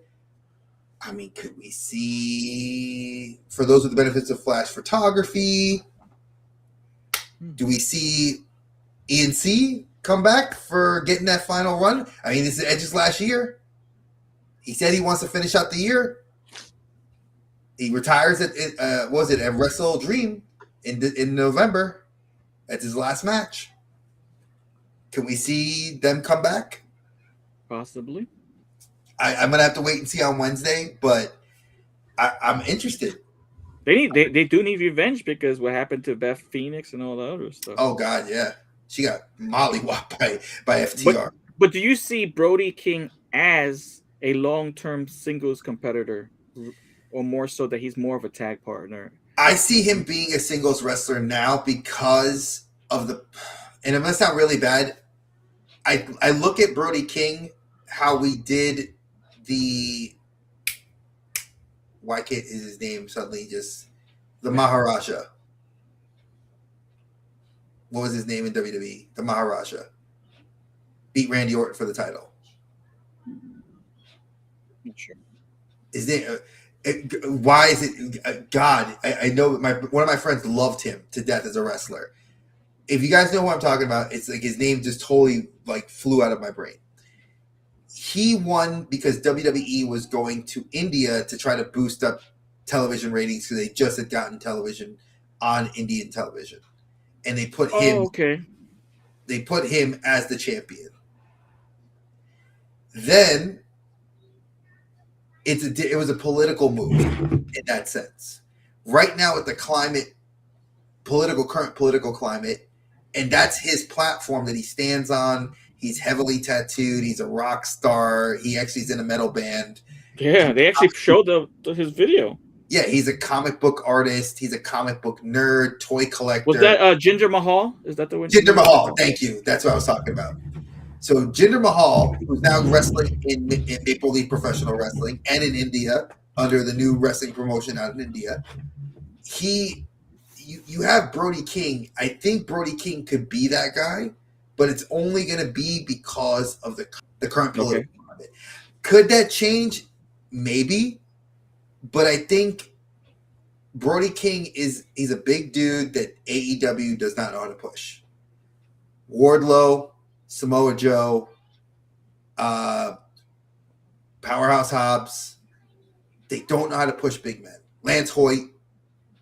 [SPEAKER 3] I mean, could we see, for those with the benefits of flash photography, do we see ENC come back for getting that final run? I mean, this is Edge's last year. He said he wants to finish out the year. He retires at Wrestle Dream in November. That's his last match. Can we see them come back?
[SPEAKER 4] Possibly.
[SPEAKER 3] I'm gonna have to wait and see on Wednesday, but I'm interested.
[SPEAKER 4] They do need revenge because what happened to Beth Phoenix and all the other stuff.
[SPEAKER 3] Oh God, yeah, she got mollywopped by FTR.
[SPEAKER 4] But do you see Brody King as a long-term singles competitor, or more so that he's more of a tag partner?
[SPEAKER 3] I see him being a singles wrestler now because of and it must sound really bad. I look at Brody King, how we did why can't is his name suddenly just the Maharaja? What was his name in WWE? The Maharaja beat Randy Orton for the title.
[SPEAKER 4] Not sure.
[SPEAKER 3] Is it? Why is it? God, I know one of my friends loved him to death as a wrestler. If you guys know who I'm talking about, it's like his name just totally like flew out of my brain. He won because WWE was going to India to try to boost up television ratings because they just had gotten television on Indian television, and they put him.
[SPEAKER 4] Oh, okay.
[SPEAKER 3] They put him as the champion. Then it was a political move in that sense. Right now, with the current political climate, and that's his platform that he stands on. He's heavily tattooed. He's a rock star. He actually is in a metal band.
[SPEAKER 4] Yeah, they actually showed his video.
[SPEAKER 3] Yeah, he's a comic book artist. He's a comic book nerd, toy collector.
[SPEAKER 4] Was that Jinder Mahal? Is that the one?
[SPEAKER 3] Jinder Mahal. Thank you. That's what I was talking about. So Jinder Mahal, who's now wrestling in Maple Leaf Professional Wrestling and in India under the new wrestling promotion out in India, you have Brody King. I think Brody King could be that guy, but it's only going to be because of the current political climate. Could that change? Maybe, but I think Brody King he's a big dude that AEW does not know how to push. Wardlow, Samoa Joe, Powerhouse Hobbs, they don't know how to push big men. Lance Hoyt,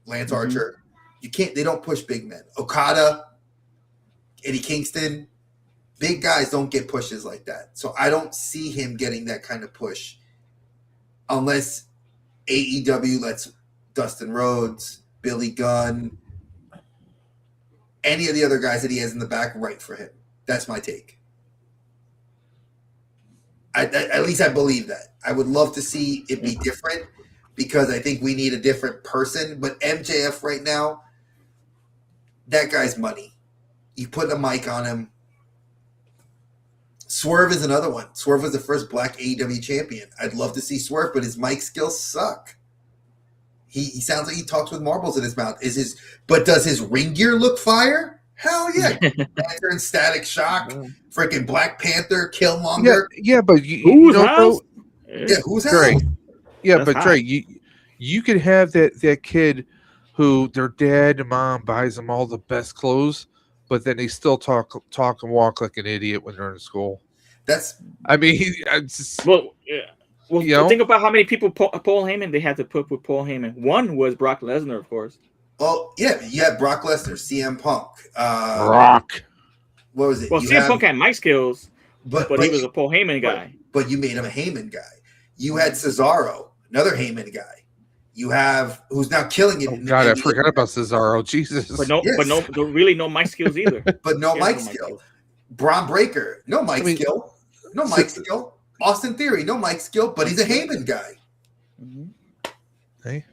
[SPEAKER 3] Lance Archer, they don't push big men. Okada, Eddie Kingston, big guys don't get pushes like that. So I don't see him getting that kind of push unless AEW lets Dustin Rhodes, Billy Gunn, any of the other guys that he has in the back write for him. That's my take. At least I believe that. I would love to see it be different because I think we need a different person. But MJF right now, that guy's money. You put a mic on him. Swerve is another one. Swerve was the first black AEW champion. I'd love to see Swerve, but his mic skills suck. He sounds like he talks with marbles in his mouth. But does his ring gear look fire? Hell yeah. Panther and Static Shock, freaking Black Panther, Killmonger.
[SPEAKER 5] Yeah, but
[SPEAKER 4] who's house?
[SPEAKER 3] Who's
[SPEAKER 5] Trey.
[SPEAKER 3] house?
[SPEAKER 5] Yeah,
[SPEAKER 4] That's
[SPEAKER 5] but Trey, you could have that kid who their dad and mom buys them all the best clothes, but then they still talk and walk like an idiot when they're in school.
[SPEAKER 3] Well,
[SPEAKER 4] think about how many people Paul Heyman they had to put with Paul Heyman. One was Brock Lesnar, of course.
[SPEAKER 3] Oh, yeah, you had Brock Lesnar, CM Punk.
[SPEAKER 5] Rock.
[SPEAKER 3] What was it?
[SPEAKER 4] Well, CM Punk had mic skills, but he was a Paul Heyman guy.
[SPEAKER 3] But you made him a Heyman guy. You had Cesaro, another Heyman guy. You have who's now killing it.
[SPEAKER 5] Oh, God, I forgot about Cesaro. Jesus.
[SPEAKER 4] But no mic skills either.
[SPEAKER 3] But no mic skill. Braun Breaker, no mic skill. No mic skill. Austin Theory, no mic skill, but he's a Heyman guy.
[SPEAKER 5] Hey.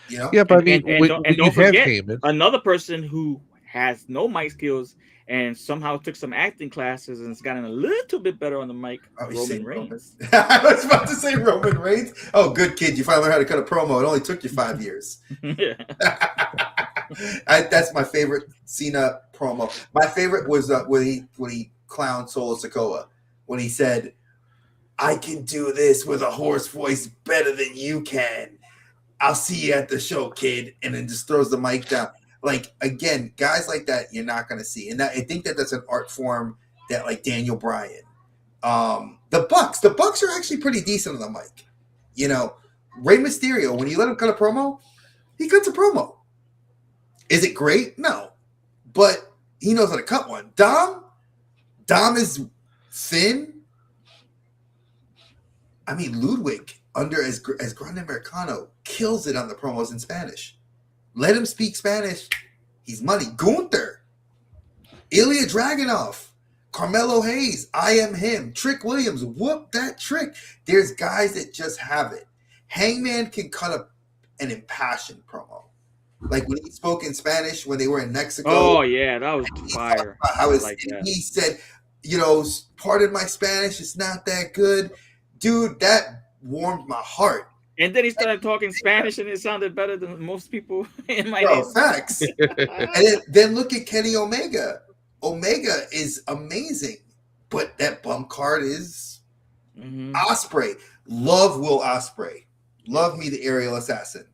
[SPEAKER 3] You know?
[SPEAKER 5] Yeah, but
[SPEAKER 4] and don't forget
[SPEAKER 5] Heyman.
[SPEAKER 4] Another person who has no mic skills and somehow took some acting classes and has gotten a little bit better on the mic. Roman Reigns.
[SPEAKER 3] I was about to say Roman Reigns. Oh, good kid. You finally learned how to cut a promo. It only took you 5 years. That's my favorite Cena promo. My favorite was when he clowned Solo Sikoa. When he said, I can do this with a hoarse voice better than you can. I'll see you at the show, kid. And then just throws the mic down. Like, again, guys like that, you're not going to see. And I think that's an art form that, like, Daniel Bryan. The Bucks are actually pretty decent on the mic. You know, Rey Mysterio, when you let him cut a promo, he cuts a promo. Is it great? No. But he knows how to cut one. Dom is thin. I mean, Ludwig, as Grande Americano, kills it on the promos in Spanish. Let him speak Spanish. He's money. Gunther, Ilya Dragunov, Carmelo Hayes, I Am Him, Trick Williams, whoop that trick. There's guys that just have it. Hangman can cut an impassioned promo. Like when he spoke in Spanish when they were in Mexico.
[SPEAKER 4] Oh, yeah, that was fire.
[SPEAKER 3] He said, you know, pardon my Spanish, it's not that good. Dude, that warmed my heart.
[SPEAKER 4] And then he started talking Spanish, and it sounded better than most people in my
[SPEAKER 3] days. Facts. And then look at Kenny Omega. Omega is amazing, but that bump card is Ospreay. Love Will Ospreay. Love me the aerial assassin.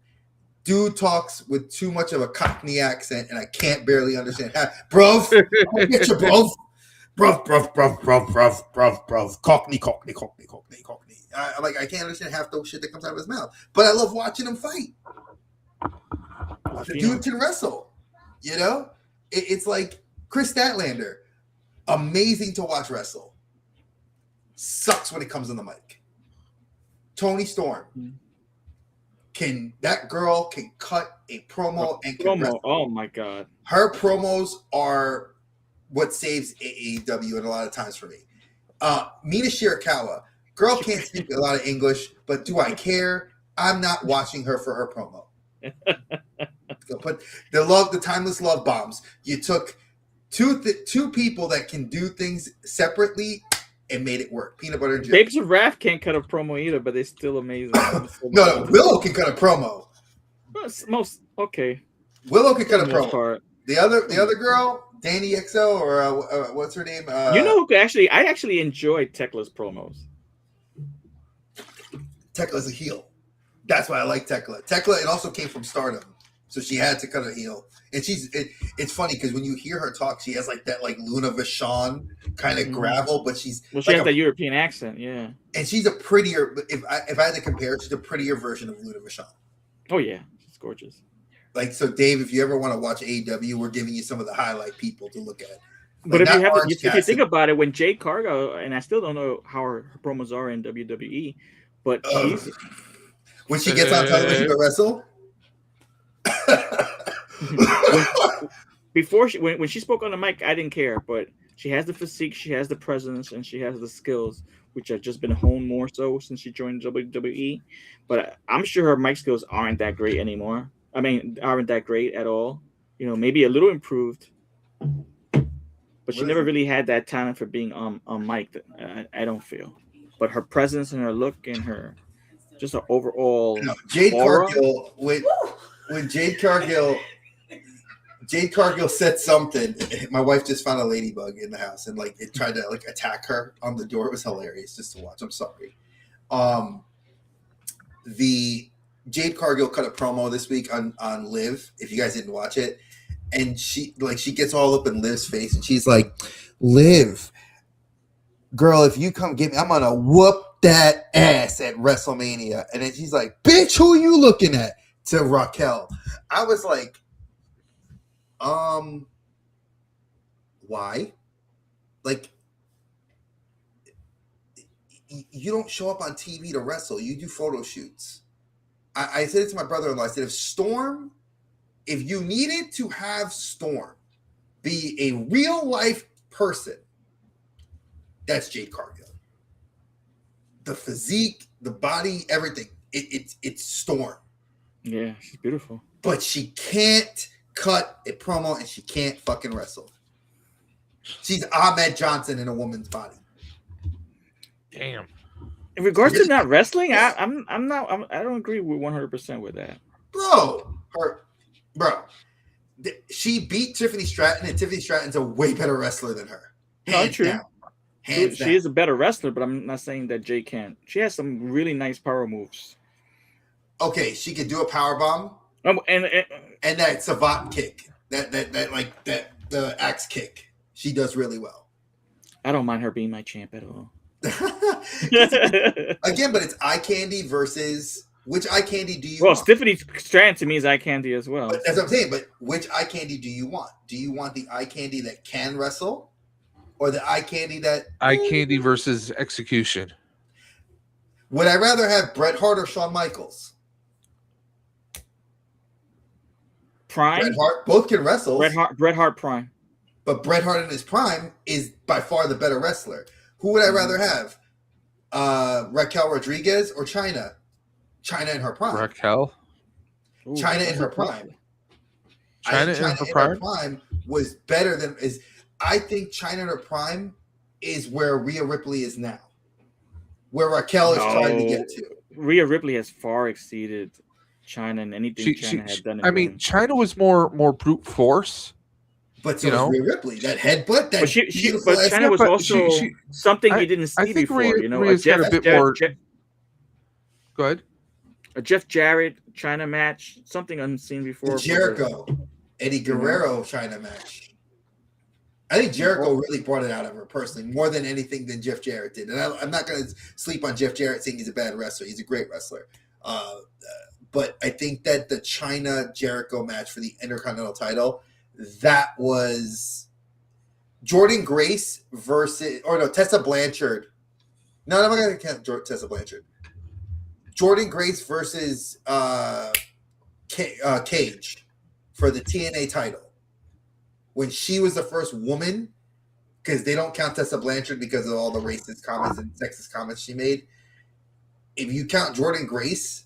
[SPEAKER 3] Dude talks with too much of a Cockney accent, and I can't barely understand. Bruv, get your bruv. Bruv. Cockney. I'm like, I can't understand half the shit that comes out of his mouth. But I love watching him fight. The dude can wrestle. You know? It's like Chris Statlander. Amazing to watch wrestle. Sucks when it comes on the mic. Toni Storm. That girl can cut a promo and can wrestle.
[SPEAKER 4] Oh my God.
[SPEAKER 3] Her promos are what saves AEW and a lot of times for me. Mina Shirakawa. Girl can't speak a lot of English, but do I care? I'm not watching her for her promo. But the timeless love bombs. You took two people that can do things separately and made it work. Peanut butter and jelly.
[SPEAKER 4] Babes of Wrath can't cut a promo either, but they're still amazing.
[SPEAKER 3] No, Willow can cut a promo.
[SPEAKER 4] Okay.
[SPEAKER 3] Willow could cut a
[SPEAKER 4] For the most
[SPEAKER 3] promo.
[SPEAKER 4] part.
[SPEAKER 3] The other girl, Danny XO, or what's her name?
[SPEAKER 4] You know who could actually? I actually enjoy Tekla's promos.
[SPEAKER 3] Tekla's a heel. That's why I like Tekla. Tekla, it also came from Stardom, so she had to cut a heel. And it's funny because when you hear her talk, she has like that like Luna Vachon kind of gravel, but she's
[SPEAKER 4] she
[SPEAKER 3] like
[SPEAKER 4] has that European accent, yeah.
[SPEAKER 3] And she's a prettier. If I had to compare, she's a prettier version of Luna Vachon.
[SPEAKER 4] Oh yeah, she's gorgeous.
[SPEAKER 3] Like so, Dave, if you ever want to watch AEW, we're giving you some of the highlight people to look at.
[SPEAKER 4] But if you think about it, when Jade Cargill, and I still don't know how her promos are in WWE, but she's
[SPEAKER 3] when she gets on television to wrestle.
[SPEAKER 4] Before when she spoke on the mic, I didn't care, but she has the physique, she has the presence, and she has the skills, which have just been honed more so since she joined WWE. But I'm sure her mic skills aren't that great anymore. I mean, aren't that great at all. You know, maybe a little improved, but she never really had that talent for being on mic. I don't feel. But her presence and her look and her just her overall
[SPEAKER 3] Jade
[SPEAKER 4] aura.
[SPEAKER 3] Cargill when Jade Cargill said something. My wife just found a ladybug in the house and like it tried to like attack her on the door. It was hilarious just to watch. I'm sorry. The Jade Cargill cut a promo this week on Liv. If you guys didn't watch it, and she gets all up in Liv's face and she's like, "Liv, girl, if you come get me, I'm gonna whoop that ass at WrestleMania." And then she's like, "Bitch, who are you looking at?" To Raquel. I was like, why? Like, you don't show up on TV to wrestle. You do photo shoots. I said it to my brother-in-law. I said, if you needed to have Storm be a real life person, that's Jade Cargill. The physique, the body, everything. It's Storm.
[SPEAKER 4] Yeah, she's beautiful.
[SPEAKER 3] But she can't cut a promo and she can't fucking wrestle. She's Ahmed Johnson in a woman's body.
[SPEAKER 5] Damn.
[SPEAKER 4] In regards to not wrestling, I don't agree with 100% with that.
[SPEAKER 3] She beat Tiffany Stratton, and Tiffany Stratton's a way better wrestler than her.
[SPEAKER 4] Hands
[SPEAKER 3] true.
[SPEAKER 4] down. She is a better wrestler, but I'm not saying that Jay can't. She has some really nice power moves.
[SPEAKER 3] Okay, she could do a power bomb.
[SPEAKER 4] And
[SPEAKER 3] that savant kick, that the axe kick, she does really well.
[SPEAKER 4] I don't mind her being my champ at all.
[SPEAKER 3] Again, but it's eye candy versus which eye candy do you want?
[SPEAKER 4] Well, Tiffany Stratton to me is eye candy as well.
[SPEAKER 3] But that's what I'm saying. But which eye candy do you want? Do you want the eye candy that can wrestle, or the eye candy that
[SPEAKER 5] eye candy versus execution?
[SPEAKER 3] Would I rather have Bret Hart or Shawn Michaels?
[SPEAKER 4] Prime.
[SPEAKER 3] Bret Hart, both can wrestle.
[SPEAKER 4] Bret Hart prime.
[SPEAKER 3] But Bret Hart in his prime is by far the better wrestler. Who would I rather have? Raquel Rodriguez or Chyna? Chyna in her prime.
[SPEAKER 5] Raquel.
[SPEAKER 3] Chyna in her prime.
[SPEAKER 5] Chyna in her
[SPEAKER 3] prime was better than is. I think Chyna in her prime is where Rhea Ripley is now. Where Raquel is trying to get to.
[SPEAKER 4] Rhea Ripley has far exceeded Chyna and anything Chyna had done.
[SPEAKER 5] I mean, Chyna was more brute force.
[SPEAKER 3] But so was Rhea Ripley. That headbutt, that
[SPEAKER 4] but Chyna was also something you didn't see before.
[SPEAKER 5] Rhea's got a bit more. Go ahead.
[SPEAKER 4] A Jeff Jarrett Chyna match, something unseen before.
[SPEAKER 3] The Jericho, Eddie Guerrero Chyna match. I think Jericho really brought it out of her personally, more than anything than Jeff Jarrett did. And I'm not going to sleep on Jeff Jarrett saying he's a bad wrestler. He's a great wrestler. But I think that the Chyna Jericho match for the Intercontinental title, that was Jordan Grace Tessa Blanchard. No, I'm not going to count Tessa Blanchard. Jordan Grace versus Cage for the TNA title. When she was the first woman, because they don't count Tessa Blanchard because of all the racist comments and sexist comments she made. If you count Jordan Grace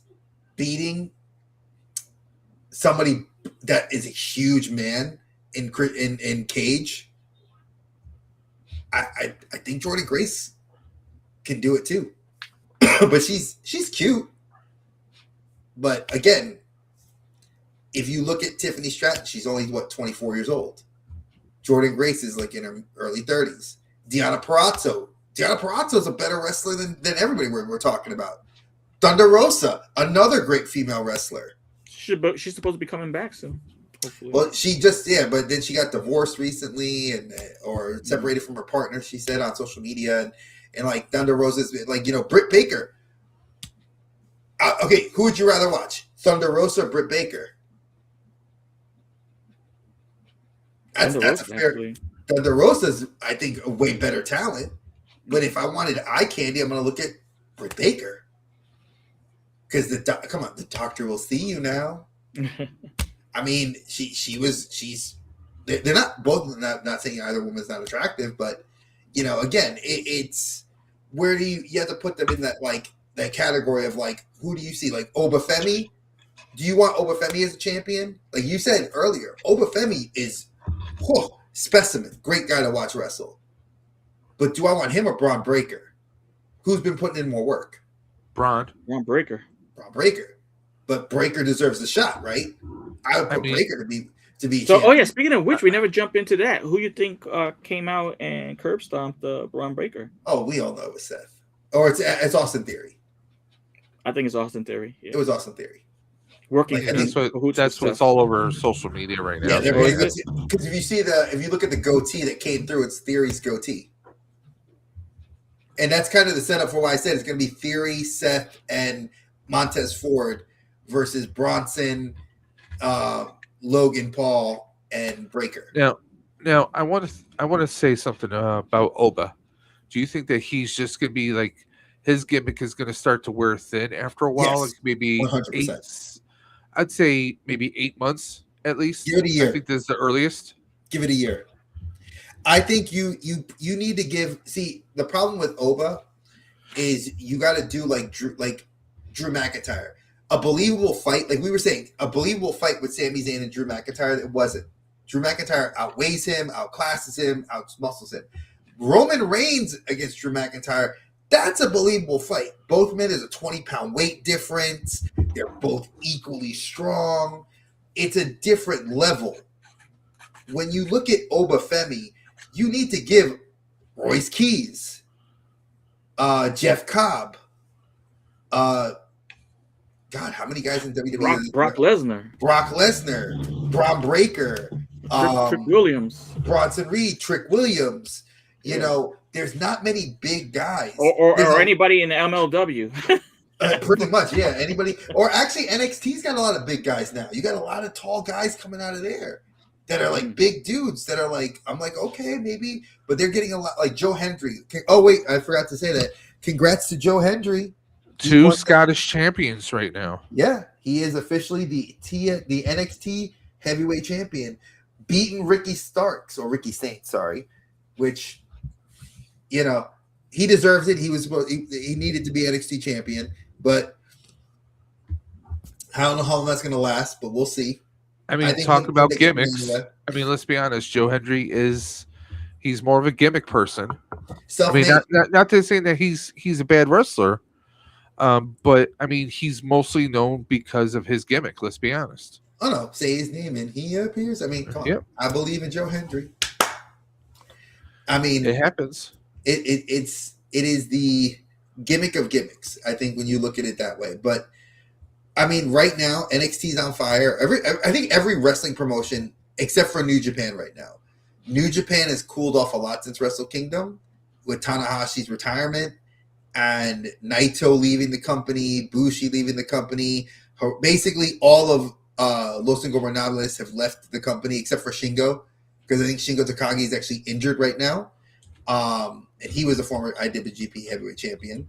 [SPEAKER 3] beating somebody that is a huge man in Cage, I think Jordan Grace can do it too. But she's cute. But again, if you look at Tiffany Stratton, she's only 24 years old. Jordan Grace is like in her early 30s. Deonna Purrazzo is a better wrestler than everybody we're talking about. Thunder Rosa, another great female wrestler.
[SPEAKER 4] She's supposed to be coming back soon. Hopefully.
[SPEAKER 3] Well, but then she got divorced recently or separated from her partner, she said on social media. And like Thunder Rosa's like, Britt Baker. Okay, who would you rather watch? Thunder Rosa or Britt Baker? That's a fair.
[SPEAKER 4] Actually.
[SPEAKER 3] Thunder Rosa's, I think, a way better talent. But if I wanted eye candy, I'm going to look at Britt Baker. Because the doctor will see you now. I mean, they're not both, not saying either woman's not attractive, but, again, it's where you have to put them in that category of like, who do you see? Like Obafemi? Do you want Obafemi as a champion? Like you said earlier, Obafemi is specimen. Great guy to watch wrestle. But do I want him or Braun Breaker? Who's been putting in more work?
[SPEAKER 4] Braun Breaker.
[SPEAKER 3] Braun Breaker. But Breaker deserves the shot, right? I would put Breaker to be
[SPEAKER 4] so champion. Speaking of which, we never jumped into that. Who you think came out and curb stomped Braun Breaker?
[SPEAKER 3] Oh, we all know it was Seth. Or it's Austin Theory.
[SPEAKER 4] I think it's Austin Theory. Yeah.
[SPEAKER 3] It was Austin Theory.
[SPEAKER 4] Working.
[SPEAKER 5] That's what's all over social media right now.
[SPEAKER 3] Yeah, because if you look at the goatee that came through, it's Theory's goatee. And that's kind of the setup for why I said it's going to be Theory, Seth, and Montez Ford versus Bronson, Logan Paul, and Breaker.
[SPEAKER 5] Now I want to say something about Oba. Do you think that he's just going to be like his gimmick is going to start to wear thin after a while?
[SPEAKER 3] Yes,
[SPEAKER 5] like maybe
[SPEAKER 3] 100%.
[SPEAKER 5] I'd say maybe 8 months at least.
[SPEAKER 3] Give it a year.
[SPEAKER 5] I think this is the earliest.
[SPEAKER 3] Give it a year. I think you need to give. See, the problem with Oba is you got to do like Drew McIntyre, a believable fight. Like we were saying, a believable fight with Sami Zayn and Drew McIntyre. It wasn't. Drew McIntyre outweighs him, outclasses him, outmuscles him. Roman Reigns against Drew McIntyre. That's a believable fight. Both men, there's a 20-pound weight difference. They're both equally strong. It's a different level. When you look at Obafemi, you need to give Royce Keys, Jeff Cobb, God, how many guys in WWE?
[SPEAKER 4] Brock
[SPEAKER 3] Lesnar, Braun Breaker,
[SPEAKER 4] Trick Williams,
[SPEAKER 3] Bronson Reed, Trick Williams. There's not many big guys.
[SPEAKER 4] Or anybody in the MLW.
[SPEAKER 3] Pretty much, yeah. Anybody. Or actually, NXT's got a lot of big guys now. You got a lot of tall guys coming out of there that are like big dudes that are like, I'm like, okay, maybe. But they're getting a lot, like Joe Hendry. Oh, wait, I forgot to say that. Congrats to Joe Hendry.
[SPEAKER 5] 2 Scottish champions right now.
[SPEAKER 3] Yeah, he is officially the NXT heavyweight champion, beating Ricky Saints, sorry, which, he deserves it. He needed to be NXT champion, but I don't know how long that's going to last, but we'll see.
[SPEAKER 5] I mean, talk about gimmicks. I mean, let's be honest. Joe Hendry he's more of a gimmick person. I mean, not to say that he's a bad wrestler, but I mean, he's mostly known because of his gimmick. Let's be honest.
[SPEAKER 3] Oh no, say his name and he appears. I mean, come on. I believe in Joe Hendry. I mean,
[SPEAKER 5] it happens.
[SPEAKER 3] It is the gimmick of gimmicks. I think when you look at it that way, but I mean, right now NXT's on fire. I think every wrestling promotion except for New Japan right now. New Japan has cooled off a lot since Wrestle Kingdom with Tanahashi's retirement and Naito leaving the company, Bushi leaving the company. Basically, all of Los Ingobernables have left the company except for Shingo, because I think Shingo Takagi is actually injured right now. And he was a former IWGP heavyweight champion.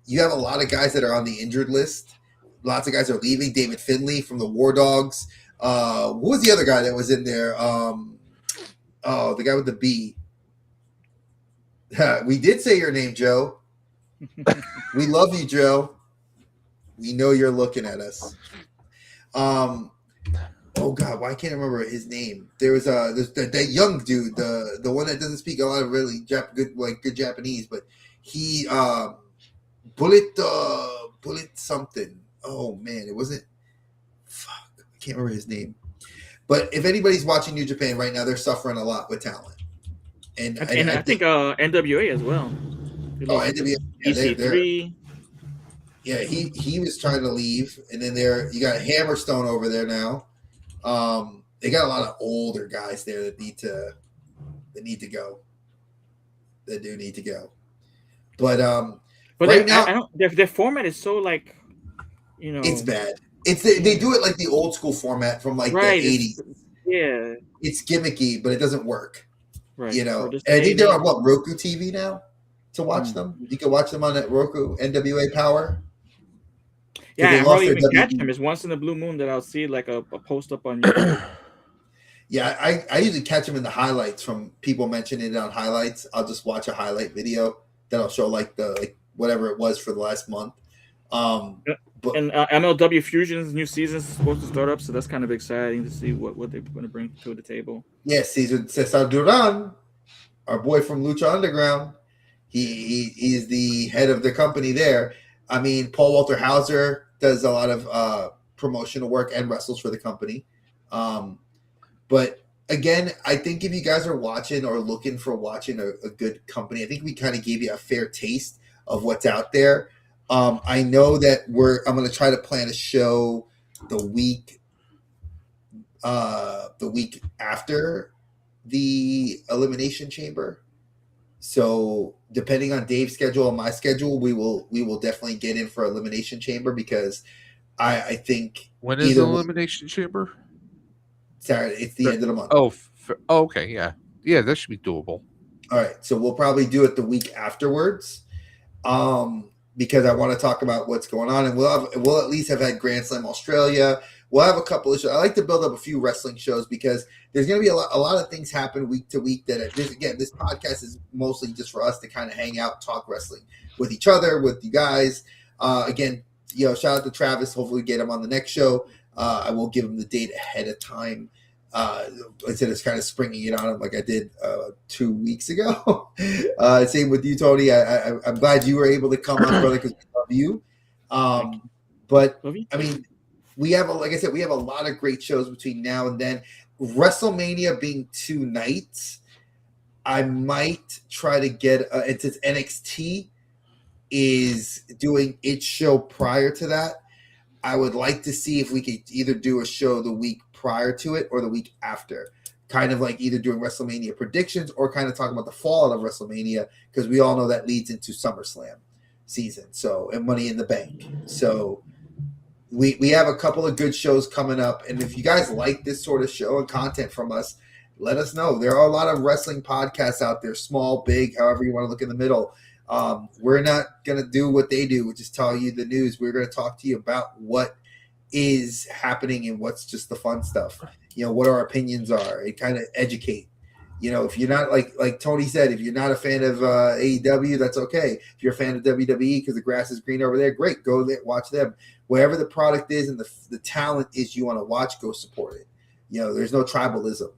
[SPEAKER 3] You have a lot of guys that are on the injured list. Lots of guys are leaving. David Finlay from the War Dogs. Who was the other guy that was in there? The guy with the B. We did say your name, Joe. We love you, Joe. We know you're looking at us. Oh God, why can't I remember his name? There was that young dude, the one that doesn't speak a lot of really good Japanese, but he bullet something. Oh man, it wasn't. Fuck, I can't remember his name. But if anybody's watching New Japan right now, they're suffering a lot with talent. And
[SPEAKER 4] I think NWA as well.
[SPEAKER 3] Oh, NWA,
[SPEAKER 4] EC3.
[SPEAKER 3] Yeah, he was trying to leave, and then you got Hammerstone over there now. They got a lot of older guys there that need to go. That do need to go. But right now,
[SPEAKER 4] I don't. Their format is so like,
[SPEAKER 3] it's bad. They do it like the old school format from like the 80s.
[SPEAKER 4] Yeah,
[SPEAKER 3] it's gimmicky, but it doesn't work.
[SPEAKER 4] Right.
[SPEAKER 3] And I think they're on Roku TV now to watch them. You can watch them on that Roku NWA Power.
[SPEAKER 4] Yeah, I hardly even catch them. It's once in a blue moon that I'll see like a post up on YouTube.
[SPEAKER 3] Yeah, I usually catch them in the highlights from people mentioning it on highlights. I'll just watch a highlight video that I'll show like whatever it was for the last month.
[SPEAKER 1] And MLW Fusion's new season is supposed to start up, so that's kind of exciting to see what they're going to bring to the table.
[SPEAKER 3] Yes, Cesar Duran, our boy from Lucha Underground, he's the head of the company there. I mean, Paul Walter Hauser does a lot of promotional work and wrestles for the company. But again, I think if you guys are watching or looking for watching a good company, I think we kind of gave you a fair taste of what's out there. I know that I'm going to try to plan a show the week after the Elimination Chamber. So depending on Dave's schedule and my schedule, we will definitely get in for Elimination Chamber, because I think
[SPEAKER 5] when is the Elimination Chamber?
[SPEAKER 3] Saturday. It's the end of the month.
[SPEAKER 5] Oh, okay, yeah, that should be doable.
[SPEAKER 3] All right, so we'll probably do it the week afterwards, because I want to talk about what's going on, and we'll at least have had Grand Slam Australia. We'll have a couple of shows. I like to build up a few wrestling shows because there's going to be a lot of things happen week to week. This podcast is mostly just for us to kind of hang out, talk wrestling with each other, with you guys. Again, shout out to Travis. Hopefully, we get him on the next show. I will give him the date ahead of time. Instead of kind of springing it on him like I did 2 weeks ago. Same with you, Tony. I'm glad you were able to come on, brother, because we love you. But I mean, we have a lot of great shows between now and then. WrestleMania being 2 nights, I might try to get since NXT is doing its show prior to that, I would like to see if we could either do a show the week prior to it or the week after, kind of like either doing WrestleMania predictions or kind of talking about the fallout of WrestleMania, because we all know that leads into SummerSlam season, and Money in the Bank. So we have a couple of good shows coming up, and if you guys like this sort of show and content from us, let us know. There are a lot of wrestling podcasts out there, small, big, however you want to look in the middle. We're not going to do what they do, which is tell you the news. We're going to talk to you about what is happening and what's just the fun stuff, what our opinions are, and kind of educate. If you're not like Tony said, if you're not a fan of AEW, that's okay. If you're a fan of WWE because the grass is green over there, great, go there, watch them. Wherever the product is and the talent is you want to watch, go support it. There's no tribalism.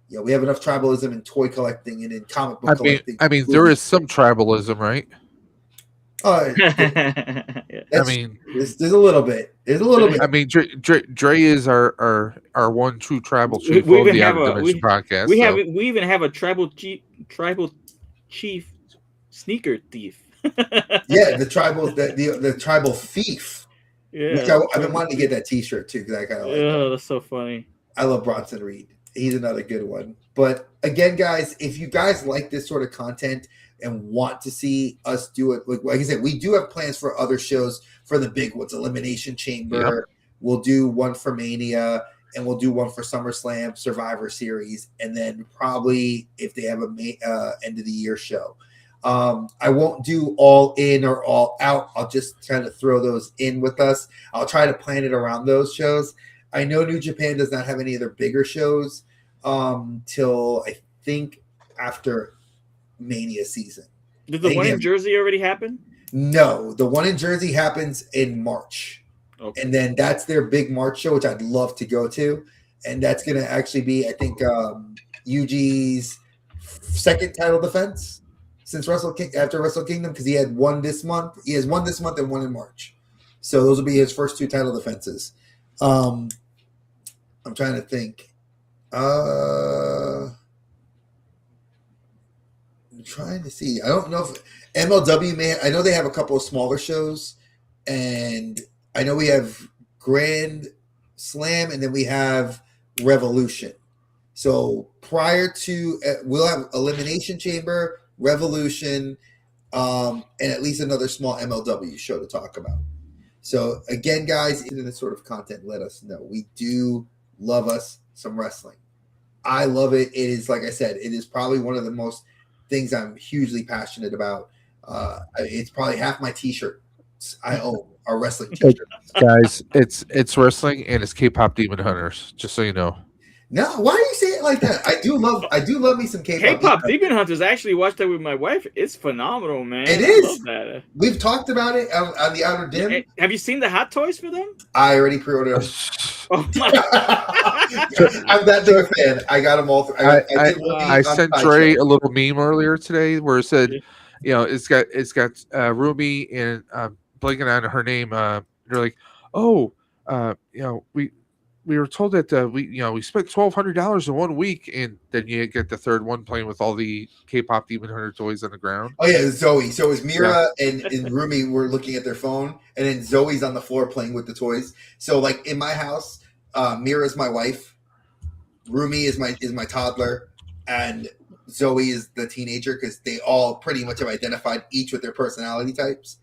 [SPEAKER 3] We have enough tribalism in toy collecting and in comic book collecting.
[SPEAKER 5] I mean, there is some tribalism, right?
[SPEAKER 3] There's a little bit. There's a little bit.
[SPEAKER 5] I mean, Dre is our one true tribal chief of the Out of Dimension podcast.
[SPEAKER 1] We even have a tribal chief sneaker thief.
[SPEAKER 3] Yeah, the tribal thief. Yeah, which I've been wanting to get that T-shirt too, because I kind of like.
[SPEAKER 1] Oh, that's so funny.
[SPEAKER 3] I love Bronson Reed. He's another good one. But again, guys, if you guys like this sort of content and want to see us do it, like I said, we do have plans for other shows for the big ones. Elimination Chamber. Yep. We'll do one for Mania, and we'll do one for SummerSlam, Survivor Series, and then probably if they have a end of the year show. I won't do all in or all out. I'll just kind of throw those in with us. I'll try to plan it around those shows. I know New Japan does not have any other bigger shows till I think after Mania season.
[SPEAKER 1] Did the one in Jersey already happen?
[SPEAKER 3] No, the one in Jersey happens in March. Okay. And then that's their big March show, which I'd love to go to. And that's going to actually be, I think, Yuji's second title defense since after Wrestle Kingdom, because he had one this month. He has one this month and one in March. So those will be his first 2 title defenses. I'm trying to think. I'm trying to see. I don't know if MLW may. I know they have a couple of smaller shows, and I know we have Grand Slam, and then we have Revolution. So prior to, we'll have Elimination Chamber, Revolution, and at least another small MLW show to talk about. So again, guys, into this sort of content, let us know. We do love us some wrestling. I love it. It is, like I said, it is probably one of the most things I'm hugely passionate about. It's probably half my t-shirts I own are wrestling t-shirts.
[SPEAKER 5] Guys, it's wrestling and it's K-pop Demon Hunters, just so you know.
[SPEAKER 3] No, why do you say it like that? I do love me some K-pop.
[SPEAKER 4] K-pop Demon Hunters. I actually watched that with my wife. It's phenomenal, man.
[SPEAKER 3] It is.
[SPEAKER 4] I love that.
[SPEAKER 3] We've talked about it on the Outer Dim.
[SPEAKER 4] Hey, have you seen the hot toys for them?
[SPEAKER 3] I already pre-ordered them.
[SPEAKER 4] Oh my!
[SPEAKER 3] I'm that big a fan. I got them all.
[SPEAKER 5] I sent Dre a little meme earlier today where it said, you know, it's got Rumi and blanking on her name. They're like, oh, you know, we were told that we spent $1,200 in 1 week, and then you get the third one playing with all the K-pop Demon Hunter toys on the ground.
[SPEAKER 3] Oh yeah, Zoe. So it was Mira and Rumi were looking at their phone, and then Zoe's on the floor playing with the toys. So like in my house, Mira's my wife, Rumi is my toddler, and Zoe is the teenager because they all pretty much have identified each with their personality types.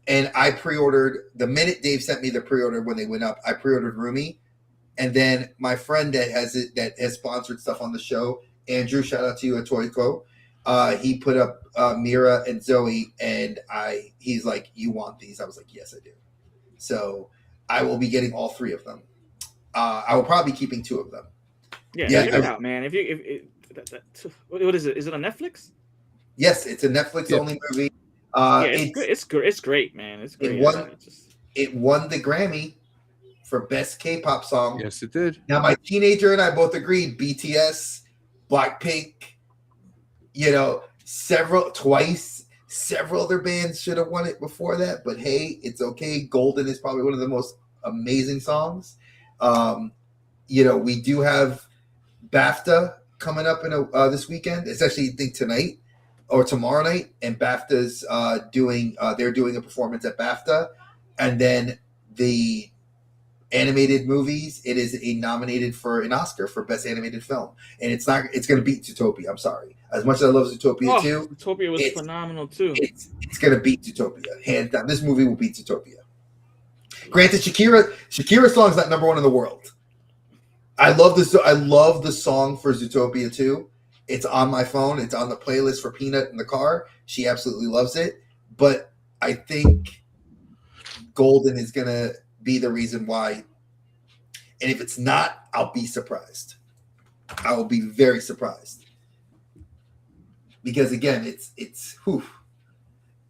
[SPEAKER 3] And I pre-ordered the minute Dave sent me the pre-order when they went up. I pre-ordered Rumi, and then my friend that has sponsored stuff on the show, Andrew, shout out to you at Toyco. He put up Mira and Zoe, and he's like, "You want these?" I was like, "Yes, I do." So I will be getting all three of them. I will probably be keeping two of them.
[SPEAKER 4] Yeah, check it out, man. What is it? Is it on Netflix?
[SPEAKER 3] Yes, it's a Netflix only movie.
[SPEAKER 4] It's great, man. It's great.
[SPEAKER 3] It won the Grammy for Best K-pop Song.
[SPEAKER 5] Yes, it did.
[SPEAKER 3] Now, my teenager and I both agreed BTS, Blackpink, several other bands should have won it before that. But hey, it's okay. Golden is probably one of the most amazing songs. We do have BAFTA coming up in this weekend. It's actually, I think, tonight or tomorrow night, and BAFTA's doing a performance at BAFTA, and then the animated movies, it is nominated for an Oscar for Best Animated Film, and it's going to beat Zootopia. I'm sorry, as much as I love Zootopia too.
[SPEAKER 4] Zootopia was phenomenal too.
[SPEAKER 3] It's going to beat Zootopia, hands down. This movie will beat Zootopia. Granted, Shakira's song is not number one in the world. I love this. I love the song for Zootopia too. It's on my phone. It's on the playlist for Peanut in the car. She absolutely loves it. But I think Golden is going to be the reason why. And if it's not, I'll be surprised. I will be very surprised. Because again, it's whew.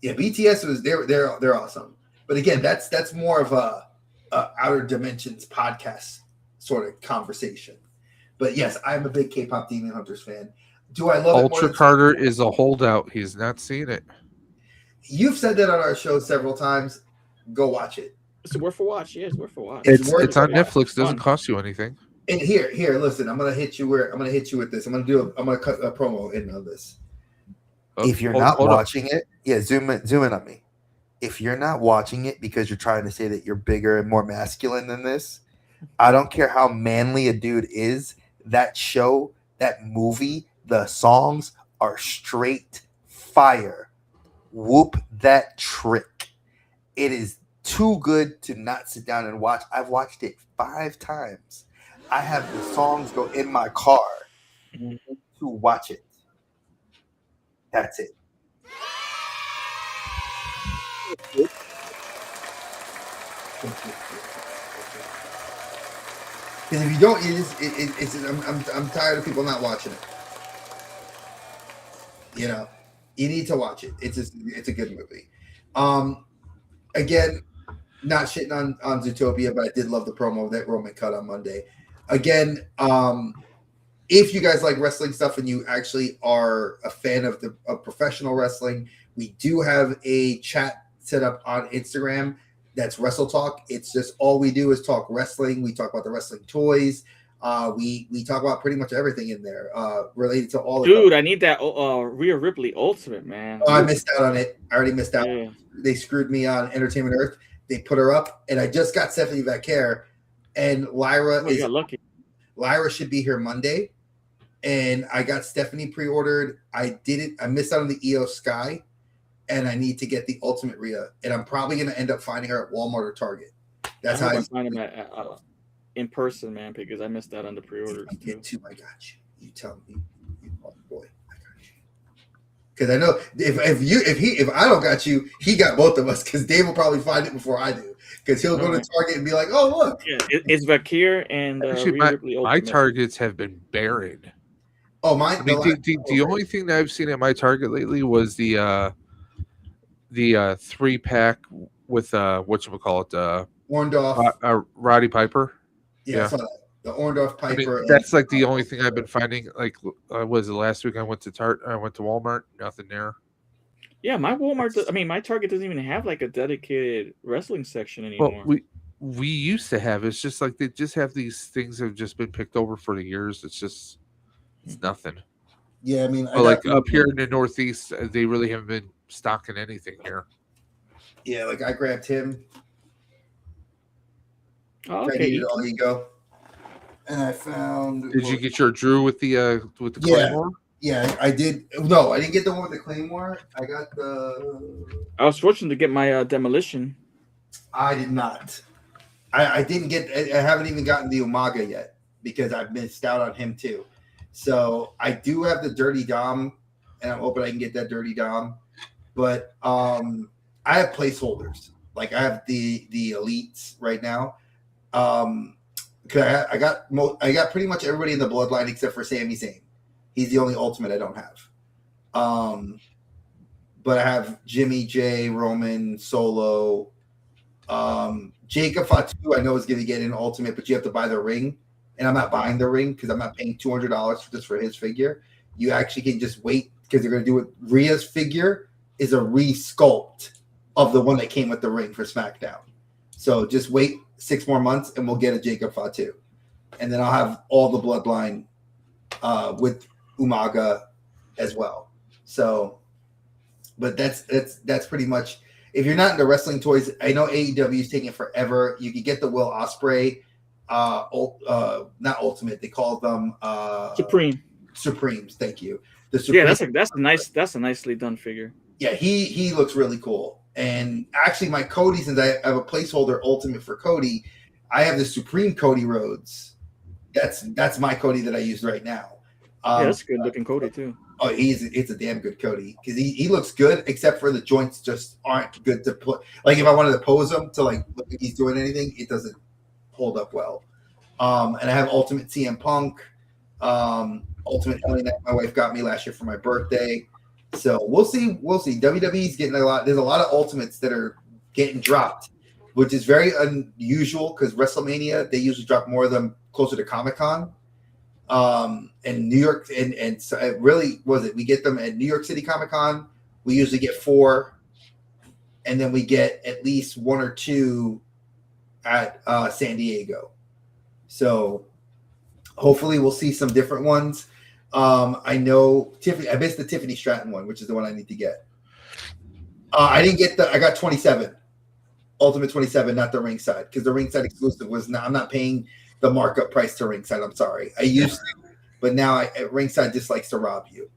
[SPEAKER 3] Yeah, BTS was they're awesome. But again, that's more of a Outer Dimensions podcast sort of conversation. But yes, I'm a big K-pop Demon Hunters fan. Do I love
[SPEAKER 5] Ultra Carter is a holdout. He's not seen it.
[SPEAKER 3] You've said that on our show several times. Go watch it.
[SPEAKER 4] It's worth a watch. Yeah, it's worth a watch.
[SPEAKER 5] It's on Netflix. It doesn't cost you anything.
[SPEAKER 3] And here, listen. I'm gonna hit you with this. I'm gonna cut a promo in on this. If you're not watching it, zoom in on me. If you're not watching it because you're trying to say that you're bigger and more masculine than this, I don't care how manly a dude is. That show, that movie, the songs are straight fire. Whoop that trick. It is too good to not sit down and watch. I've watched it 5 times. I have the songs go in my car to watch it. That's it. Because if you don't, I'm tired of people not watching it. You need to watch it. It's a good movie. Again, not shitting on Zootopia, but I did love the promo that Roman cut on Monday. Again, if you guys like wrestling stuff and you actually are a fan of professional wrestling, we do have a chat set up on Instagram. That's Wrestle Talk. It's just all we do is talk wrestling. We talk about the wrestling toys. We talk about pretty much everything in there related to all.
[SPEAKER 4] Dude, I need that Rhea Ripley Ultimate, man.
[SPEAKER 3] Oh, I missed out on it. I already missed out.
[SPEAKER 4] Yeah.
[SPEAKER 3] They screwed me on Entertainment Earth. They put her up, and I just got Stephanie Vaquer, and Lyra
[SPEAKER 4] You got lucky.
[SPEAKER 3] Lyra should be here Monday, and I got Stephanie pre-ordered. I missed out on the EO Sky, and I need to get the Ultimate Rhea, and I'm probably going to end up finding her at Walmart or Target. That's how I
[SPEAKER 4] find them in person, man, because I missed out on the pre-orders too.
[SPEAKER 3] I got you. You tell me, oh boy, I got you. Because I know if I don't got you, he got both of us. Because Dave will probably find it before I do. Because he'll go to Target and be like, "Oh, look."
[SPEAKER 4] Yeah, it's Vakir and
[SPEAKER 5] actually, my Targets have been buried.
[SPEAKER 3] Oh, mine.
[SPEAKER 5] I mean, the only thing that I've seen at my Target lately was the 3-pack with whatchamacallit,
[SPEAKER 3] Orndorff,
[SPEAKER 5] Roddy Piper.
[SPEAKER 3] Yeah. The Orndorff Piper.
[SPEAKER 5] I mean, that's like the only thing I've been finding. Like, was it last week? I went to Walmart. Nothing there.
[SPEAKER 4] Yeah, my Walmart. My Target doesn't even have like a dedicated wrestling section anymore.
[SPEAKER 5] Well, we used to have. It's just like they just have these things that have just been picked over for the years. It's nothing.
[SPEAKER 3] Yeah, I mean,
[SPEAKER 5] like up here in the Northeast, they really haven't been stocking anything here.
[SPEAKER 3] Yeah, like I grabbed him.
[SPEAKER 4] Oh, okay.
[SPEAKER 3] All you go. And I found.
[SPEAKER 5] Did you get your Drew with the Claymore?
[SPEAKER 3] Yeah, I did. No, I didn't get the one with the Claymore. I got the.
[SPEAKER 4] I was fortunate to get my Demolition.
[SPEAKER 3] I did not. I didn't get. I haven't even gotten the Umaga yet because I've missed out on him too. So I do have the Dirty Dom, and I'm hoping I can get that Dirty Dom. But I have placeholders. Like I have the elites right now. Because I got pretty much everybody in the bloodline except for Sami Zayn. He's the only Ultimate I don't have. But I have Jimmy J, Roman, Solo, Jacob Fatu. I know is going to get an Ultimate, but you have to buy the ring, and I'm not buying the ring because I'm not paying $200 just for his figure. You actually can just wait because they're going to do it. Rhea's figure is a resculpt of the one that came with the ring for SmackDown. So just wait 6 more months and we'll get a Jacob Fatu. And then I'll have all the bloodline with Umaga as well. So, but that's pretty much, if you're not into wrestling toys, I know AEW is taking forever. You can get the Will Ospreay, not Ultimate, they call them Supremes. Thank you. The Supreme,
[SPEAKER 4] yeah, that's a nicely done figure.
[SPEAKER 3] Yeah, he looks really cool. And actually, my Cody, since I have a placeholder Ultimate for Cody, I have the Supreme Cody Rhodes. That's my Cody that I use right now.
[SPEAKER 4] Yeah, that's a good looking Cody too.
[SPEAKER 3] Oh, it's a damn good Cody because he looks good, except for the joints just aren't good to put. Like if I wanted to pose him to like look like he's doing anything, it doesn't hold up well. And I have Ultimate CM Punk, Ultimate LA Knight. My wife got me last year for my birthday. So we'll see. WWE's getting a lot. There's a lot of Ultimates that are getting dropped, which is very unusual because WrestleMania, they usually drop more of them closer to Comic-Con. And New York, and so it really was it. We get them at New York City Comic-Con. We usually get 4, and then we get at least 1 or 2 at San Diego. So hopefully we'll see some different ones. I know Tiffany. I missed the Tiffany Stratton one, which is the one I need to get. I didn't get I got 27, Ultimate 27, not the ringside, because the ringside exclusive was not. I'm not paying the markup price to ringside. I'm sorry. I used to, but now ringside just likes to rob you.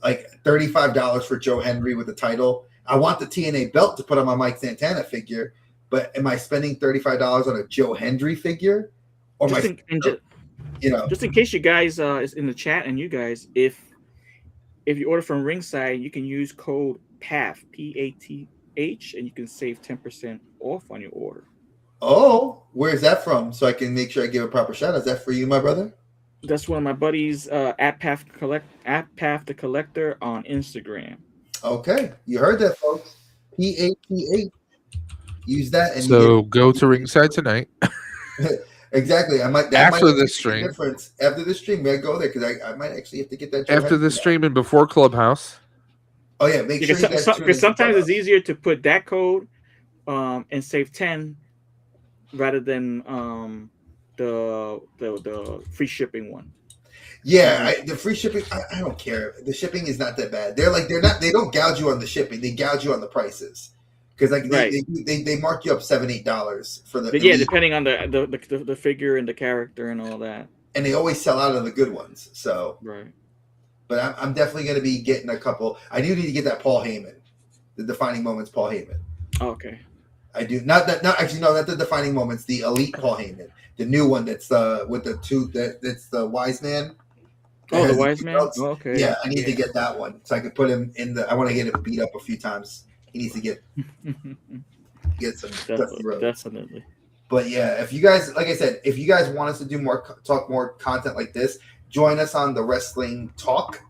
[SPEAKER 3] Like $35 for Joe Henry with the title. I want the TNA belt to put on my Mike Santana figure, but am I spending $35 on a Joe Henry figure? Or just in case you guys is in the chat, and you guys, if you order from ringside, you can use code PATH, PATH, and you can save 10% off on your order. Oh, where's that from? So I can make sure I give a proper shout out. Is that for you, my brother?
[SPEAKER 4] That's one of my buddies at Path the Collector on Instagram.
[SPEAKER 3] Okay, you heard that, folks. PATH. Use that. And
[SPEAKER 5] go to ringside tonight.
[SPEAKER 3] Exactly.
[SPEAKER 5] After the stream.
[SPEAKER 3] After the stream, may I go there because I might actually have to get that.
[SPEAKER 5] After the stream and before Clubhouse.
[SPEAKER 3] Oh yeah, make sure.
[SPEAKER 4] Because sometimes it's easier to put that code and save 10 rather than the free shipping one.
[SPEAKER 3] Yeah, the free shipping. I don't care. The shipping is not that bad. They don't gouge you on the shipping. They gouge you on the prices because like they mark you up $7-8 for the.
[SPEAKER 4] But yeah, depending on the figure and the character and all that.
[SPEAKER 3] And they always sell out of the good ones. So
[SPEAKER 4] right.
[SPEAKER 3] But I'm definitely going to be getting a couple. I do need to get that Paul Heyman, the Defining Moments Paul Heyman.
[SPEAKER 4] Oh, okay.
[SPEAKER 3] I do not the Defining Moments, the Elite Paul Heyman, the new one that's with the two that's the Wise Man.
[SPEAKER 4] Oh, the Wise Man. Oh, okay.
[SPEAKER 3] Yeah, I need to get that one so I can put him in the. I want to get him beat up a few times. He needs to get some
[SPEAKER 4] definitely.
[SPEAKER 3] But yeah, if you guys, like I said, if you guys want us to do talk more content like this, join us on the Wrestling Talk.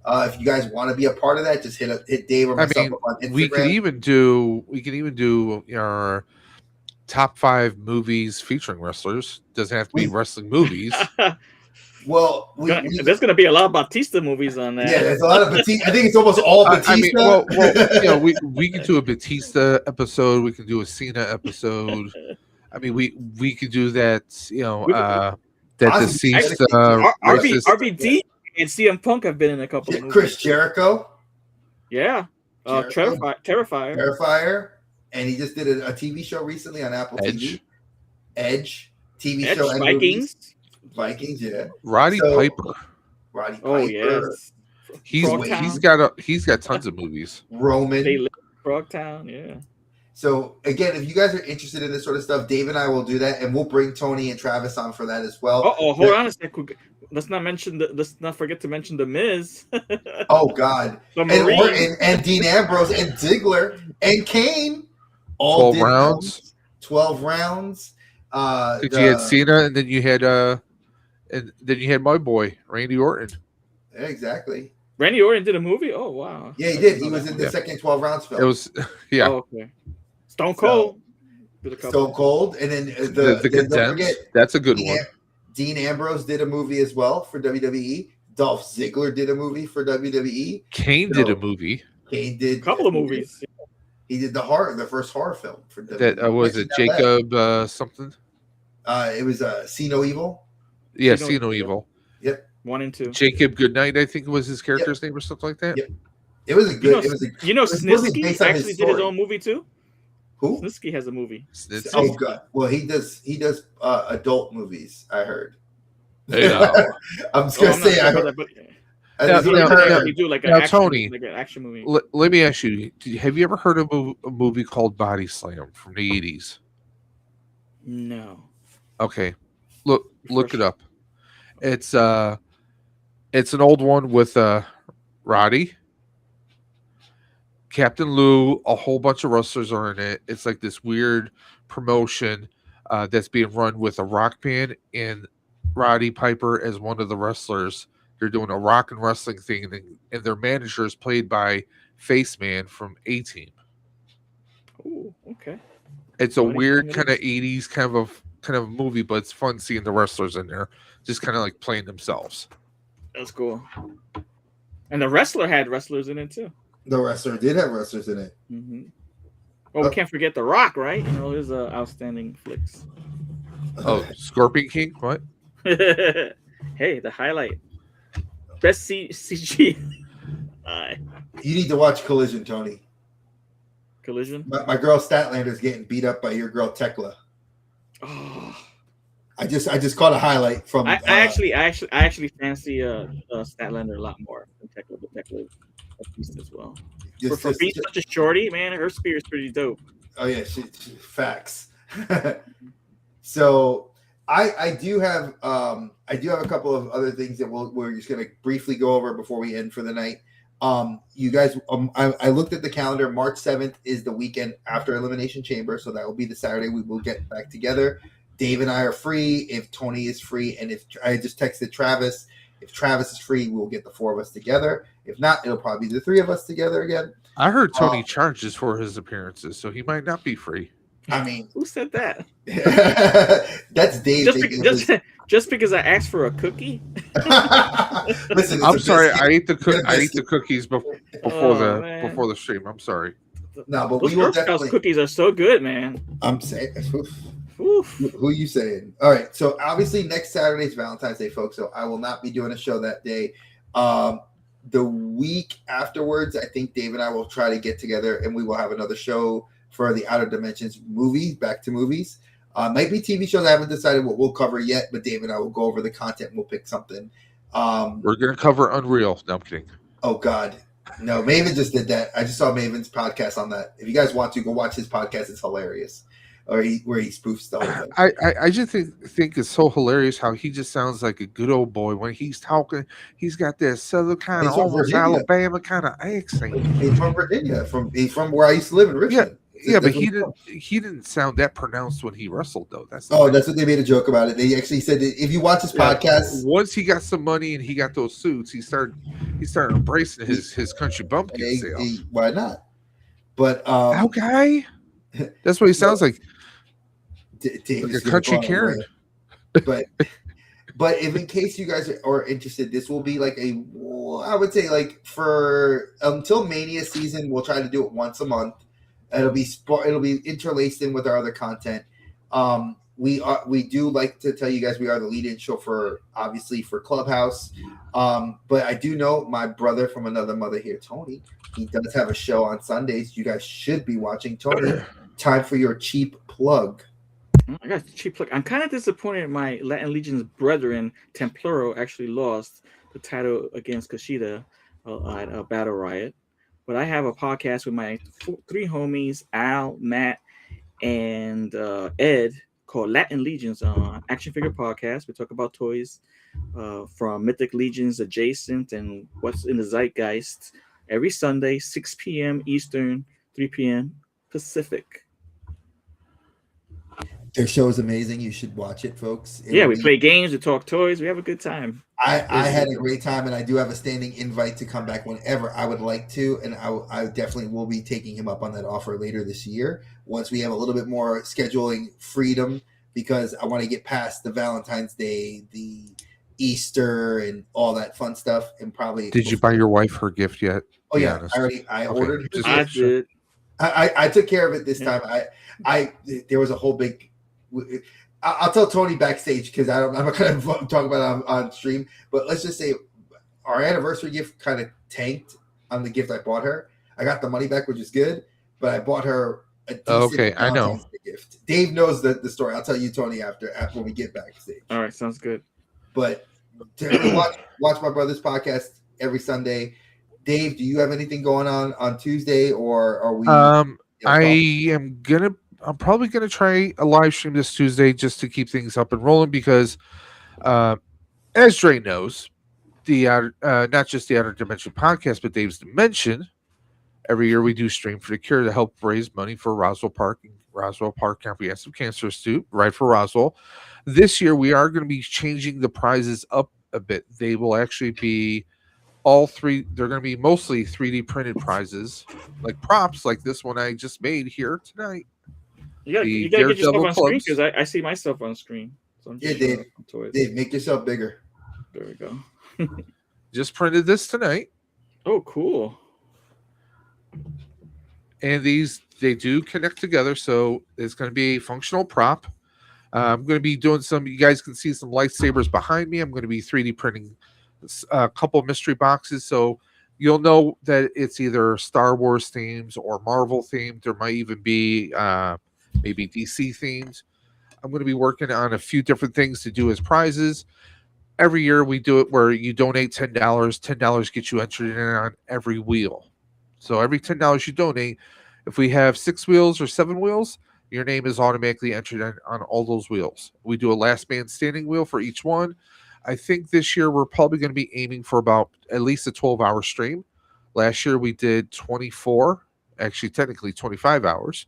[SPEAKER 3] If you guys want to be a part of that, just hit Dave or myself up on Instagram.
[SPEAKER 5] We can even do our top 5 movies featuring wrestlers. Doesn't have to be wrestling movies.
[SPEAKER 3] Well,
[SPEAKER 4] there's going to be a lot of Batista movies on that.
[SPEAKER 3] Yeah, there's a lot of Batista. I think it's almost all Batista.
[SPEAKER 5] I mean, we can do a Batista episode. We can do a Cena episode. I mean, we could do that. That deceased
[SPEAKER 4] RVD and CM Punk have been in a couple of movies.
[SPEAKER 3] Chris Jericho.
[SPEAKER 4] Yeah.
[SPEAKER 3] Terrifier. And he just did a TV show recently on Apple TV. Edge TV show. Vikings, yeah.
[SPEAKER 5] Roddy Piper.
[SPEAKER 4] Oh yes.
[SPEAKER 5] He's got tons of movies.
[SPEAKER 3] Roman.
[SPEAKER 4] Frogtown, yeah.
[SPEAKER 3] So again, if you guys are interested in this sort of stuff, Dave and I will do that, and we'll bring Tony and Travis on for that as well.
[SPEAKER 4] Hold on a second. Let's not forget to mention the Miz.
[SPEAKER 3] Oh God, and Dean Ambrose and Ziggler and Kane. All
[SPEAKER 5] 12 rounds.
[SPEAKER 3] 12 rounds.
[SPEAKER 5] You had Cena, and then you had my boy Randy Orton.
[SPEAKER 3] Yeah, exactly.
[SPEAKER 4] Randy Orton did a movie. Oh wow.
[SPEAKER 3] Yeah, he did. He was in the second 12 rounds film.
[SPEAKER 5] It was
[SPEAKER 4] Oh, okay. Stone Cold.
[SPEAKER 3] Stone Cold, and then
[SPEAKER 5] the condensed. That's a good one.
[SPEAKER 3] Dean Ambrose did a movie as well for WWE. Dolph Ziggler did a movie for WWE.
[SPEAKER 5] Kane did a movie.
[SPEAKER 3] Kane did
[SPEAKER 4] a couple of movies.
[SPEAKER 3] He did the first horror film for WWE.
[SPEAKER 5] That was it Jacob something?
[SPEAKER 3] It was See No Evil.
[SPEAKER 5] Yeah, See No Evil.
[SPEAKER 3] Yep.
[SPEAKER 4] 1 and 2.
[SPEAKER 5] Jacob Goodnight, I think was his character's name or something like that.
[SPEAKER 3] Yep. It was a good.
[SPEAKER 4] Snitsky actually did his own movie too.
[SPEAKER 3] Who?
[SPEAKER 4] Snitsky has a movie.
[SPEAKER 3] Snitsky? Oh God! Well, he does adult movies. I heard.
[SPEAKER 5] Yeah.
[SPEAKER 3] I'm just gonna say. I heard.
[SPEAKER 4] You do like an action movie.
[SPEAKER 5] Let me ask you: have you ever heard of a movie called Body Slam from the 80s?
[SPEAKER 4] No.
[SPEAKER 5] Okay, look it up. It's an old one with Roddy, Captain Lou, a whole bunch of wrestlers are in it. It's like this weird promotion that's being run with a rock band and Roddy Piper as one of the wrestlers. They're doing a rock and wrestling thing, and their manager is played by Face Man from A-Team.
[SPEAKER 4] Oh, okay.
[SPEAKER 5] It's a weird kind of 80s kind of movie, but it's fun seeing the wrestlers in there, just kind of like playing themselves.
[SPEAKER 4] That's cool. And the wrestler had wrestlers in it too.
[SPEAKER 3] The wrestler did have wrestlers in it.
[SPEAKER 4] Mm-hmm. Well, we can't forget The Rock, right? You know, his outstanding flicks.
[SPEAKER 5] Oh, Scorpion King? What?
[SPEAKER 4] Hey, the highlight. Best CG.
[SPEAKER 3] You need to watch Collision, Tony.
[SPEAKER 4] Collision?
[SPEAKER 3] My girl Statlander's getting beat up by your girl Tekla.
[SPEAKER 4] Oh.
[SPEAKER 3] I just caught a highlight from.
[SPEAKER 4] I actually fancy Statlander a lot more than Tekla, but Tekla beast as well. For being such a shorty, man, her spear is pretty dope.
[SPEAKER 3] Oh yeah, she facts. So I do have a couple of other things that we're just gonna briefly go over before we end for the night. You guys, I looked at the calendar. March 7th is the weekend after Elimination Chamber, so that will be the Saturday we will get back together. Dave and I are free if Tony is free, and if I just texted Travis, if Travis is free, we'll get the 4 of us together. If not, it'll probably be the 3 of us together again.
[SPEAKER 5] I heard Tony charges for his appearances, so he might not be free.
[SPEAKER 3] I mean,
[SPEAKER 4] who said that?
[SPEAKER 3] That's Dave.
[SPEAKER 4] Just because I asked for a cookie.
[SPEAKER 3] Listen,
[SPEAKER 5] I'm sorry. I ate the cookies before the stream. I'm sorry.
[SPEAKER 3] No, but
[SPEAKER 4] Those
[SPEAKER 3] we will
[SPEAKER 4] Girl Scouts
[SPEAKER 3] definitely.
[SPEAKER 4] cookies are so good, man.
[SPEAKER 3] I'm saying.
[SPEAKER 4] Oof.
[SPEAKER 3] Who are you saying? All right. So obviously next Saturday is Valentine's Day, folks. So I will not be doing a show that day. The week afterwards, I think Dave and I will try to get together and we will have another show for the Outer Dimensions movies, back to movies. Might be TV shows. I haven't decided what we'll cover yet, but Dave and I will go over the content and we'll pick something.
[SPEAKER 5] We're going to cover Unreal. No, I'm kidding.
[SPEAKER 3] Oh, God. No, Maven just did that. I just saw Maven's podcast on that. If you guys want to, go watch his podcast. It's hilarious. Where he spoofs the whole thing.
[SPEAKER 5] I just think it's so hilarious how he just sounds like a good old boy when he's talking. He's got this southern kind of almost Alabama kind of accent.
[SPEAKER 3] He's from Virginia. He's from where I used to live in Richmond.
[SPEAKER 5] Yeah, but he didn't sound that pronounced when he wrestled though. That's
[SPEAKER 3] what they made a joke about it. They actually said that if you watch his podcast,
[SPEAKER 5] once he got some money and he got those suits, he started embracing his country bumpkin sale.
[SPEAKER 3] Why not? But
[SPEAKER 5] okay, that's what he sounds like. Like a country Karen.
[SPEAKER 3] But if in case you guys are interested, this will be like I would say like for until Mania season, we'll try to do it once a month. It'll be interlaced in with our other content. We do like to tell you guys we are the lead-in show for Clubhouse. But I do know my brother from another mother here, Tony. He does have a show on Sundays. You guys should be watching. Tony, time for your cheap plug.
[SPEAKER 4] I got a cheap plug. I'm kind of disappointed my Latin Legion's brethren, Templaro, actually lost the title against Kushida at Battle Riot. But I have a podcast with my three homies, Al, Matt, and Ed, called Latin Legions Action Figure Podcast. We talk about toys from Mythic Legions adjacent and what's in the zeitgeist every Sunday, 6 p.m. Eastern, 3 p.m. Pacific.
[SPEAKER 3] Their show is amazing. You should watch it, folks.
[SPEAKER 4] We play games, we talk toys, we have a good time.
[SPEAKER 3] I had a great time, and I do have a standing invite to come back whenever I would like to, and I definitely will be taking him up on that offer later this year once we have a little bit more scheduling freedom, because I want to get past the Valentine's Day, the Easter, and all that fun stuff. And probably
[SPEAKER 5] did you buy your wife her gift yet?
[SPEAKER 3] Oh yeah, I ordered.
[SPEAKER 4] I did.
[SPEAKER 3] I took care of it this time. There was a whole big. I'll tell Tony backstage because I'm not going to talk about it on stream. But let's just say our anniversary gift kind of tanked on the gift I bought her. I got the money back, which is good, but I bought her a decent
[SPEAKER 5] I know
[SPEAKER 3] gift. Dave knows the story. I'll tell you, Tony, after when we get backstage.
[SPEAKER 4] All right, sounds good.
[SPEAKER 3] But watch my brother's podcast every Sunday. Dave, do you have anything going on Tuesday, or are we?
[SPEAKER 5] I'm probably gonna try a live stream this Tuesday just to keep things up and rolling because, as Dre knows, the not just the Outer Dimension podcast, but Dave's Dimension. Every year we do Stream for the Cure to help raise money for Roswell Park Comprehensive Cancer Institute, right for Roswell. This year we are going to be changing the prizes up a bit. They will actually be all three. They're going to be mostly 3D printed prizes, like props, like this one I just made here tonight.
[SPEAKER 4] You gotta get yourself on screen because I see myself on screen. So
[SPEAKER 3] Dave, make yourself bigger.
[SPEAKER 4] There we go.
[SPEAKER 5] Just printed this tonight.
[SPEAKER 4] Oh, cool.
[SPEAKER 5] And they do connect together, so it's going to be a functional prop. I'm going to be doing you guys can see some lightsabers behind me. I'm going to be 3D printing a couple mystery boxes, so you'll know that it's either Star Wars themes or Marvel themed. There might even be maybe DC themed. I'm going to be working on a few different things to do as prizes. Every year we do it where you donate $10. $10 gets you entered in on every wheel. So every $10 you donate, if we have 6 wheels or 7 wheels, your name is automatically entered on all those wheels. We do a last man standing wheel for each one. I think this year we're probably going to be aiming for about at least a 12-hour stream. Last year we did 24, actually technically 25 hours.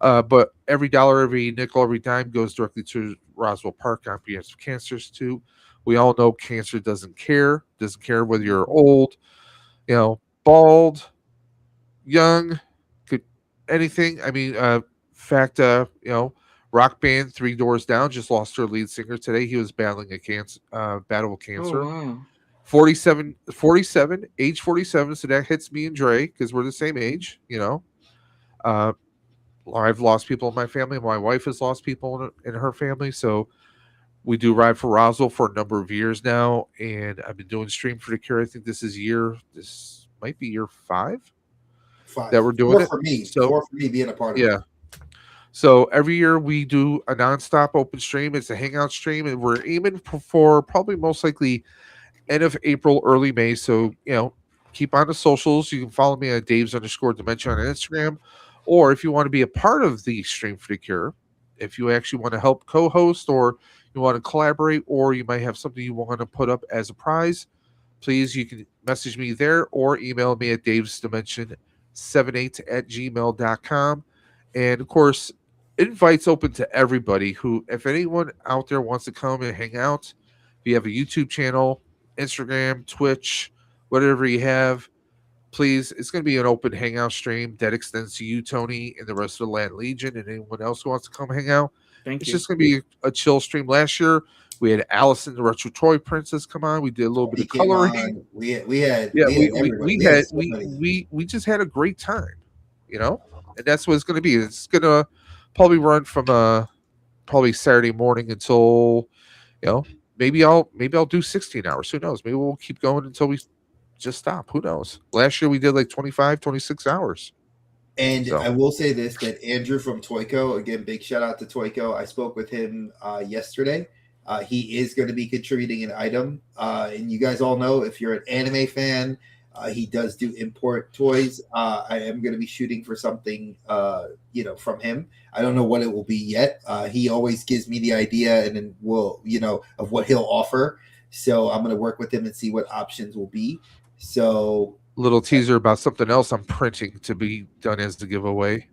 [SPEAKER 5] But every dollar, every nickel, every dime goes directly to Roswell Park Comprehensive Cancer Institute. We all know cancer doesn't care whether you're old, bald, young, anything. I mean, rock band 3 Doors Down just lost their lead singer today. He was battling a battle with cancer.
[SPEAKER 4] Oh, wow.
[SPEAKER 5] 47, age 47. So that hits me and Dre because we're the same age, I've lost people in my family. My wife has lost people in her family. So we do Ride for Roswell for a number of years now. And I've been doing Stream for the Cure. I think this might be year 5 that we're doing it.
[SPEAKER 3] For me.
[SPEAKER 5] So,
[SPEAKER 3] 4 for me being a part of it.
[SPEAKER 5] yeah. So every year we do a nonstop open stream. It's a hangout stream, and we're aiming for probably most likely end of April, early May. So, keep on the socials. You can follow me at Dave's_Dementia on Instagram. Or if you want to be a part of the Stream for the Cure, if you actually want to help co-host, or you want to collaborate, or you might have something you want to put up as a prize, please, you can message me there or email me at davesdimension78@gmail.com. And of course, invites open to everybody who, if anyone out there wants to come and hang out, if you have a YouTube channel, Instagram, Twitch, whatever you have, please, it's going to be an open hangout stream that extends to you, Tony, and the rest of the Land Legion, and anyone else who wants to come hang out. It's just going to be a chill stream. Last year, we had Allison, the Retro Toy Princess, come on. We did a little bit of coloring.
[SPEAKER 3] We
[SPEAKER 5] just had a great time, and that's what it's going to be. It's going to probably run from probably Saturday morning until, maybe I'll do 16 hours. Who knows? Maybe we'll keep going until we just stop. Who knows? Last year we did like 25, 26 hours.
[SPEAKER 3] And I will say this, that Andrew from Toyco, again, big shout out to Toyco. I spoke with him yesterday. He is going to be contributing an item. And you guys all know, if you're an anime fan, he does do import toys. I am going to be shooting for something, from him. I don't know what it will be yet. He always gives me the idea, and then of what he'll offer. So I'm going to work with him and see what options will be. So,
[SPEAKER 5] little teaser about something else I'm printing to be done as the giveaway.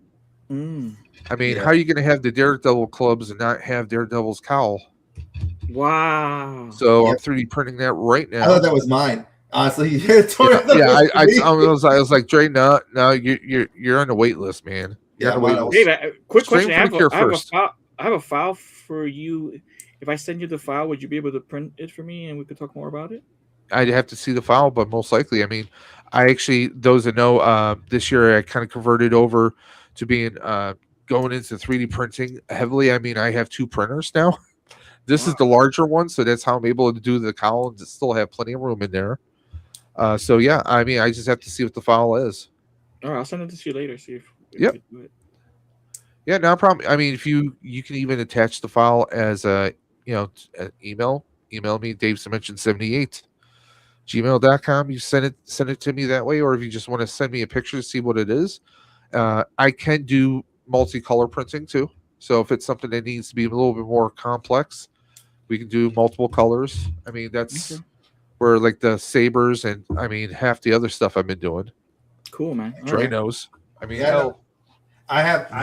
[SPEAKER 5] I mean, how are you going to have the Daredevil clubs and not have Daredevil's cowl?
[SPEAKER 4] Wow.
[SPEAKER 5] So I'm 3D printing that right now.
[SPEAKER 3] I thought that was mine. Honestly,
[SPEAKER 5] I was like, Dre, no, you're on the wait list, man. You're on the wait list.
[SPEAKER 4] Hey, quick question. I have a file for you. If I send you the file, would you be able to print it for me and we could talk more about it?
[SPEAKER 5] I'd have to see the file, but most likely, I mean, I actually, those that know, this year I kind of converted over to being going into 3D printing heavily. I mean, I have 2 printers now. This is the larger one, so that's how I'm able to do the cowl and still have plenty of room in there. So yeah, I mean, I just have to see what the file is.
[SPEAKER 4] All right, I'll send it to you later. See if
[SPEAKER 5] yep. Yeah, no problem. I mean, if you can even attach the file as a email me davesdimension78@gmail.com. You send it to me that way, or if you just want to send me a picture to see what it is. I can do multicolor printing too. So if it's something that needs to be a little bit more complex, we can do multiple colors. I mean, that's where like the sabers and I mean half the other stuff I've been doing.
[SPEAKER 4] Cool, man.
[SPEAKER 5] Dre knows. I mean,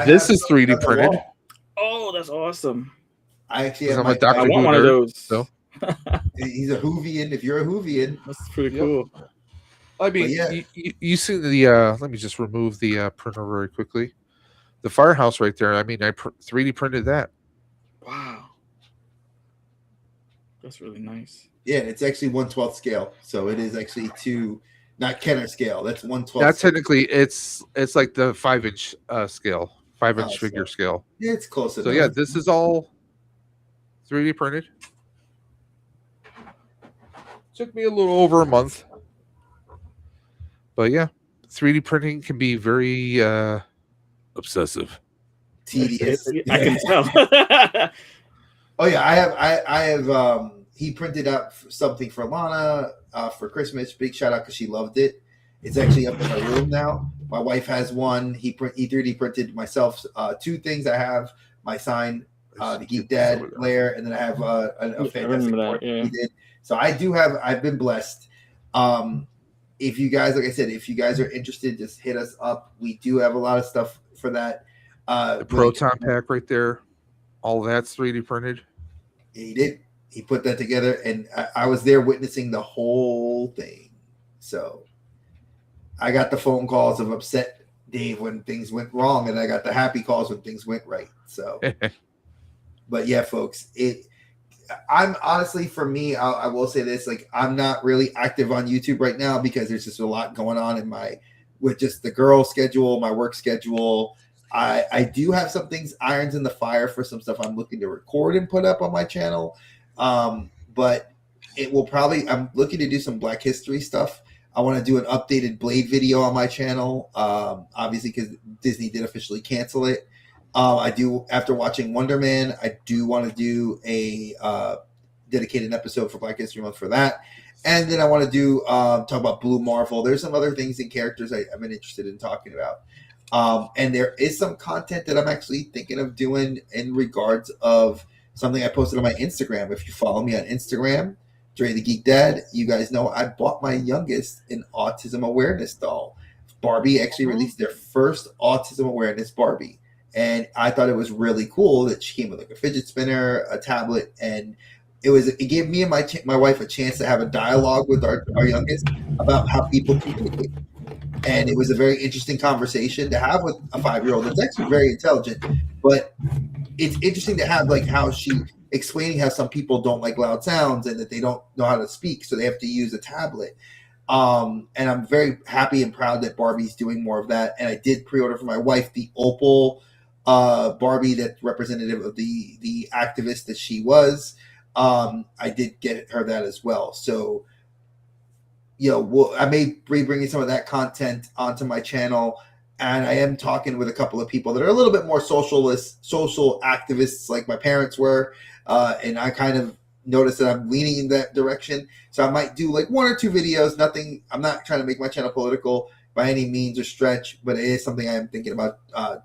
[SPEAKER 3] this
[SPEAKER 5] is 3D printed.
[SPEAKER 4] Oh, that's awesome.
[SPEAKER 3] I actually have
[SPEAKER 4] I want one of those.
[SPEAKER 5] So.
[SPEAKER 3] He's a Whovian. If you're a Whovian,
[SPEAKER 4] that's pretty cool.
[SPEAKER 5] I mean, you see the. Let me just remove the printer very quickly. The firehouse right there. I mean, I 3D printed that.
[SPEAKER 4] Wow, that's really nice.
[SPEAKER 3] Yeah, it's actually 1/12 scale, so it is actually not Kenner scale. That's 1/12.
[SPEAKER 5] Not technically, it's like the 5-inch scale, 5-inch figure scale.
[SPEAKER 3] Yeah, it's close enough.
[SPEAKER 5] So yeah, this is all 3D printed. Took me a little over a month, but yeah, 3D printing can be very obsessive,
[SPEAKER 3] tedious.
[SPEAKER 4] I can tell.
[SPEAKER 3] Oh yeah, I have. He printed out something for Lana for Christmas. Big shout out because she loved it. It's actually up in my room now. My wife has one. He 3D printed myself 2 things. I have my sign, the Geek Dad layer, and then I have a fantastic board he did. So I've been blessed. If you guys, like I said, if you guys are interested, just hit us up. We do have a lot of stuff for that.
[SPEAKER 5] The Proton pack right there, all that's 3D printed.
[SPEAKER 3] Yeah, he did. He put that together, and I was there witnessing the whole thing. So I got the phone calls of upset Dave when things went wrong, and I got the happy calls when things went right. So, but yeah, folks, I'm honestly, for me, I will say this, like, I'm not really active on YouTube right now because there's just a lot going on in my with just the girl schedule, my work schedule. I do have some things, irons in the fire for some stuff I'm looking to record and put up on my channel. But it will probably, I'm looking to do some Black History stuff. I want to do an updated Blade video on my channel, obviously because Disney did officially cancel it. I do, after watching Wonder Man, I do want to do a dedicated episode for Black History Month for that. And then I want to do talk about Blue Marvel. There's some other things and characters I've been interested in talking about. And there is some content that I'm actually thinking of doing in regards of something I posted on my Instagram. If you follow me on Instagram, Dre the Geek Dad, you guys know I bought my youngest an autism awareness doll. Barbie actually released their first autism awareness Barbie. And I thought it was really cool that she came with like a fidget spinner, a tablet, and it gave me and my wife a chance to have a dialogue with our youngest about how people communicate. And it was a very interesting conversation to have with a 5-year-old that's actually very intelligent. But it's interesting to have like how she explaining how some people don't like loud sounds and that they don't know how to speak, so they have to use a tablet. And I'm very happy and proud that Barbie's doing more of that. And I did pre-order for my wife the Opal Barbie, that's representative of the activist that she was. I did get her that as well. So, you know, I may be bringing some of that content onto my channel, and I am talking with a couple of people that are a little bit more social activists, like my parents were, and I kind of noticed that I'm leaning in that direction. So I might do like 1 or 2 videos. Nothing. I'm not trying to make my channel political by any means or stretch, but it is something I am thinking about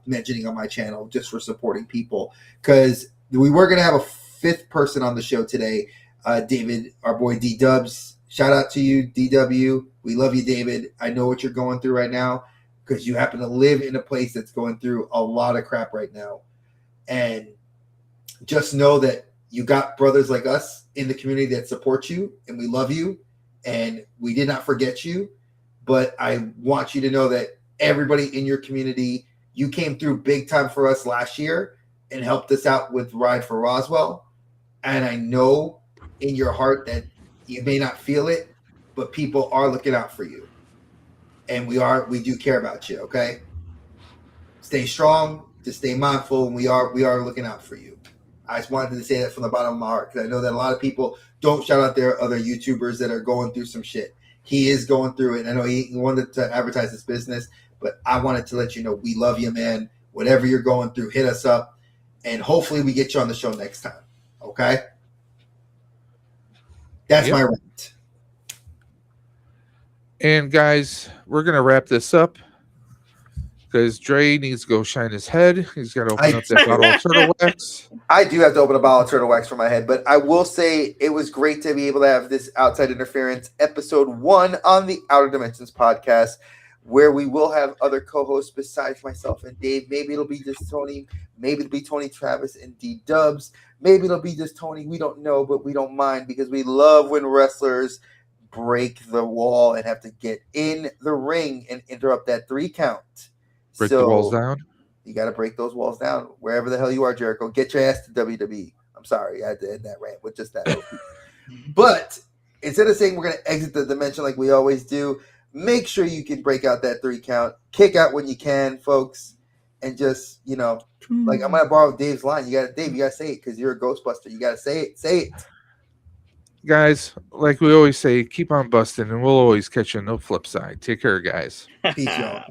[SPEAKER 3] mentioning on my channel just for supporting people, because we were going to have a 5th person on the show today, David, our boy D Dubs. Shout out to you, DW. We love you, David. I know what you're going through right now because you happen to live in a place that's going through a lot of crap right now. And just know that you got brothers like us in the community that support you, and we love you, and we did not forget you. But I want you to know that everybody in your community, you came through big time for us last year and helped us out with Ride for Roswell. And I know in your heart that you may not feel it, but people are looking out for you. And we do care about you, okay? Stay strong, just stay mindful, and we are looking out for you. I just wanted to say that from the bottom of my heart, because I know that a lot of people don't shout out their other YouTubers that are going through some shit. He is going through it. I know he wanted to advertise his business, but I wanted to let you know we love you, man. Whatever you're going through, hit us up, and hopefully we get you on the show next time, okay? That's my rant.
[SPEAKER 5] And guys, we're going to wrap this up because Dre needs to go shine his head. He's got to open up that bottle of turtle wax.
[SPEAKER 3] I do have to open a bottle of turtle wax for my head, but I will say it was great to be able to have this Outside Interference episode 1 on the Outer Dimensions podcast, where we will have other co-hosts besides myself and Dave. Maybe it'll be just Tony. Maybe it'll be Tony, Travis, and D Dubs. Maybe it'll be just Tony. We don't know, but we don't mind because we love when wrestlers break the wall and have to get in the ring and interrupt that 3 count.
[SPEAKER 5] Break the walls down.
[SPEAKER 3] You got to break those walls down wherever the hell you are, Jericho. Get your ass to WWE. I'm sorry, I had to end that rant with just that. But instead of saying we're going to exit the dimension like we always do, make sure you can break out that 3 count. Kick out when you can, folks. And just, you know, like I'm gonna borrow Dave's line. Dave, you gotta say it because you're a Ghostbuster. You gotta say it. Say it.
[SPEAKER 5] Guys, like we always say, keep on busting, and we'll always catch you on the flip side. Take care, guys.
[SPEAKER 3] Peace, y'all.